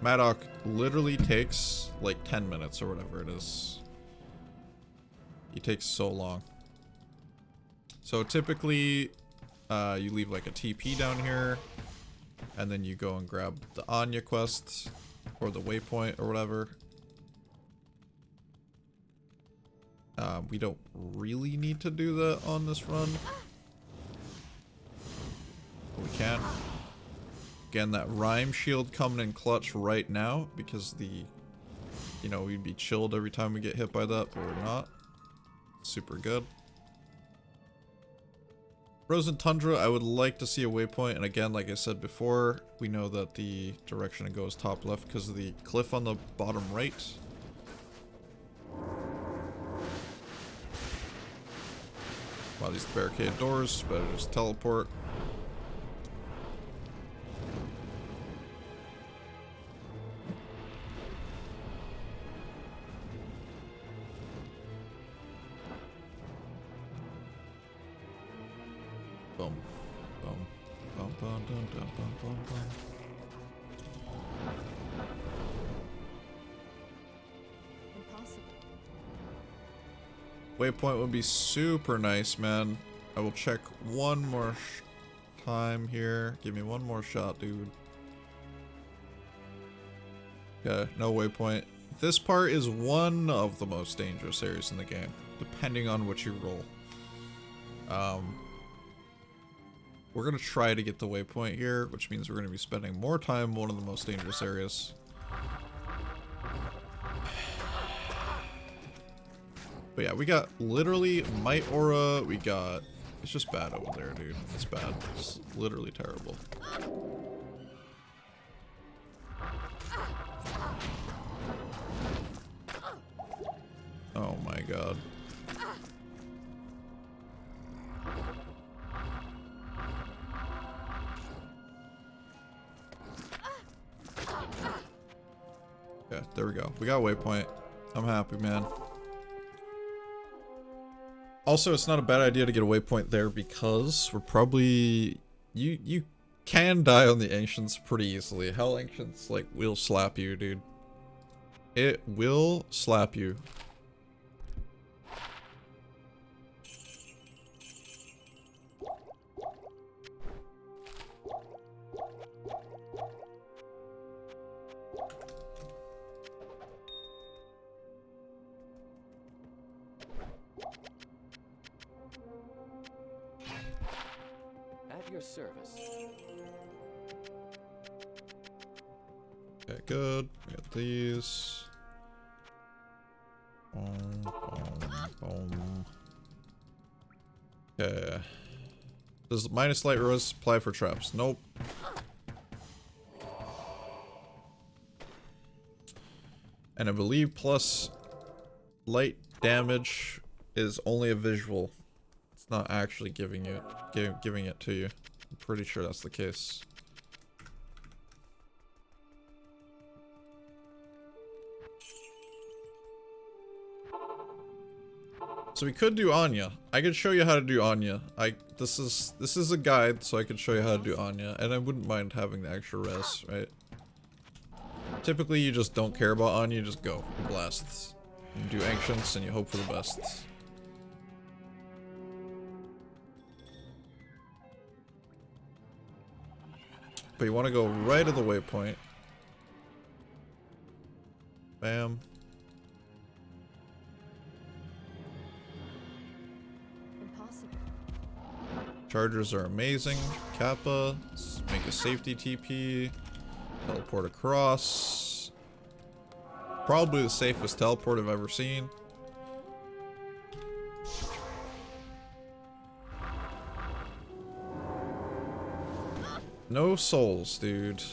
Madoc literally takes like 10 minutes or whatever it is. He takes so long. So typically, you leave like a TP down here. And then you go and grab the Anya quest. Or the waypoint or whatever. We don't really need to do that on this run. But we can. Again, that Rhyme Shield coming in clutch right now because the, you know, we'd be chilled every time we get hit by that, but we're not. Super good. Frozen Tundra, I would like to see a waypoint, and again, like I said before, we know that the direction it goes top left because of the cliff on the bottom right. Wow, these barricade doors, better just teleport. Boom. Boom. Boom, boom, boom, boom, boom, boom, boom. Impossible. Waypoint would be super nice, man. I will check one more time here. Give me one more shot, dude. Okay, no waypoint. This part is one of the most dangerous areas in the game, depending on what you roll. We're going to try to get the waypoint here, which means we're going to be spending more time in one of the most dangerous areas. But yeah, we got literally Might Aura, we got... It's just bad over there, dude. It's bad. It's literally terrible. Oh my god. Yeah, there we go. We got a waypoint. I'm happy, man. Also, it's not a bad idea to get a waypoint there because we're probably... You can die on the Ancients pretty easily. Hell, Ancients, like, will slap you, dude. It will slap you. At your service. Okay, good. We got these. Boom, boom, boom. Okay. Does minus light resist apply for traps? Nope. And I believe plus light damage is only a visual. It's not actually giving it to you. I'm pretty sure that's the case. So we could do Anya. I could show you how to do Anya. This is a guide, so I could show you how to do Anya, and I wouldn't mind having the extra res, right? Typically, you just don't care about Anya, you just go. You blast. You do Ancients, and you hope for the best. But you want to go right at the waypoint. Bam. Impossible. Chargers are amazing. Kappa. Let's make a safety TP. Teleport across. Probably the safest teleport I've ever seen. No souls, dude.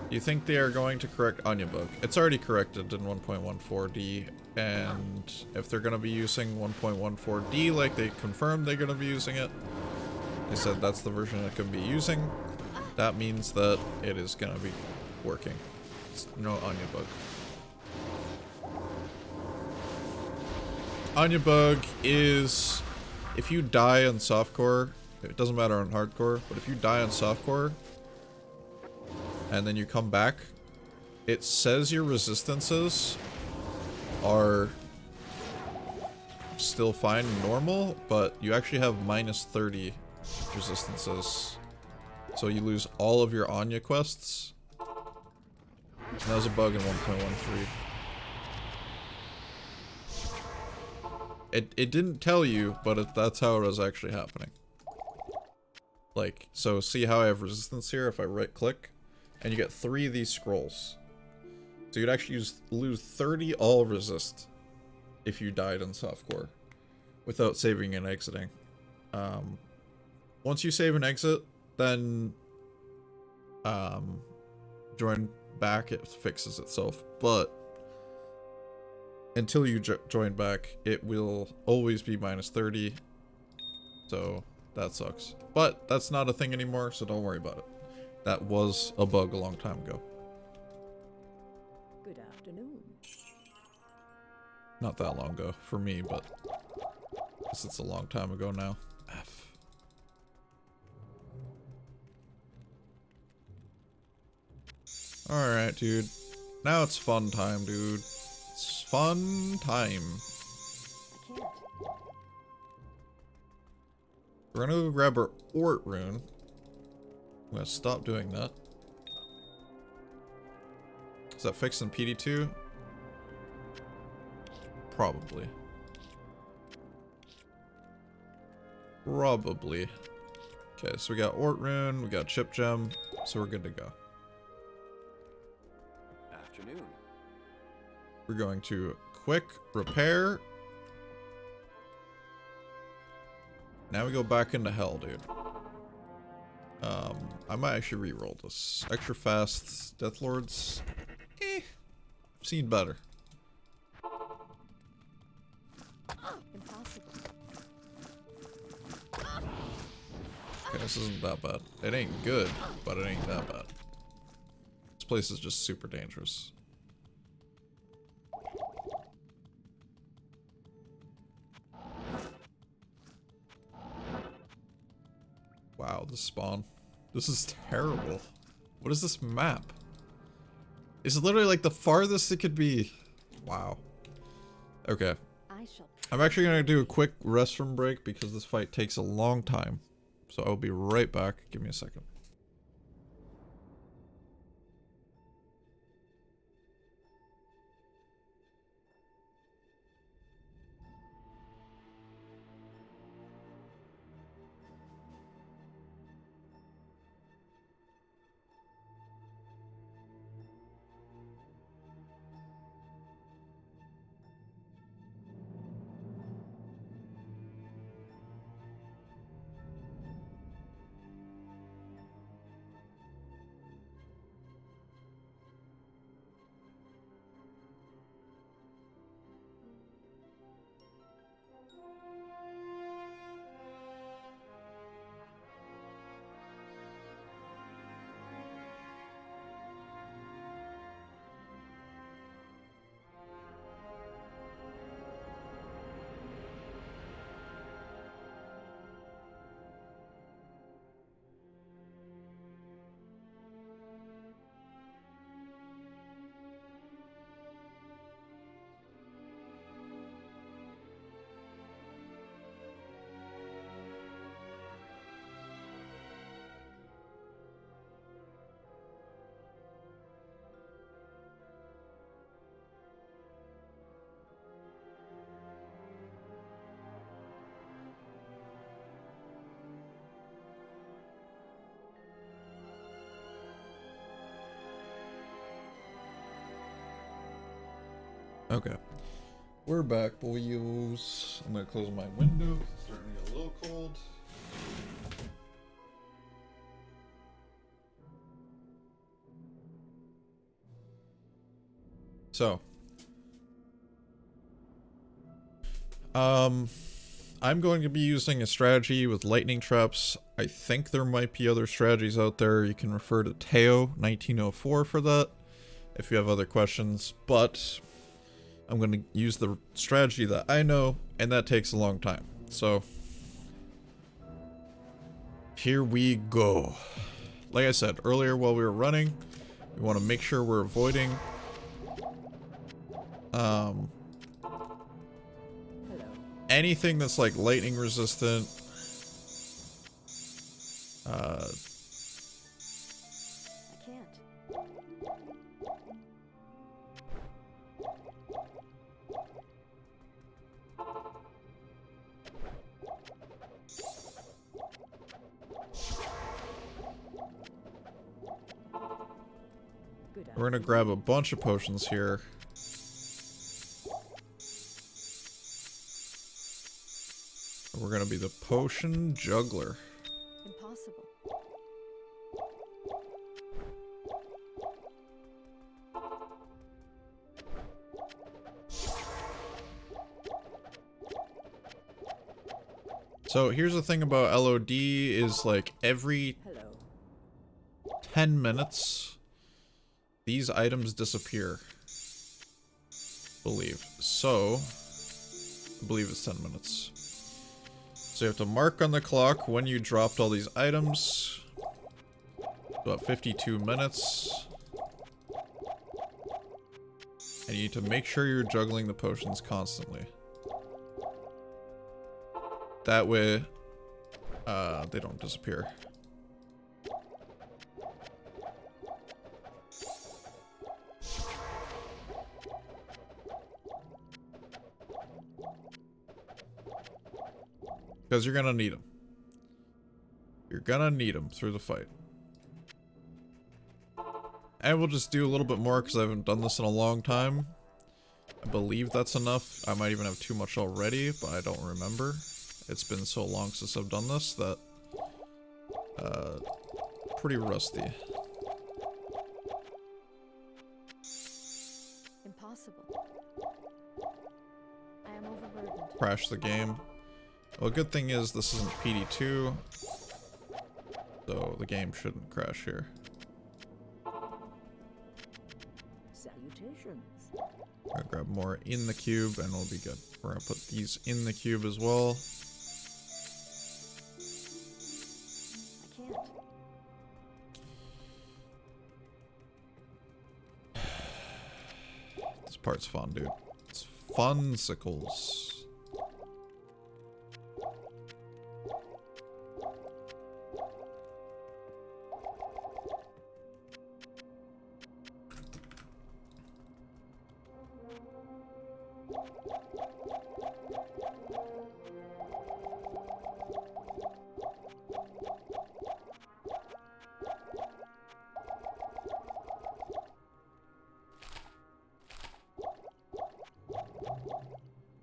You think they are going to correct Anya bug? It's already corrected in 1.14D, and if they're going to be using 1.14D like they confirmed they're going to be using it, they said that's the version it can be using. That means that it is going to be working. It's no Anya bug. Anya bug is if you die on softcore, it doesn't matter on hardcore, but if you die on softcore and then you come back, it says your resistances are still fine and normal, but you actually have minus 30 resistances. So you lose all of your Anya quests. And that was a bug in 1.13. It didn't tell you, but that's how it was actually happening. Like, so see how I have resistance here if I right click? And you get 3 of these scrolls. So you'd actually lose 30 all resist if you died in softcore without saving and exiting. Once you save and exit, then join back, it fixes itself. But until you join back, it will always be minus 30. So that sucks. But that's not a thing anymore, so don't worry about it. That was a bug a long time ago. Good afternoon. Not that long ago for me, but I guess it's a long time ago now. F. Alright, dude. Now it's fun time, dude. It's fun time. I can't. We're gonna go grab our Ort rune. I'm gonna stop doing that. Is that fixed in PD2? Probably. Probably. Okay, so we got Ort rune, we got Chip Gem, so we're good to go. Afternoon. We're going to quick repair. Now we go back into hell, dude. I might actually re-roll this. Extra fast Death Lords. I've seen better. This isn't that bad. It ain't good, but it ain't that bad. This place is just super dangerous. Wow, this spawn. This is terrible. What is this map? It's literally like the farthest it could be. Wow. Okay. I'm actually gonna do a quick restroom break because this fight takes a long time. So I'll be right back. Give me a second. Okay. We're back, boys. I'm gonna close my window. It's starting to get a little cold. So. I'm going to be using a strategy with lightning traps. I think there might be other strategies out there. You can refer to Teo 1904 for that if you have other questions, but I'm going to use the strategy that I know, and that takes a long time. So, here we go. Like I said earlier while we were running, we want to make sure we're avoiding anything that's like lightning resistant. I can't. We're gonna grab a bunch of potions here. We're gonna be the potion juggler. Impossible. So here's the thing about LOD is like every 10 minutes these items disappear. I believe it's 10 minutes. So you have to mark on the clock when you dropped all these items. About 52 minutes. And you need to make sure you're juggling the potions constantly. That way, they don't disappear. Because you're gonna need them. You're gonna need them through the fight. And we'll just do a little bit more because I haven't done this in a long time. I believe that's enough. I might even have too much already, but I don't remember. It's been so long since I've done this that... pretty rusty. Impossible. I am overburdened. Crash the game. Well, good thing is this isn't PD2. So the game shouldn't crash here. Salutations. We're gonna grab more in the cube and we'll be good. We're gonna put these in the cube as well. I can't. This part's fun, dude. It's funsicles.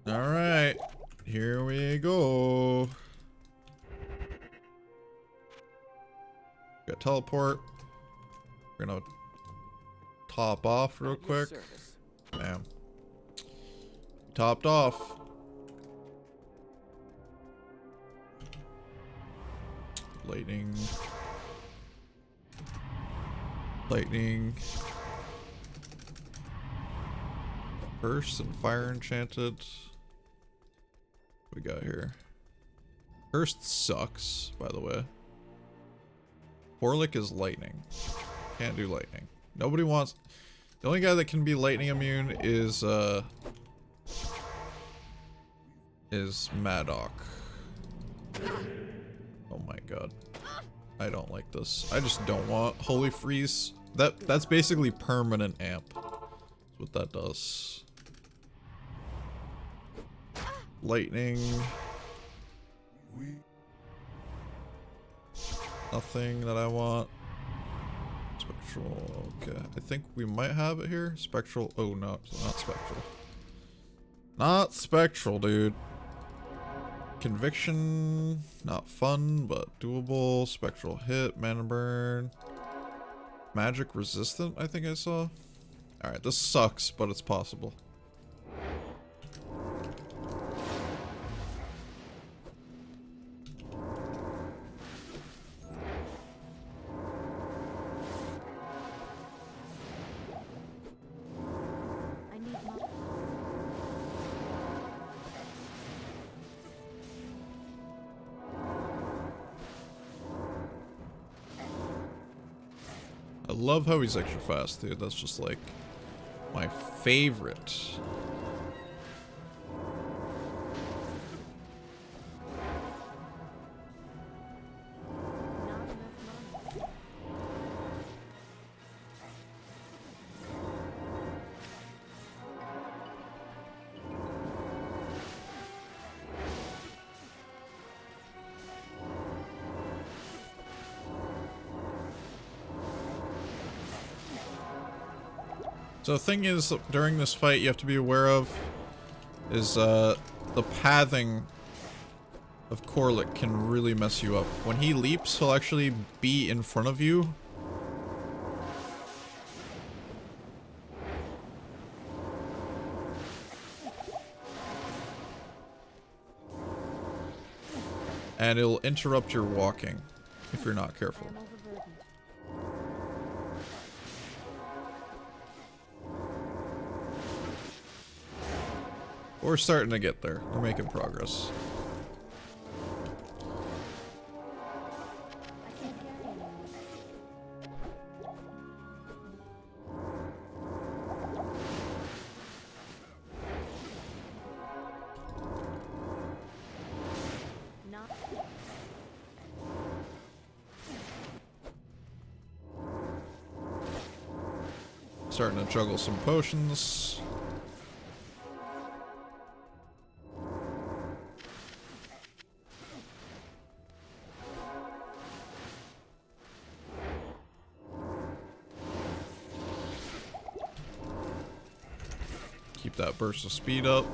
Alright, here we go. Got teleport. We're gonna top off real At your quick. service. Bam. Topped off. Lightning. Lightning. Burst and fire enchanted. What we got here? Burst sucks, by the way. Orlick is lightning. Can't do lightning. Nobody wants. The only guy that can be lightning immune is Maddock. Oh my god. I don't like this. I just don't want Holy Freeze. That's basically permanent amp. That's what that does. Lightning. Nothing that I want. Spectral. Okay. I think we might have it here. Spectral. Oh no, it's not spectral. Not spectral, dude. Conviction. Not fun, but doable. Spectral hit. Mana burn. Magic resistant, I think I saw. Alright, this sucks, but it's possible. I need more. I love how he's extra fast, dude. That's just like my favorite. Not enough money. So the thing is, during this fight, you have to be aware of is the pathing of Corlick can really mess you up. When he leaps, he'll actually be in front of you. And it'll interrupt your walking if you're not careful. I'm overburdened. We're starting to get there. We're making progress. I can't carry anymore. Not. Starting to juggle some potions. Keep that burst of speed up.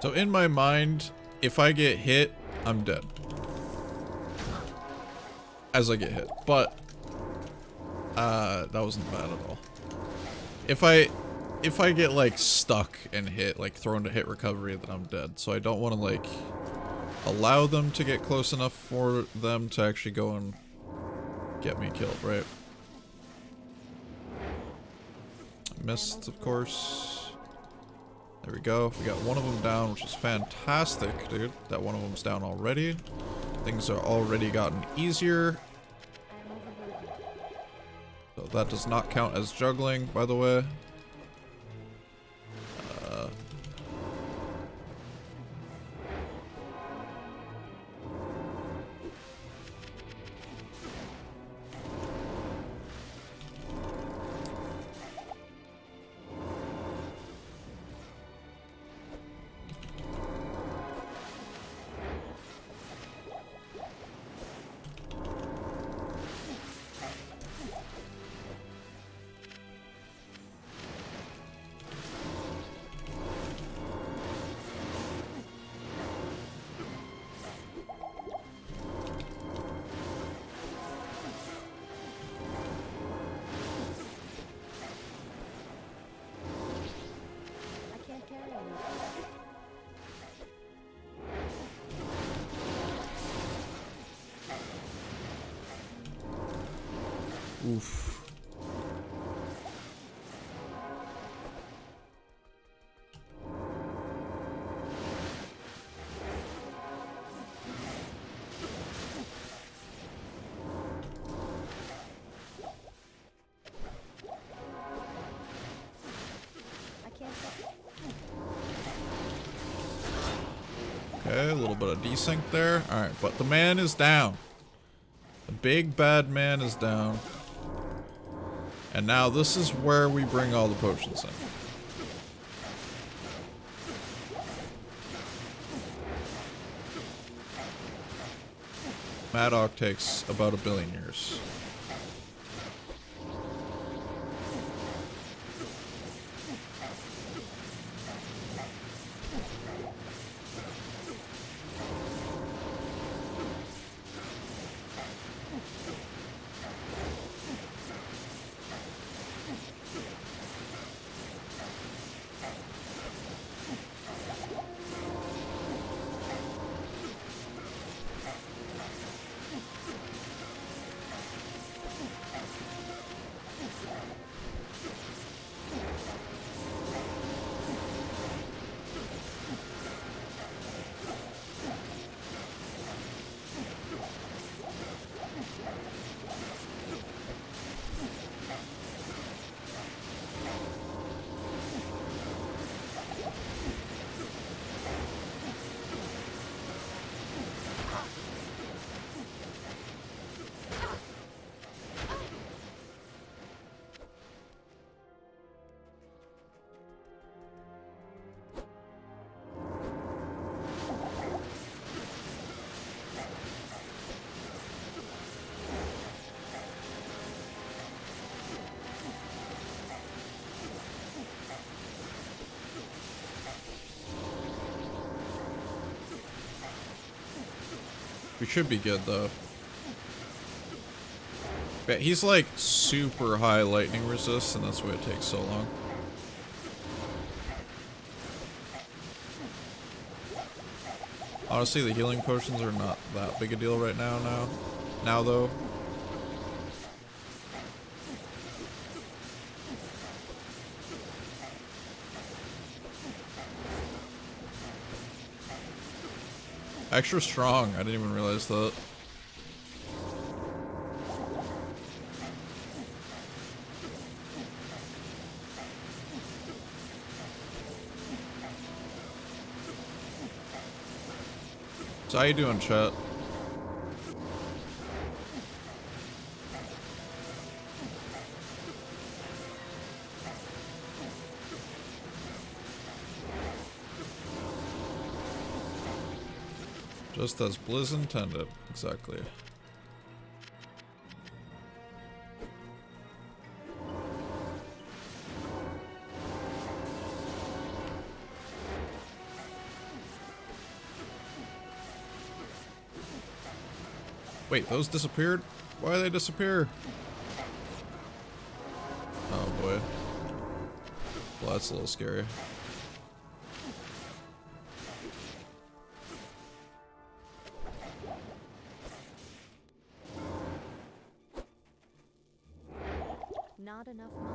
So in my mind, if I get hit, I'm dead. As I get hit. But that wasn't bad at all. If I get like stuck and hit, like thrown to hit recovery, then I'm dead. So I don't want to like allow them to get close enough for them to actually go and get me killed, right? Missed, of course. There we go. We got one of them down, which is fantastic, dude. That one of them's down already. Things are already gotten easier. So that does not count as juggling, by the way. Oof. Okay, a little bit of desync there. Alright, but the man is down. The big bad man is down. And now this is where we bring all the potions in. Maddock takes about 1 billion years. We should be good, though. But he's like super high lightning resist, and that's why it takes so long. Honestly, the healing potions are not that big a deal right now, now though. Extra strong, I didn't even realize that. So how you doing, chat? Just as Blizz intended, exactly. Wait, those disappeared? Why did they disappear? Oh boy. Well, that's a little scary. Not enough money.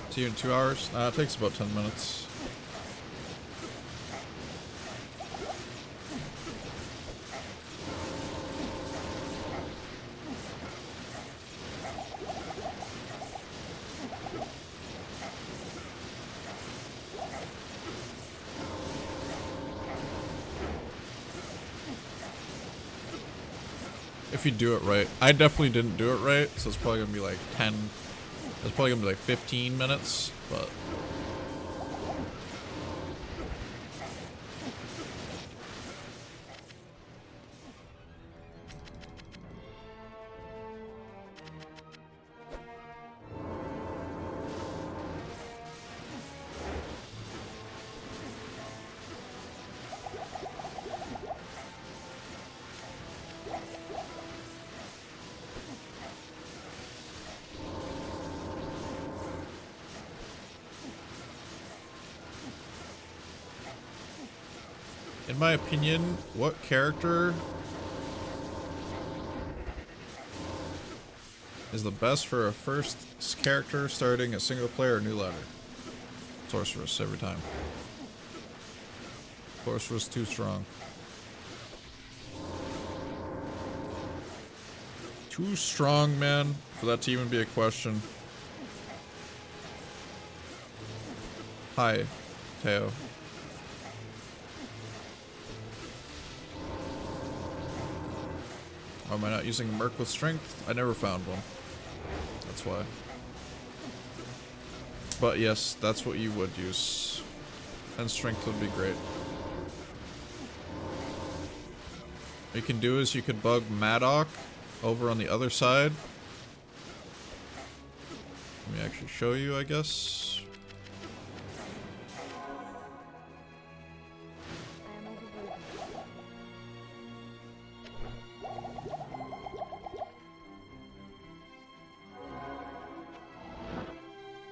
See you in 2 hours? It takes about 10 minutes. If you do it right. I definitely didn't do it right, so it's probably gonna be like 10. It's probably gonna be like 15 minutes, but in my opinion, what character is the best for a first character starting a single player new ladder? Sorceress every time. Sorceress too strong. Too strong, man, for that to even be a question. Hi, Teo. Or am I not using Merc with strength? I never found one. That's why. But yes, that's what you would use. And strength would be great. What you can do is you could bug Maddock over on the other side. Let me actually show you, I guess.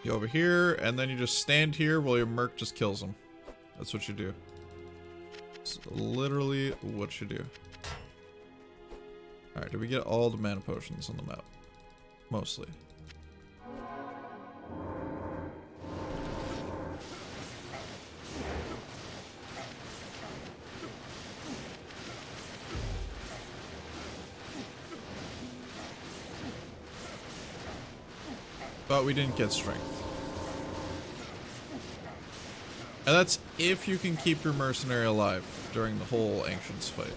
You over here, and then you just stand here while your Merc just kills him. That's what you do. It's literally what you do. Alright, did we get all the mana potions on the map? Mostly. But we didn't get strength. And that's if you can keep your mercenary alive during the whole Ancients fight.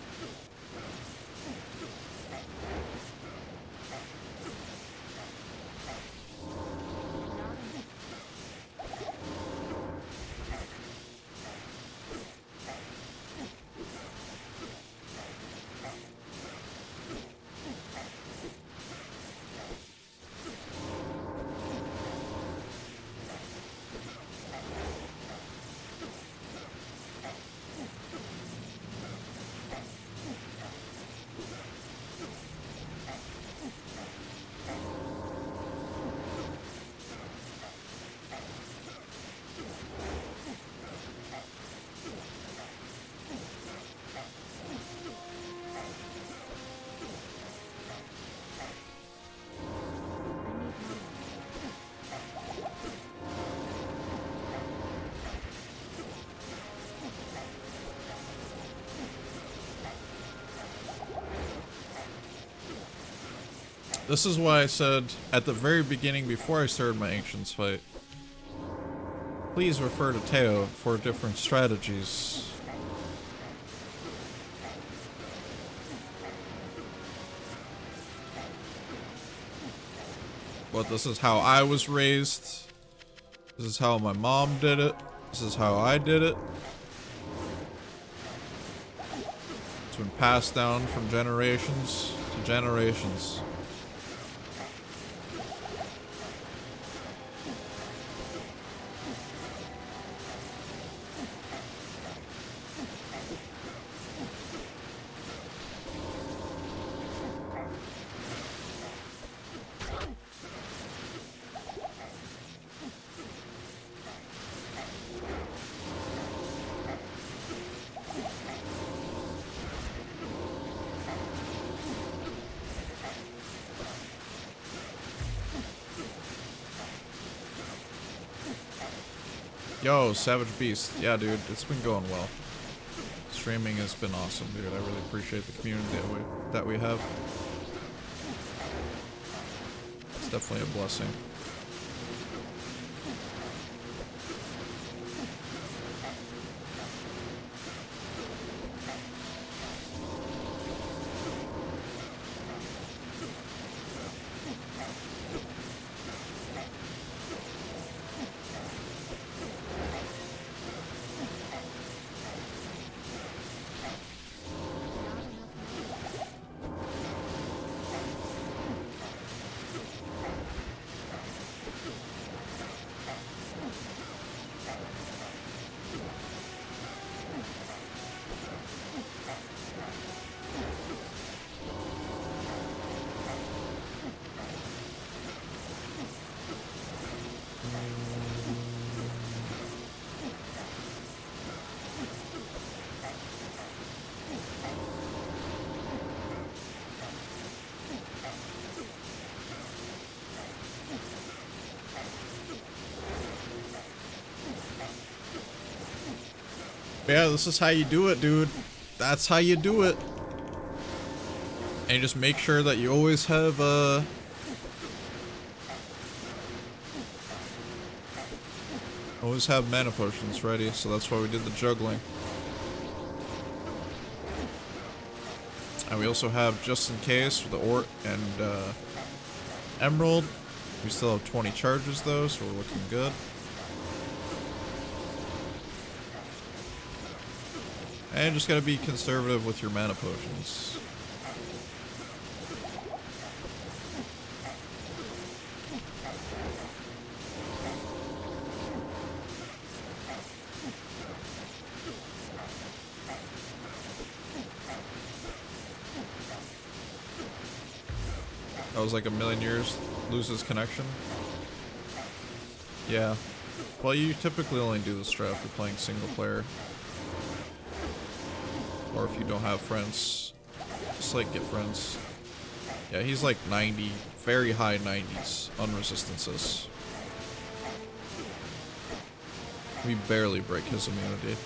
This is why I said at the very beginning before I started my Ancients fight, please refer to Teo for different strategies. but this is how I was raised. This is how my mom did it. This is how I did it. It's been passed down from generations to generations. Yo, Savage Beast. Yeah, dude, it's been going well. Streaming has been awesome, dude. I really appreciate the community that we have. It's definitely a blessing. Yeah, this is how you do it, dude. That's how you do it. And you just make sure that you always have, always have mana potions ready, so that's why we did the juggling. And we also have, just in case, for the Ort and, Emerald. We still have 20 charges, though, so we're looking good. And just gotta be conservative with your mana potions. That was like a million years, loses connection. Yeah. Well, you typically only do this strat if you're playing single player. Or if you don't have friends, just like get friends. Yeah, he's like 90, very high 90s on resistances. We barely break his immunity.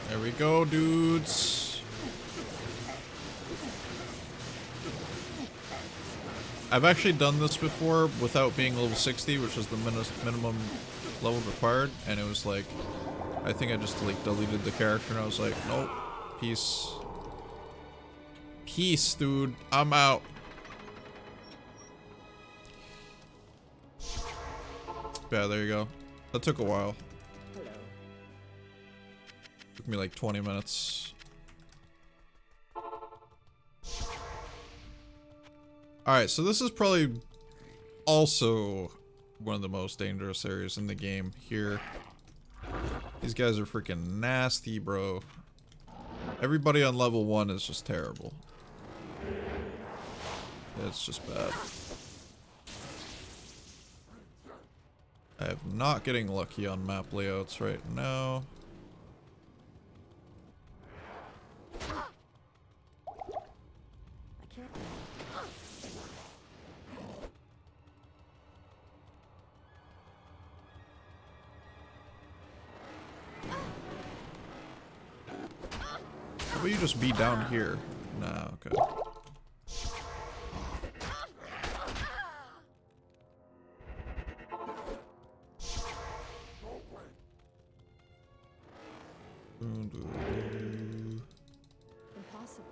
There we go, dudes. I've actually done this before without being level 60, which is the minimum level required, and it was like, I think I just like deleted the character and I was like, nope, peace. Peace, dude. I'm out. Yeah, there you go. That took a while. Took me like 20 minutes. Alright, so this is probably also one of the most dangerous areas in the game here. These guys are freaking nasty, bro. Everybody on level 1 is just terrible. It's just bad. I am not getting lucky on map layouts right now. I can't. How about you just be down here? Nah, okay. Impossible.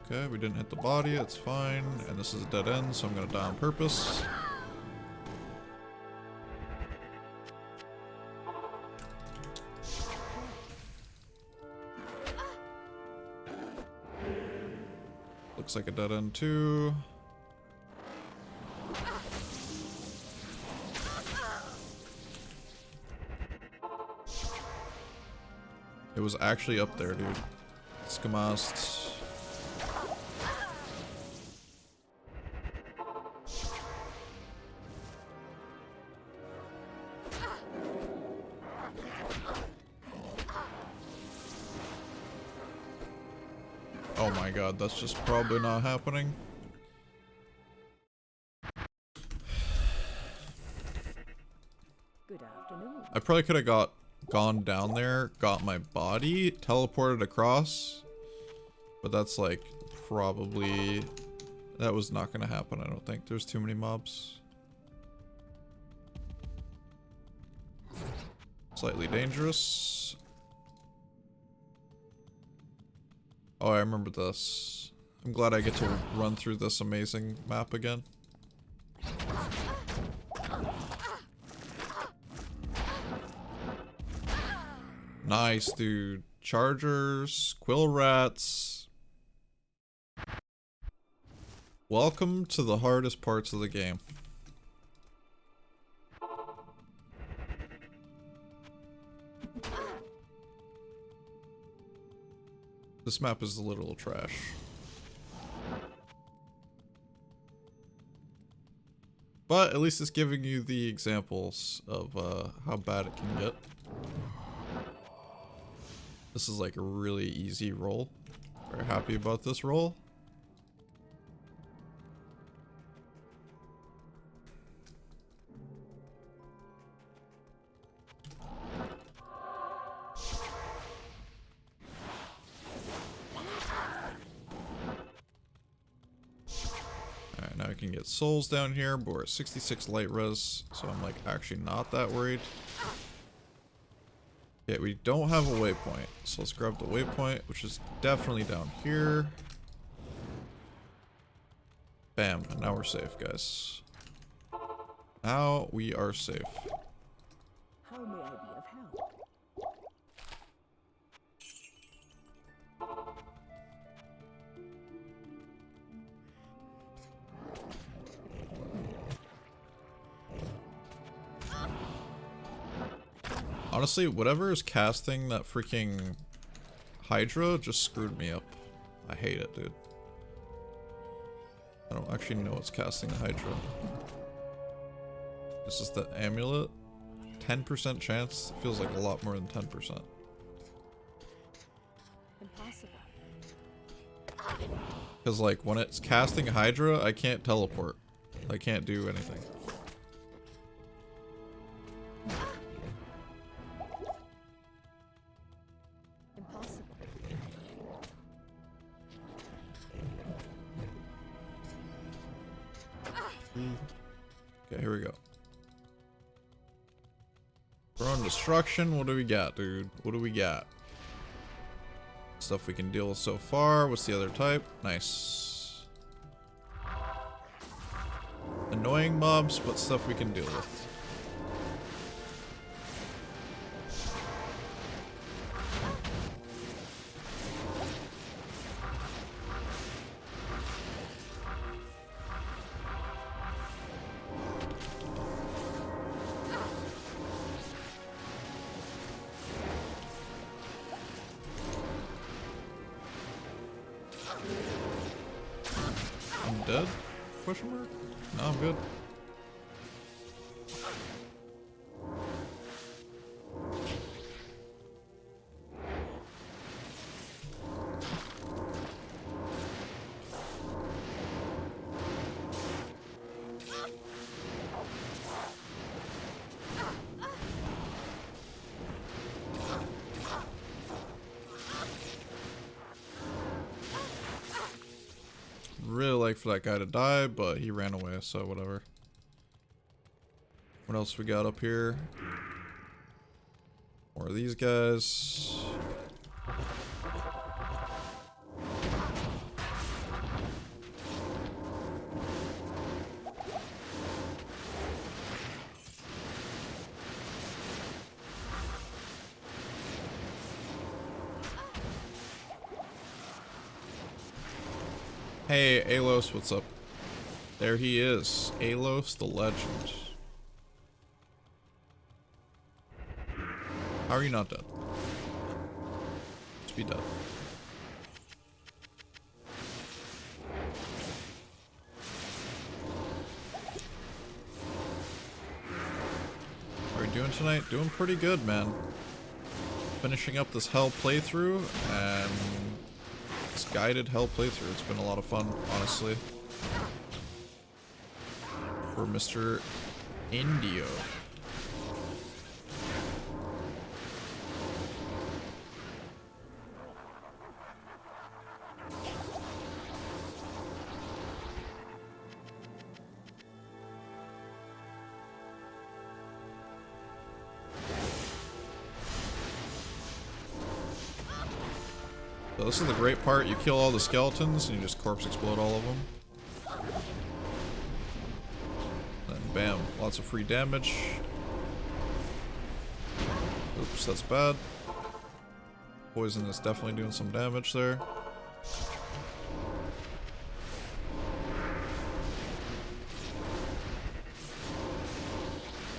Okay, we didn't hit the body, it's fine. And this is a dead end, so I'm gonna die on purpose. Looks like a dead end too. It was actually up there, dude. Skamast. Oh my god, that's just probably not happening. Good afternoon. I probably could have gone down there, got my body, teleported across. But that's like probably... That was not gonna happen, I don't think. There's too many mobs. Slightly dangerous. Oh, I remember this. I'm glad I get to run through this amazing map again. Nice, dude. Chargers, quill rats. Welcome to the hardest parts of the game. This map is literal trash. But at least it's giving you the examples of how bad it can get. This is like a really easy roll. Very happy about this roll. Alright, now I can get souls down here, but we're at 66 light res, so I'm like actually not that worried. Yeah, we don't have a waypoint, so let's grab the waypoint, which is definitely down here. Bam, and now we're safe, guys. Now we are safe. How may I be of help? Honestly, whatever is casting that freaking Hydra just screwed me up. I hate it, dude. I don't actually know what's casting the Hydra. This is the amulet. 10% chance. Feels like a lot more than 10%. Impossible. Because like when it's casting Hydra, I can't teleport. I can't do anything. Impossible. Okay, here we go. Throne destruction. What do we got, dude? What do we got? Stuff we can deal with so far. What's the other type? Nice. Annoying mobs, but stuff we can deal with. dead? Question mark? No, I'm good. Really like for that guy to die, but he ran away, so whatever. What else we got up here? More of these guys. Hey, Alos, what's up? There he is. Alos the legend. How are you not dead? Just be dead. How are you doing tonight? Doing pretty good, man. Finishing up this hell playthrough and this guided hell playthrough. It's been a lot of fun, honestly. For Mr. Indio. So this is the great part. You kill all the skeletons and you just corpse explode all of them. Then bam, lots of free damage. Oops, that's bad. Poison is definitely doing some damage there.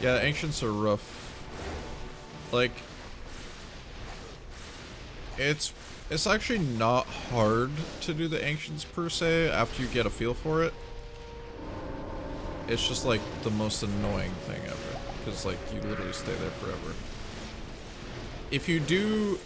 Yeah, the ancients are rough. Like, it's actually not hard to do the ancients per se after you get a feel for it. It's just like the most annoying thing ever, because like you literally stay there forever. If you do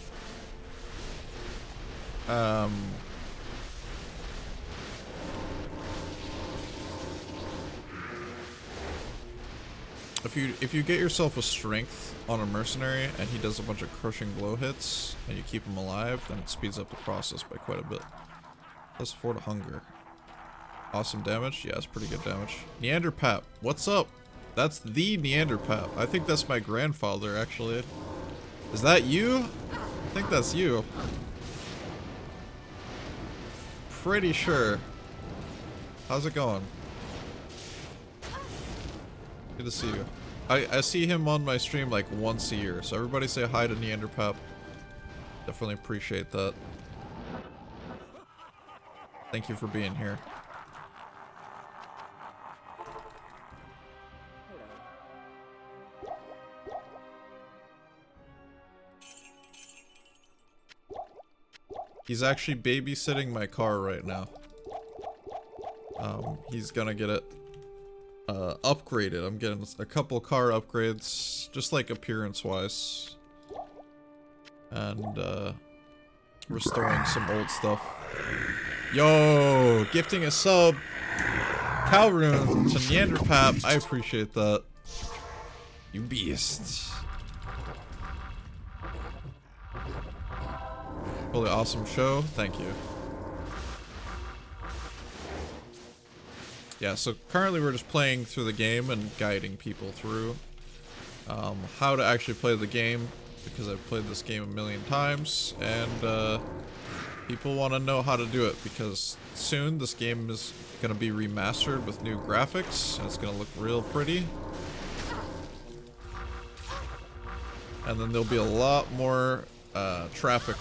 if you get yourself a strength on a mercenary and he does a bunch of crushing blow hits and you keep him alive, then it speeds up the process by quite a bit. Plus 4 to hunger. Awesome damage? Yeah, it's pretty good damage. Neanderpap, what's up? That's the Neanderpap. I think that's my grandfather, actually. Is that you? I think that's you. Pretty sure. How's it going? Good to see you. I see him on my stream like once a year, so everybody say hi to Neanderpap. Definitely appreciate that. Thank you for being here. He's actually babysitting my car right now. He's gonna get it upgraded. I'm getting a couple car upgrades, just like appearance-wise. And, restoring some old stuff. Yo! Gifting a sub! Calrune to Neanderpap. I appreciate that. You beast. Really awesome show. Thank you. Yeah, so currently we're just playing through the game and guiding people through how to actually play the game, because I've played this game a million times, and people want to know how to do it, because soon this game is going to be remastered with new graphics, and it's going to look real pretty. And then there'll be a lot more traffic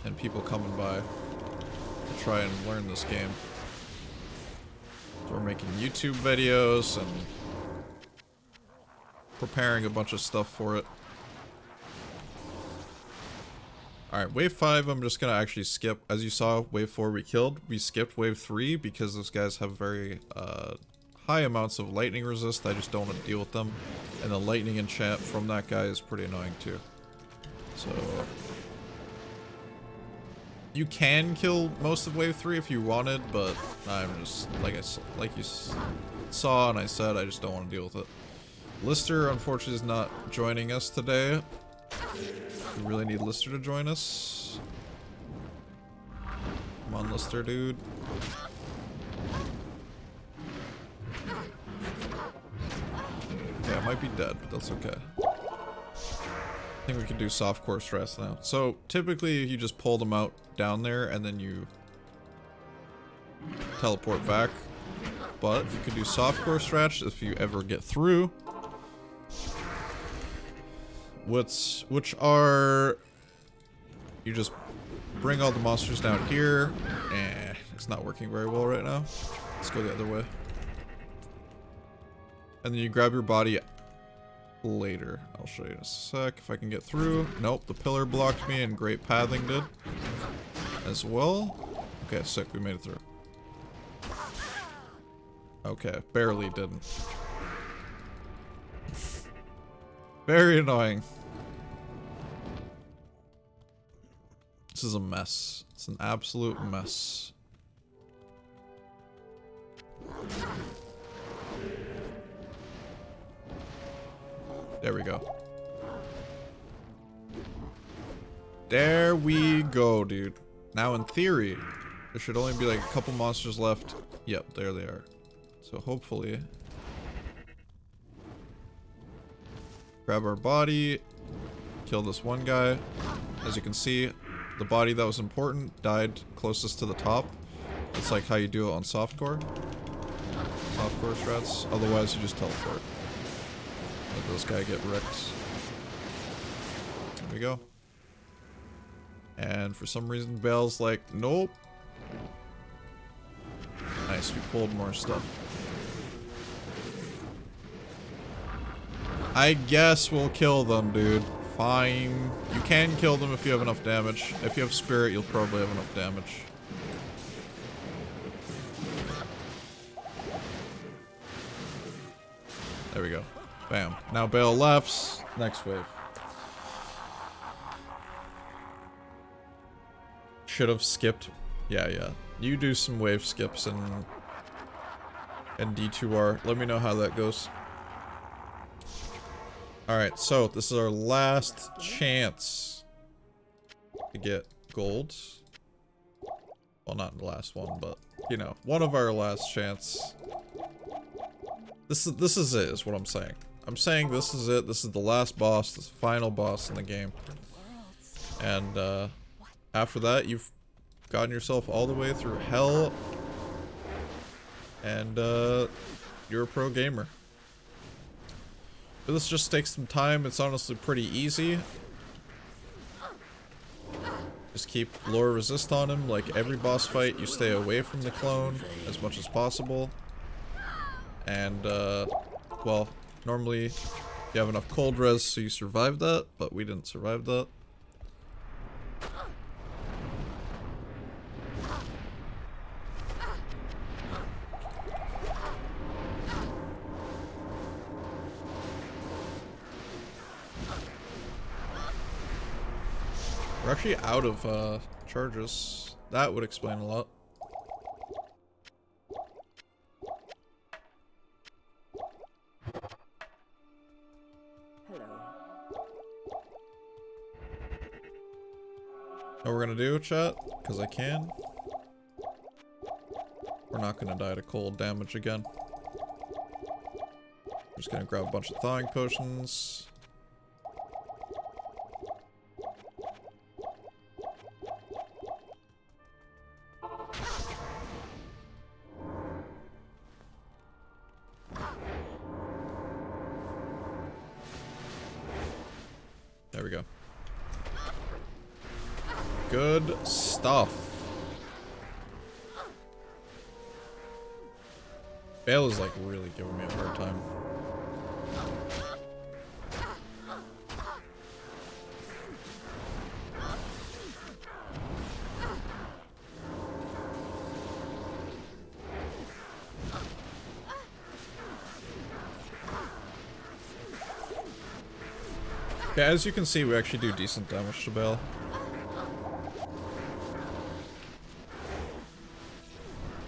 and people coming by to try and learn this game. So we're making YouTube videos and preparing a bunch of stuff for it. Alright, wave 5 I'm just gonna actually skip. As you saw, wave 4 we killed. We skipped wave 3 because those guys have very high amounts of lightning resist. I just don't want to deal with them. And the lightning enchant from that guy is pretty annoying too. So you can kill most of wave 3 if you wanted, but I'm just, like you saw and I said, I just don't want to deal with it. Lister, unfortunately, is not joining us today. We really need Lister to join us. Come on, Lister, dude. Yeah, it might be dead, but that's okay. I think we can do soft core stress now. So, typically, you just pull them out down there, and then you teleport back. But you can do soft core stretch if you ever get through. Which are... You just bring all the monsters down here. It's not working very well right now. Let's go the other way. And then you grab your body later. I'll show you in a sec if I can get through. Nope, the pillar blocked me and great pathing did as well. Okay, sick, we made it through. Okay, barely didn't. Very annoying. This is a mess. It's an absolute mess. There we go. There we go, dude. Now, in theory, there should only be like a couple monsters left. Yep, there they are. So hopefully... Grab our body. Kill this one guy. As you can see, the body that was important died closest to the top. It's like how you do it on softcore. Softcore strats. Otherwise, you just teleport. Let this guy get wrecked. There we go. And for some reason, Baal's like, nope. Nice, we pulled more stuff. I guess we'll kill them, dude. Fine. You can kill them if you have enough damage. If you have spirit, you'll probably have enough damage. There we go. Bam. Now Baal left. Next wave. Should have skipped. Yeah. You do some wave skips and D2R. Let me know how that goes. Alright, so this is our last chance to get gold. Well, not the last one, but, you know, one of our last chance. This is it, is what I'm saying. I'm saying this is it. This is the last boss, this final boss in the game. And, after that, you've gotten yourself all the way through hell. And, you're a pro gamer. But this just takes some time. It's honestly pretty easy. Just keep lore resist on him. Like every boss fight, you stay away from the clone as much as possible. And, well, normally you have enough cold res so you survive that, but we didn't survive that. We're actually out of charges. That would explain a lot. Hello. What we're gonna do, chat? Because I can. We're not gonna die to cold damage again. We're just gonna grab a bunch of thawing potions. There we go. Good stuff. Baal is like really giving me a hard time. Yeah, as you can see, we actually do decent damage to Baal.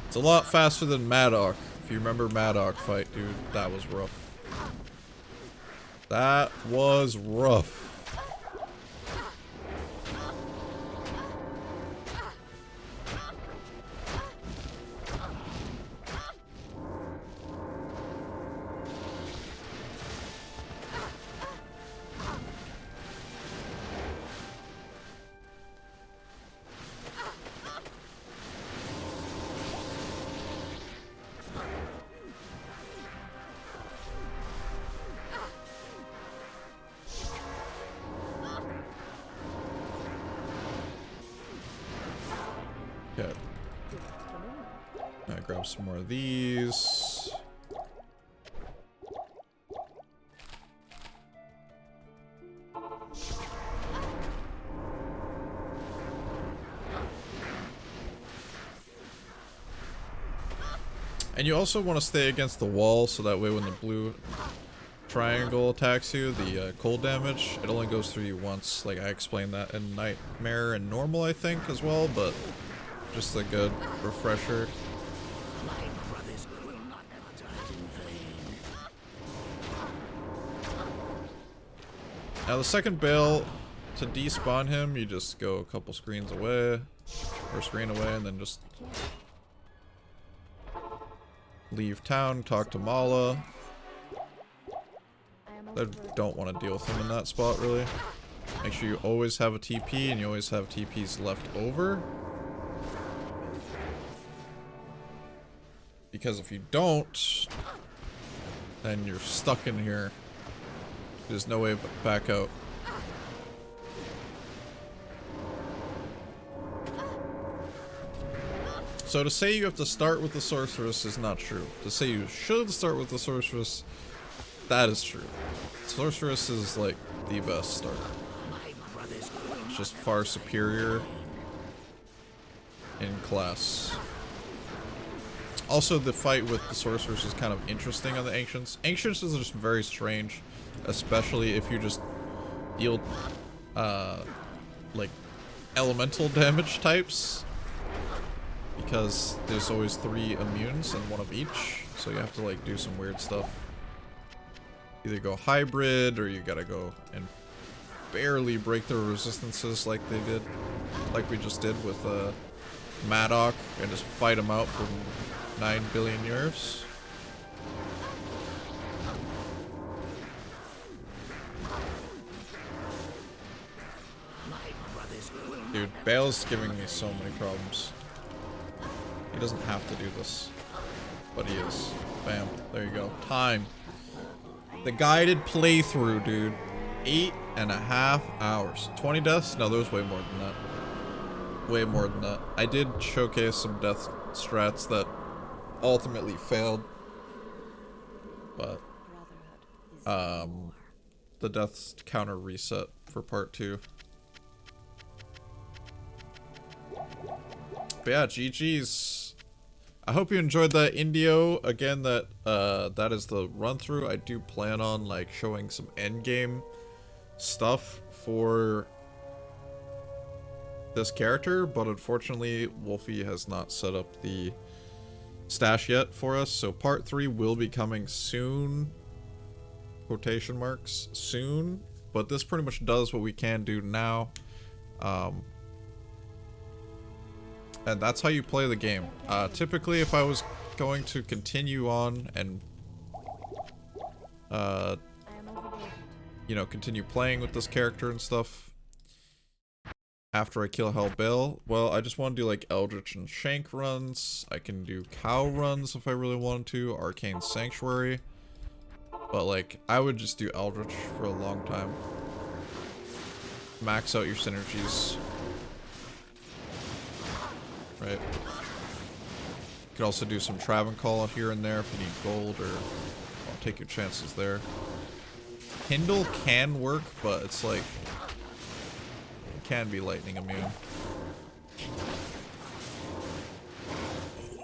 It's a lot faster than Maddock. If you remember Maddock fight, dude, that was rough. That was rough. Okay. I grab some more of these. And you also want to stay against the wall so that way when the blue triangle attacks you, the cold damage, it only goes through you once. Like I explained that in Nightmare and Normal, I think, as well, but just a good refresher. Now the second Baal, to despawn him, you just go a couple screens away, or screen away, and then just leave town, talk to Mala. I don't want to deal with him in that spot, really. Make sure you always have a TP, and you always have TPs left over. Because if you don't, then you're stuck in here. There's no way back out. So to say you have to start with the sorceress is not true. To say you should start with the sorceress, that is true. Sorceress is like the best start. It's just far superior in class. Also, the fight with the sorceress is kind of interesting on the Ancients. Ancients is just very strange, especially if you just deal, like, elemental damage types. Because there's always 3 immunes and 1 of each, so you have to, like, do some weird stuff. Either go hybrid, or you gotta go and barely break their resistances like they did, like we just did with, Maddock, and just fight them out for 9 billion years. Dude, Baal's giving me so many problems. He doesn't have to do this, but he is. Bam, there you go. Time. The guided playthrough, dude. 8.5 hours. 20 deaths? No, there was way more than that. Way more than that. I did showcase some death strats that ultimately failed, but the death counter reset for part 2. But yeah, GG's. I hope you enjoyed that Indio. Again, that is the run through. I do plan on like showing some end game stuff for this character, but unfortunately Wolfie has not set up the stash yet for us, so part 3 will be coming soon, quotation marks, soon, but this pretty much does what we can do now, and that's how you play the game. Typically, if I was going to continue on and you know, continue playing with this character and stuff after I kill Hell Baal, well, I just want to do like Eldritch and Shank runs. I can do Cow runs if I really wanted to, Arcane Sanctuary, but like I would just do Eldritch for a long time. Max out your synergies, right? You could also do some Travancore here and there if you need gold, or well, take your chances there. Kindle can work, but it's like, it can be lightning immune.